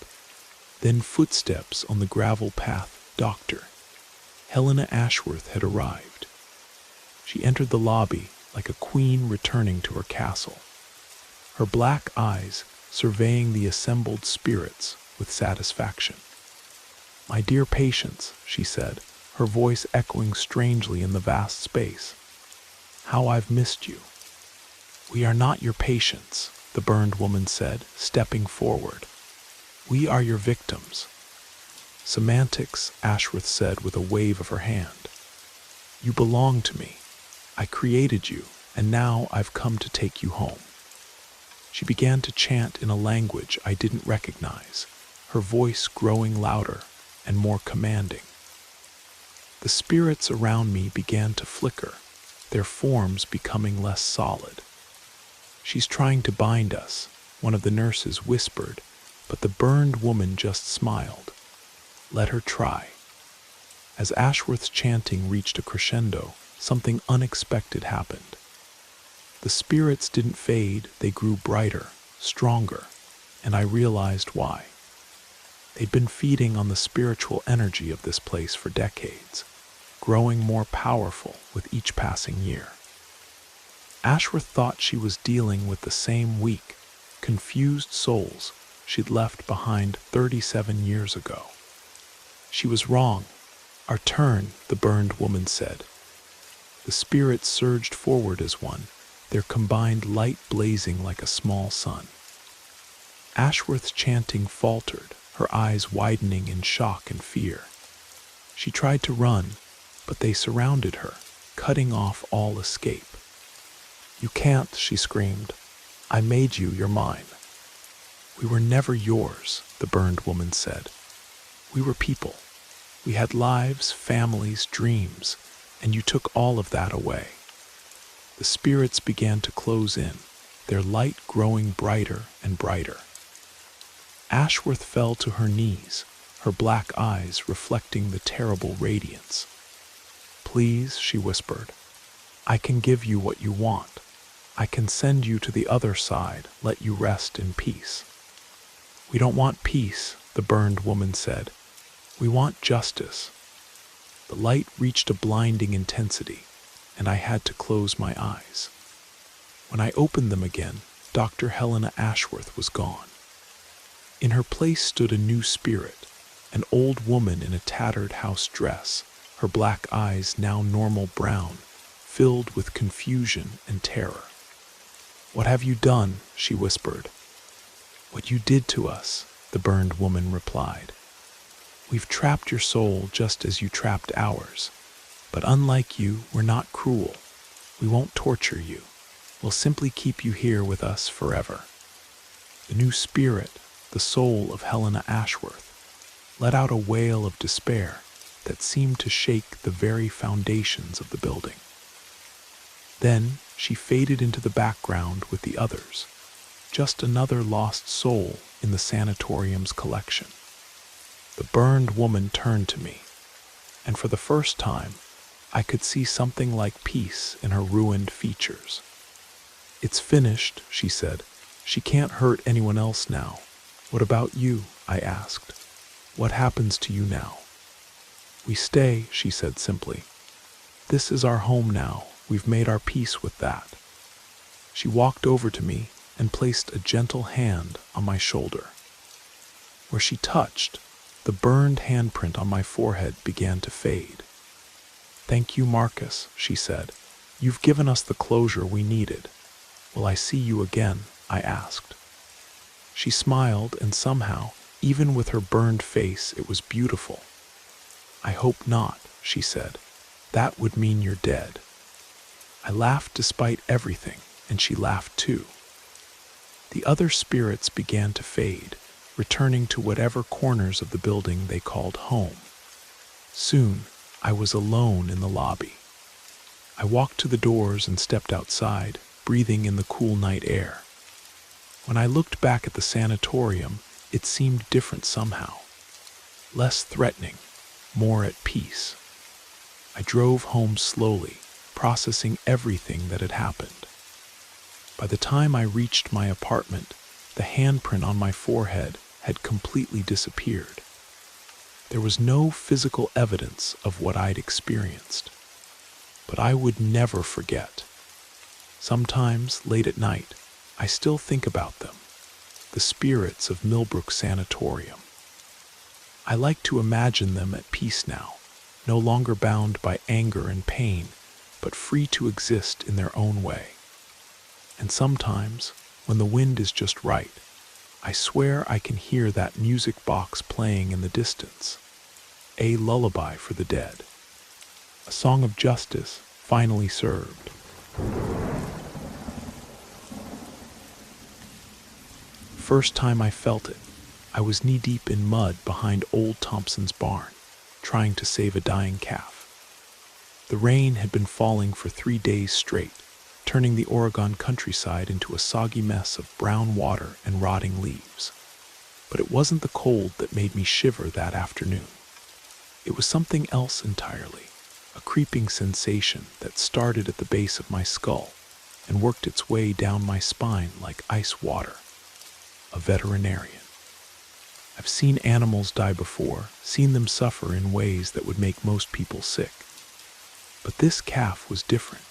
[SPEAKER 1] then footsteps on the gravel path. Doctor Helena Ashworth had arrived. She entered the lobby like a queen returning to her castle, her black eyes surveying the assembled spirits with satisfaction. My dear patients, she said, her voice echoing strangely in the vast space. How I've missed you. We are not your patients, the burned woman said, stepping forward. We are your victims. Semantics, Ashworth said with a wave of her hand. You belong to me. I created you, and now I've come to take you home. She began to chant in a language I didn't recognize, her voice growing louder and more commanding. The spirits around me began to flicker, their forms becoming less solid. She's trying to bind us, one of the nurses whispered, but the burned woman just smiled. Let her try. As Ashworth's chanting reached a crescendo, something unexpected happened. The spirits didn't fade, they grew brighter, stronger, and I realized why. They'd been feeding on the spiritual energy of this place for decades, growing more powerful with each passing year. Ashworth thought she was dealing with the same weak, confused souls she'd left behind 37 years ago. She was wrong. Our turn, the burned woman said. The spirits surged forward as one, their combined light blazing like a small sun. Ashworth's chanting faltered, her eyes widening in shock and fear. She tried to run, but they surrounded her, cutting off all escape. You can't, she screamed. I made you, you're mine. We were never yours, the burned woman said. We were people. We had lives, families, dreams, and you took all of that away. The spirits began to close in, their light growing brighter and brighter. Ashworth fell to her knees, her black eyes reflecting the terrible radiance. Please, she whispered, I can give you what you want. I can send you to the other side, let you rest in peace. We don't want peace, the burned woman said. We want justice. The light reached a blinding intensity, and I had to close my eyes. When I opened them again, Dr. Helena Ashworth was gone. In her place stood a new spirit, an old woman in a tattered house dress, her black eyes now normal brown, filled with confusion and terror. What have you done? She whispered. What you did to us, the burned woman replied. We've trapped your soul just as you trapped ours. But unlike you, we're not cruel. We won't torture you. We'll simply keep you here with us forever. The new spirit, the soul of Helena Ashworth, let out a wail of despair that seemed to shake the very foundations of the building. Then she faded into the background with the others, just another lost soul in the sanatorium's collection. The burned woman turned to me, and for the first time, I could see something like peace in her ruined features. It's finished, she said. She can't hurt anyone else now. What about you? I asked. What happens to you now? We stay, she said simply. This is our home now. We've made our peace with that. She walked over to me and placed a gentle hand on my shoulder. Where she touched, The burned handprint on my forehead began to fade. "Thank you, Marcus," she said. "You've given us the closure we needed." "Will I see you again?" I asked. She smiled, and somehow, even with her burned face, it was beautiful. "I hope not," she said. "That would mean you're dead." I laughed despite everything, and she laughed too. The other spirits began to fade, returning to whatever corners of the building they called home. Soon, I was alone in the lobby. I walked to the doors and stepped outside, breathing in the cool night air. When I looked back at the sanatorium, it seemed different somehow. Less threatening, more at peace. I drove home slowly, processing everything that had happened. By the time I reached my apartment, the handprint on my forehead had completely disappeared. There was no physical evidence of what I'd experienced. But I would never forget. Sometimes, late at night, I still think about them, the spirits of Millbrook Sanatorium. I like to imagine them at peace now, no longer bound by anger and pain, but free to exist in their own way. And sometimes, when the wind is just right, I swear I can hear that music box playing in the distance. A lullaby for the dead. A song of justice finally served. First time I felt it, I was knee-deep in mud behind old Thompson's barn, trying to save a dying calf. The rain had been falling for 3 days straight, turning the Oregon countryside into a soggy mess of brown water and rotting leaves. But it wasn't the cold that made me shiver that afternoon. It was something else entirely, a creeping sensation that started at the base of my skull and worked its way down my spine like ice water. A veterinarian. I've seen animals die before, seen them suffer in ways that would make most people sick. But this calf was different.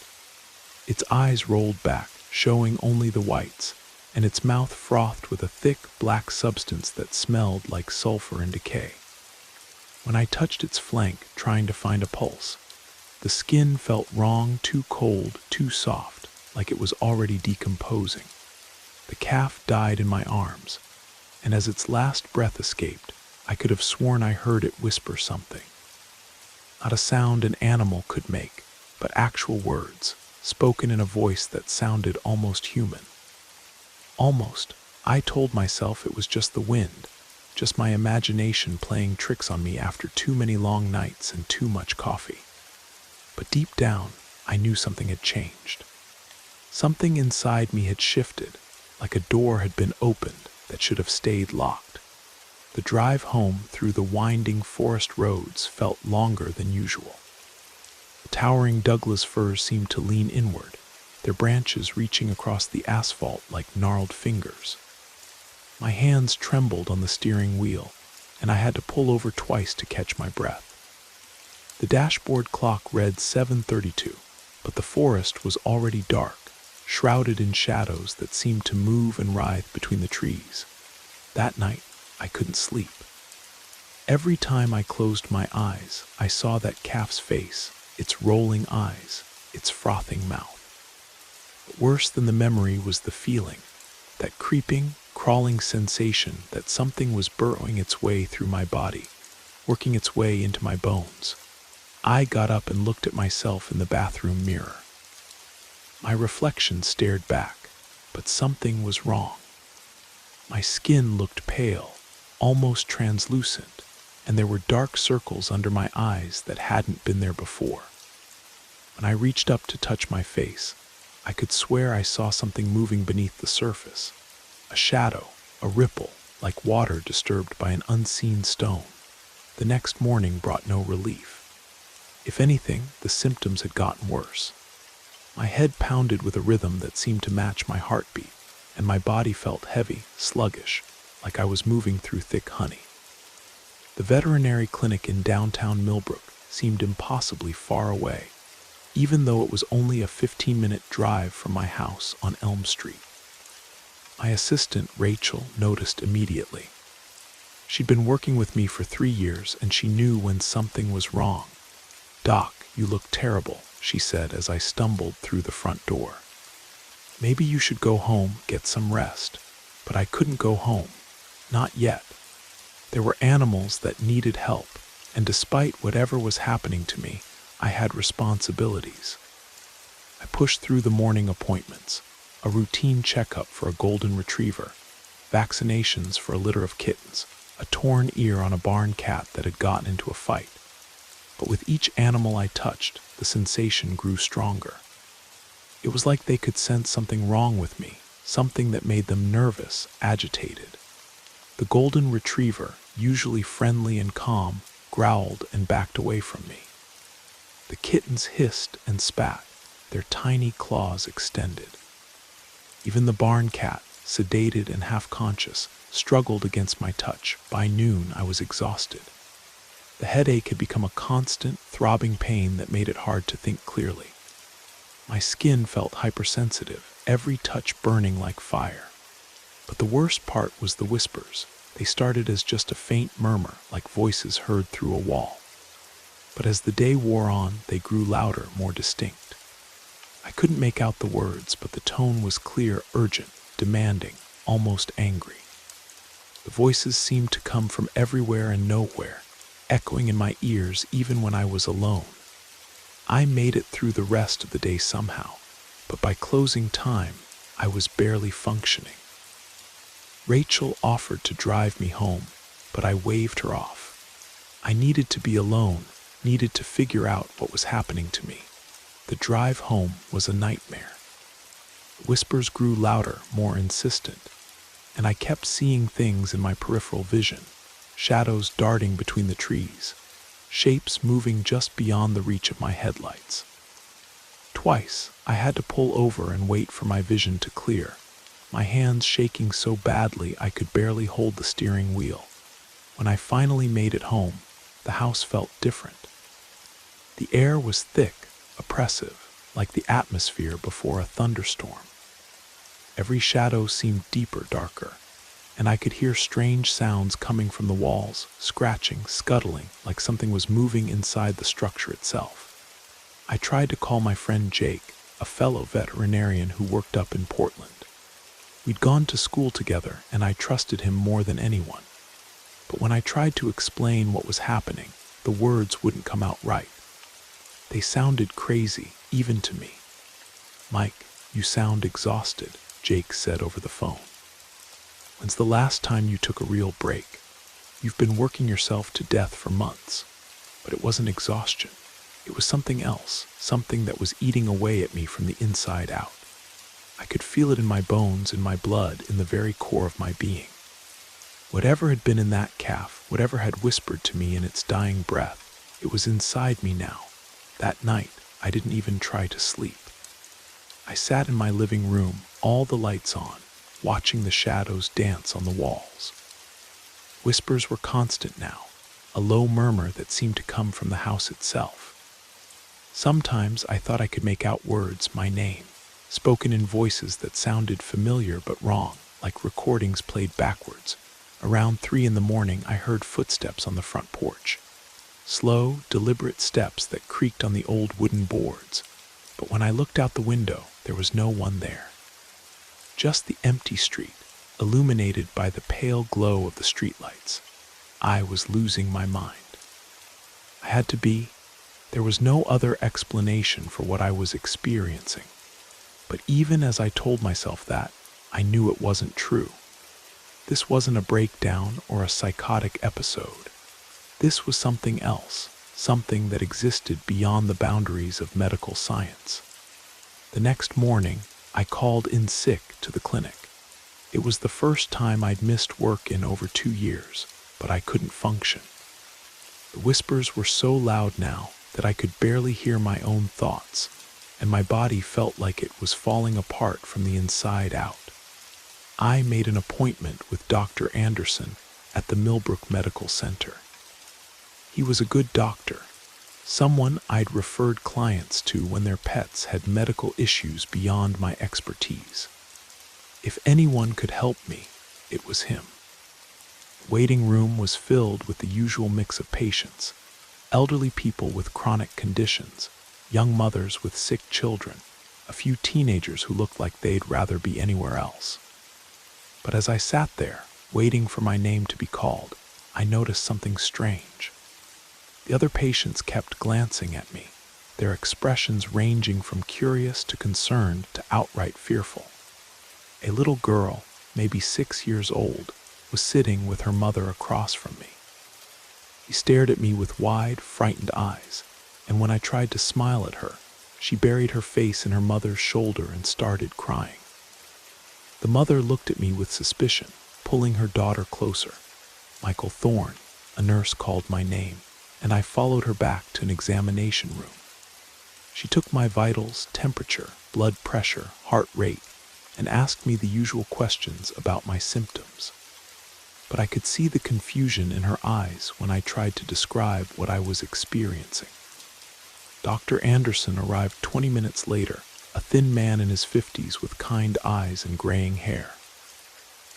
[SPEAKER 1] Its eyes rolled back, showing only the whites, and its mouth frothed with a thick, black substance that smelled like sulfur and decay. When I touched its flank, trying to find a pulse, the skin felt wrong, too cold, too soft, like it was already decomposing. The calf died in my arms, and as its last breath escaped, I could have sworn I heard it whisper something. Not a sound an animal could make, but actual words, spoken in a voice that sounded almost human. Almost, I told myself it was just the wind, just my imagination playing tricks on me after too many long nights and too much coffee. But deep down, I knew something had changed. Something inside me had shifted, like a door had been opened that should have stayed locked. The drive home through the winding forest roads felt longer than usual. The towering Douglas firs seemed to lean inward, their branches reaching across the asphalt like gnarled fingers. My hands trembled on the steering wheel, and I had to pull over twice to catch my breath. The dashboard clock read 7:32, but the forest was already dark, shrouded in shadows that seemed to move and writhe between the trees. That night, I couldn't sleep. Every time I closed my eyes, I saw that calf's face, its rolling eyes, its frothing mouth. But worse than the memory was the feeling, that creeping, crawling sensation that something was burrowing its way through my body, working its way into my bones. I got up and looked at myself in the bathroom mirror. My reflection stared back, but something was wrong. My skin looked pale, almost translucent, and there were dark circles under my eyes that hadn't been there before. When I reached up to touch my face, I could swear I saw something moving beneath the surface. A shadow, a ripple, like water disturbed by an unseen stone. The next morning brought no relief. If anything, the symptoms had gotten worse. My head pounded with a rhythm that seemed to match my heartbeat, and my body felt heavy, sluggish, like I was moving through thick honey. The veterinary clinic in downtown Millbrook seemed impossibly far away, even though it was only a 15-minute drive from my house on Elm Street. My assistant, Rachel, noticed immediately. She'd been working with me for 3 years, and she knew when something was wrong. "Doc, you look terrible," she said as I stumbled through the front door. "Maybe you should go home, get some rest." But I couldn't go home. Not yet. There were animals that needed help, and despite whatever was happening to me, I had responsibilities. I pushed through the morning appointments, a routine checkup for a golden retriever, vaccinations for a litter of kittens, a torn ear on a barn cat that had gotten into a fight. But with each animal I touched, the sensation grew stronger. It was like they could sense something wrong with me, something that made them nervous, agitated. The golden retriever, usually friendly and calm, growled and backed away from me. The kittens hissed and spat, their tiny claws extended. Even the barn cat, sedated and half-conscious, struggled against my touch. By noon, I was exhausted. The headache had become a constant, throbbing pain that made it hard to think clearly. My skin felt hypersensitive, every touch burning like fire. But the worst part was the whispers. They started as just a faint murmur, like voices heard through a wall. But as the day wore on, they grew louder, more distinct. I couldn't make out the words, but the tone was clear, urgent, demanding, almost angry. The voices seemed to come from everywhere and nowhere, echoing in my ears even when I was alone. I made it through the rest of the day somehow, but by closing time, I was barely functioning. Rachel offered to drive me home, but I waved her off. I needed to be alone, needed to figure out what was happening to me. The drive home was a nightmare. Whispers grew louder, more insistent, and I kept seeing things in my peripheral vision, shadows darting between the trees, shapes moving just beyond the reach of my headlights. Twice, I had to pull over and wait for my vision to clear, my hands shaking so badly I could barely hold the steering wheel. When I finally made it home, the house felt different. The air was thick, oppressive, like the atmosphere before a thunderstorm. Every shadow seemed deeper, darker, and I could hear strange sounds coming from the walls, scratching, scuttling, like something was moving inside the structure itself. I tried to call my friend Jake, a fellow veterinarian who worked up in Portland. We'd gone to school together, and I trusted him more than anyone. But when I tried to explain what was happening, the words wouldn't come out right. They sounded crazy, even to me. "Mike, you sound exhausted," Jake said over the phone. "When's the last time you took a real break? You've been working yourself to death for months." But it wasn't exhaustion. It was something else, something that was eating away at me from the inside out. I could feel it in my bones, in my blood, in the very core of my being. Whatever had been in that calf, whatever had whispered to me in its dying breath, it was inside me now. That night, I didn't even try to sleep. I sat in my living room, all the lights on, watching the shadows dance on the walls. Whispers were constant now, a low murmur that seemed to come from the house itself. Sometimes I thought I could make out words, my name, spoken in voices that sounded familiar but wrong, like recordings played backwards. Around 3 a.m, I heard footsteps on the front porch. Slow, deliberate steps that creaked on the old wooden boards. But when I looked out the window, there was no one there. Just the empty street, illuminated by the pale glow of the streetlights. I was losing my mind. I had to be. There was no other explanation for what I was experiencing. But even as I told myself that, I knew it wasn't true. This wasn't a breakdown or a psychotic episode. This was something else, something that existed beyond the boundaries of medical science. The next morning, I called in sick to the clinic. It was the first time I'd missed work in over 2 years, but I couldn't function. The whispers were so loud now that I could barely hear my own thoughts, and my body felt like it was falling apart from the inside out. I made an appointment with Dr. Anderson at the Millbrook Medical Center. He was a good doctor, someone I'd referred clients to when their pets had medical issues beyond my expertise. If anyone could help me, it was him. waiting room was filled with the usual mix of patients: elderly people with chronic conditions, young mothers with sick children, a few teenagers who looked like they'd rather be anywhere else. But as I sat there, waiting for my name to be called, I noticed something strange. The other patients kept glancing at me, their expressions ranging from curious to concerned to outright fearful. A little girl, maybe 6 years old, was sitting with her mother across from me. She stared at me with wide, frightened eyes, and when I tried to smile at her, she buried her face in her mother's shoulder and started crying. The mother looked at me with suspicion, pulling her daughter closer. Michael Thorne, a nurse, called my name, and I followed her back to an examination room. She took my vitals, temperature, blood pressure, heart rate, and asked me the usual questions about my symptoms. But I could see the confusion in her eyes when I tried to describe what I was experiencing. Dr. Anderson arrived 20 minutes later, a thin man in his 50s with kind eyes and graying hair.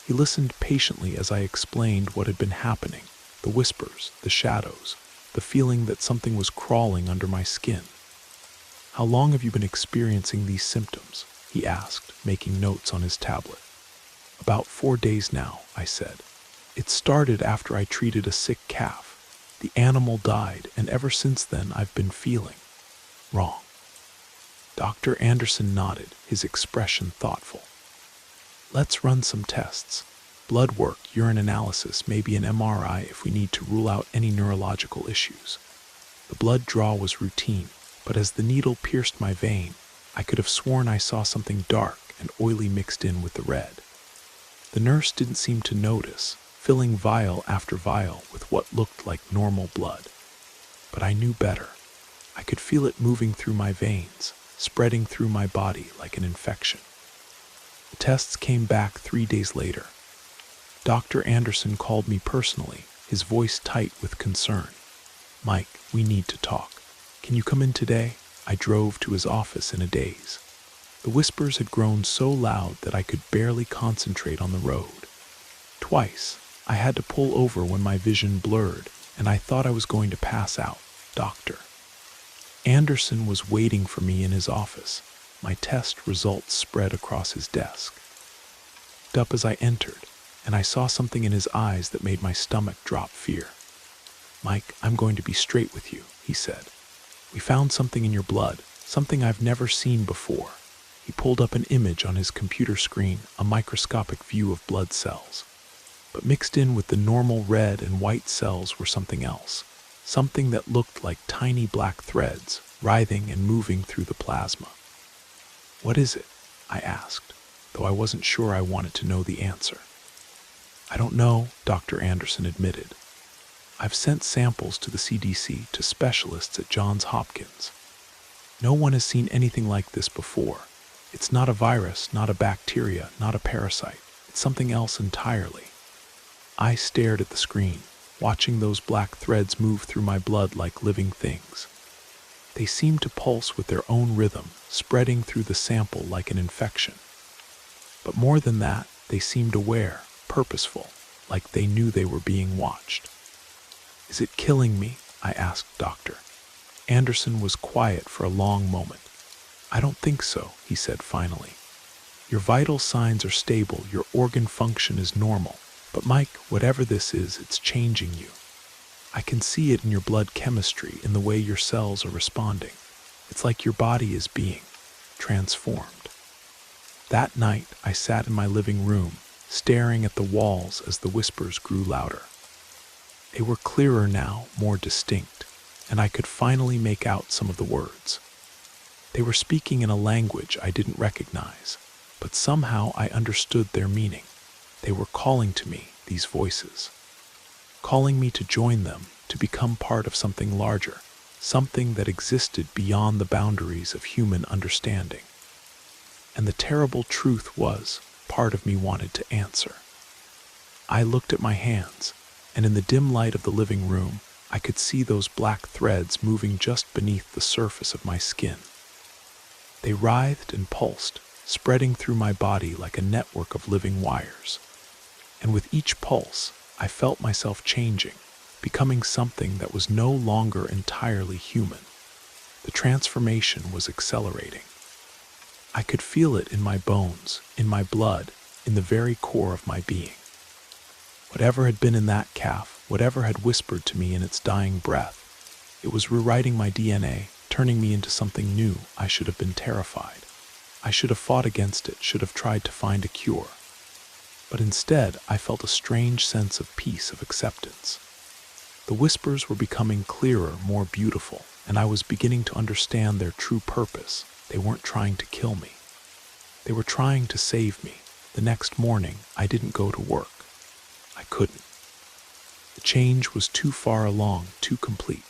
[SPEAKER 1] He listened patiently as I explained what had been happening: the whispers, the shadows, the feeling that something was crawling under my skin. "How long have you been experiencing these symptoms?" he asked, making notes on his tablet. "About 4 days now," I said. "It started after I treated a sick calf. The animal died, and ever since then I've been feeling wrong." Dr. Anderson nodded, his expression thoughtful. "Let's run some tests. Blood work, urine analysis, maybe an MRI if we need to rule out any neurological issues." The blood draw was routine, but as the needle pierced my vein, I could have sworn I saw something dark and oily mixed in with the red. The nurse didn't seem to notice, filling vial after vial with what looked like normal blood. But I knew better. I could feel it moving through my veins, spreading through my body like an infection. The tests came back 3 days later. Dr. Anderson called me personally, his voice tight with concern. "Mike, we need to talk. Can you come in today?" I drove to his office in a daze. The whispers had grown so loud that I could barely concentrate on the road. Twice, I had to pull over when my vision blurred, and I thought I was going to pass out. Dr. Anderson was waiting for me in his office. My test results spread across his desk. I looked up as I entered, and I saw something in his eyes that made my stomach drop fear. "Mike, I'm going to be straight with you," he said. "We found something in your blood, something I've never seen before." He pulled up an image on his computer screen, a microscopic view of blood cells. But mixed in with the normal red and white cells were something else, something that looked like tiny black threads, writhing and moving through the plasma. "What is it?" I asked, though I wasn't sure I wanted to know the answer. "I don't know," Dr. Anderson admitted. "I've sent samples to the CDC, to specialists at Johns Hopkins. No one has seen anything like this before. It's not a virus, not a bacteria, not a parasite. It's something else entirely." I stared at the screen, watching those black threads move through my blood like living things. They seemed to pulse with their own rhythm, spreading through the sample like an infection. But more than that, they seemed aware, purposeful, like they knew they were being watched. "Is it killing me?" I asked Dr. Anderson was quiet for a long moment. "I don't think so," he said finally. "Your vital signs are stable, your organ function is normal. But Mike, whatever this is, it's changing you. I can see it in your blood chemistry, in the way your cells are responding. It's like your body is being transformed." That night, I sat in my living room, staring at the walls as the whispers grew louder. They were clearer now, more distinct, and I could finally make out some of the words. They were speaking in a language I didn't recognize, but somehow I understood their meaning. They were calling to me, these voices, calling me to join them, to become part of something larger, something that existed beyond the boundaries of human understanding. And the terrible truth was, part of me wanted to answer. I looked at my hands, and in the dim light of the living room, I could see those black threads moving just beneath the surface of my skin. They writhed and pulsed, spreading through my body like a network of living wires. And with each pulse, I felt myself changing, becoming something that was no longer entirely human. The transformation was accelerating. I could feel it in my bones, in my blood, in the very core of my being. Whatever had been in that calf, whatever had whispered to me in its dying breath, it was rewriting my DNA, turning me into something new. I should have been terrified. I should have fought against it, should have tried to find a cure. But instead, I felt a strange sense of peace, of acceptance. The whispers were becoming clearer, more beautiful, and I was beginning to understand their true purpose. They weren't trying to kill me. They were trying to save me. The next morning, I didn't go to work. I couldn't. The change was too far along, too complete.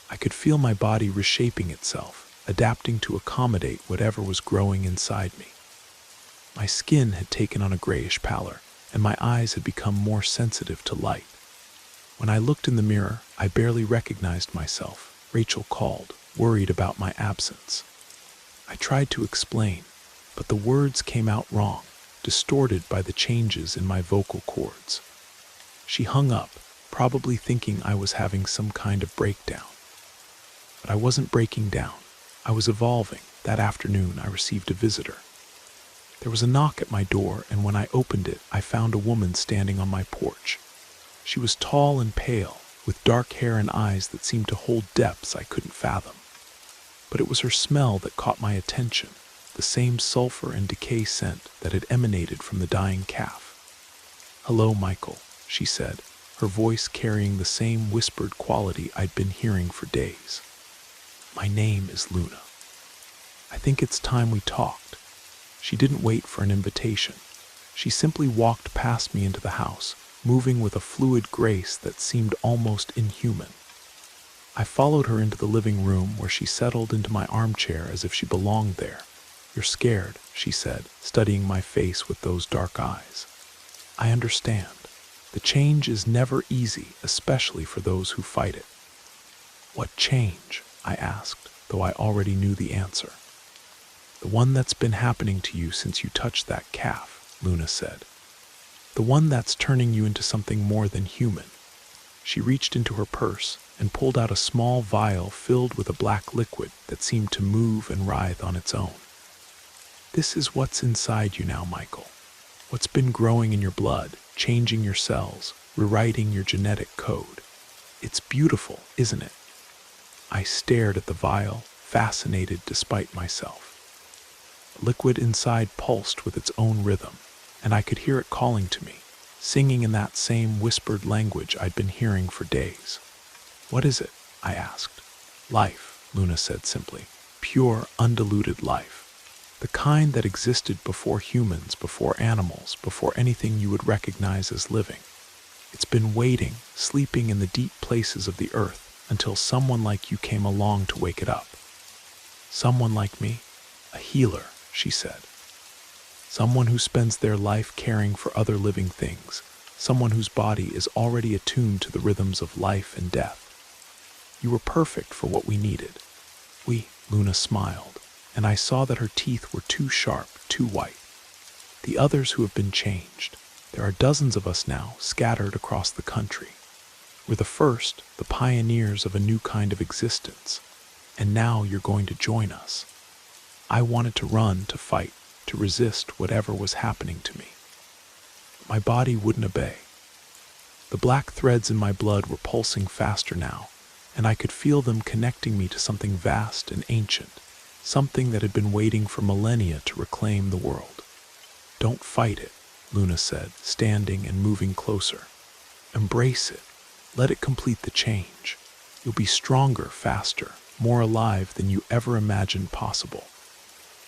[SPEAKER 1] I could feel my body reshaping itself, adapting to accommodate whatever was growing inside me. My skin had taken on a grayish pallor, and my eyes had become more sensitive to light. When I looked in the mirror, I barely recognized myself. Rachel called, worried about my absence. I tried to explain, but the words came out wrong, distorted by the changes in my vocal cords. She hung up, probably thinking I was having some kind of breakdown. But I wasn't breaking down. I was evolving. That afternoon, I received a visitor. There was a knock at my door, and when I opened it, I found a woman standing on my porch. She was tall and pale, with dark hair and eyes that seemed to hold depths I couldn't fathom. But it was her smell that caught my attention, the same sulfur and decay scent that had emanated from the dying calf. "Hello, Michael," she said, her voice carrying the same whispered quality I'd been hearing for days. "My name is Luna. I think it's time we talked." She didn't wait for an invitation. She simply walked past me into the house, moving with a fluid grace that seemed almost inhuman. I followed her into the living room, where she settled into my armchair as if she belonged there. "You're scared," she said, studying my face with those dark eyes. "I understand. The change is never easy, especially for those who fight it." "What change?" I asked, though I already knew the answer. "The one that's been happening to you since you touched that calf," Luna said. "The one that's turning you into something more than human." She reached into her purse and pulled out a small vial filled with a black liquid that seemed to move and writhe on its own. "This is what's inside you now, Michael. What's been growing in your blood, changing your cells, rewriting your genetic code. It's beautiful, isn't it?" I stared at the vial, fascinated despite myself. The liquid inside pulsed with its own rhythm, and I could hear it calling to me, singing in that same whispered language I'd been hearing for days. "What is it?" I asked. "Life," Luna said simply. "Pure, undiluted life. The kind that existed before humans, before animals, before anything you would recognize as living. It's been waiting, sleeping in the deep places of the earth, until someone like you came along to wake it up." "Someone like me? A healer," she said. "Someone who spends their life caring for other living things, someone whose body is already attuned to the rhythms of life and death. You were perfect for what we needed." Luna smiled, and I saw that her teeth were too sharp, too white. "The others who have been changed. There are dozens of us now, scattered across the country. We're the first, the pioneers of a new kind of existence. And now you're going to join us." I wanted to run, to fight, to resist whatever was happening to me. But my body wouldn't obey. The black threads in my blood were pulsing faster now, and I could feel them connecting me to something vast and ancient, something that had been waiting for millennia to reclaim the world. "Don't fight it," Luna said, standing and moving closer. "Embrace it. Let it complete the change. You'll be stronger, faster, more alive than you ever imagined possible."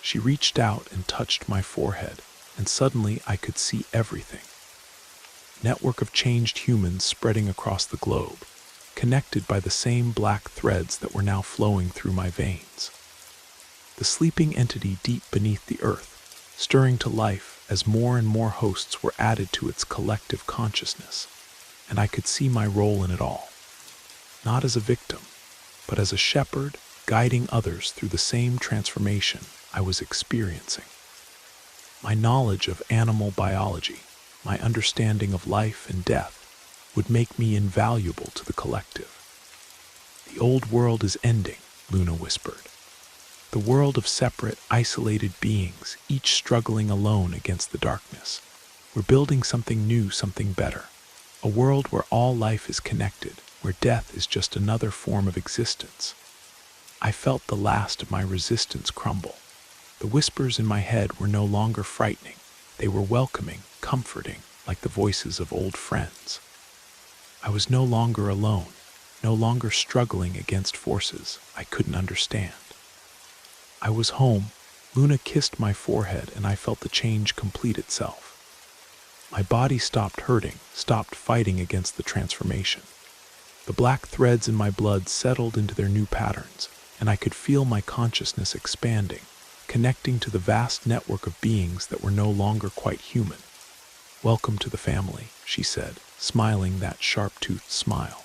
[SPEAKER 1] She reached out and touched my forehead, and suddenly I could see everything. Network of changed humans spreading across the globe, connected by the same black threads that were now flowing through my veins. The sleeping entity deep beneath the earth, stirring to life as more and more hosts were added to its collective consciousness, and I could see my role in it all. Not as a victim, but as a shepherd guiding others through the same transformation I was experiencing. My knowledge of animal biology, my understanding of life and death, would make me invaluable to the collective. The old world is ending, Luna whispered. The world of separate, isolated beings, each struggling alone against the darkness. We're building something new, something better. A world where all life is connected, where death is just another form of existence. I felt the last of my resistance crumble. The whispers in my head were no longer frightening. They were welcoming, comforting, like the voices of old friends. I was no longer alone, no longer struggling against forces I couldn't understand. I was home. Luna kissed my forehead, and I felt the change complete itself. My body stopped hurting, stopped fighting against the transformation. The black threads in my blood settled into their new patterns, and I could feel my consciousness expanding, connecting to the vast network of beings that were no longer quite human. "Welcome to the family," she said, smiling that sharp-toothed smile.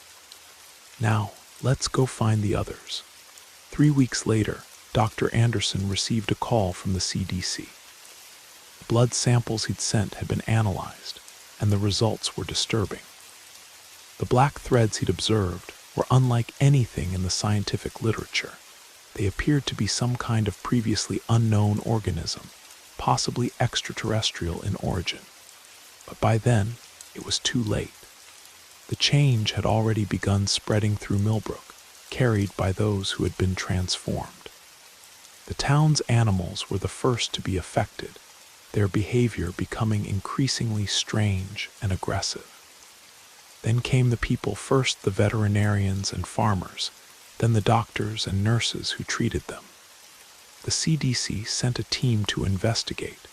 [SPEAKER 1] "Now, let's go find the others." 3 weeks later, Dr. Anderson received a call from the CDC. The blood samples he'd sent had been analyzed, and the results were disturbing. The black threads he'd observed were unlike anything in the scientific literature. They appeared to be some kind of previously unknown organism, possibly extraterrestrial in origin. But by then, it was too late. The change had already begun spreading through Millbrook, carried by those who had been transformed. The town's animals were the first to be affected, their behavior becoming increasingly strange and aggressive. Then came the people, first the veterinarians and farmers, then the doctors and nurses who treated them. The CDC sent a team to investigate,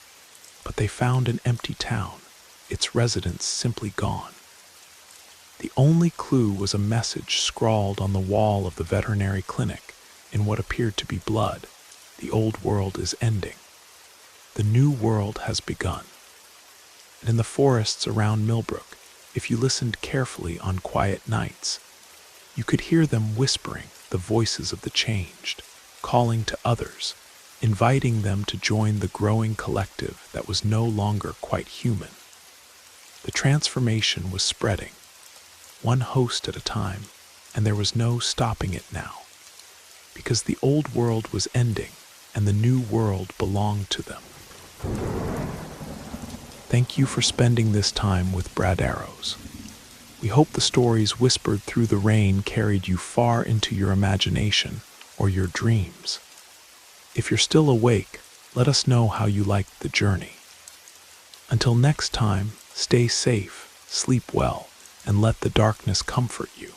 [SPEAKER 1] but they found an empty town, its residents simply gone. The only clue was a message scrawled on the wall of the veterinary clinic in what appeared to be blood. "The old world is ending. The new world has begun." And in the forests around Millbrook, if you listened carefully on quiet nights, you could hear them whispering, the voices of the changed, calling to others, inviting them to join the growing collective that was no longer quite human. The transformation was spreading, one host at a time, and there was no stopping it now, because the old world was ending and the new world belonged to them. Thank you for spending this time with Brad Arrows. We hope the stories whispered through the rain carried you far into your imagination or your dreams. If you're still awake, let us know how you liked the journey. Until next time, stay safe, sleep well, and let the darkness comfort you.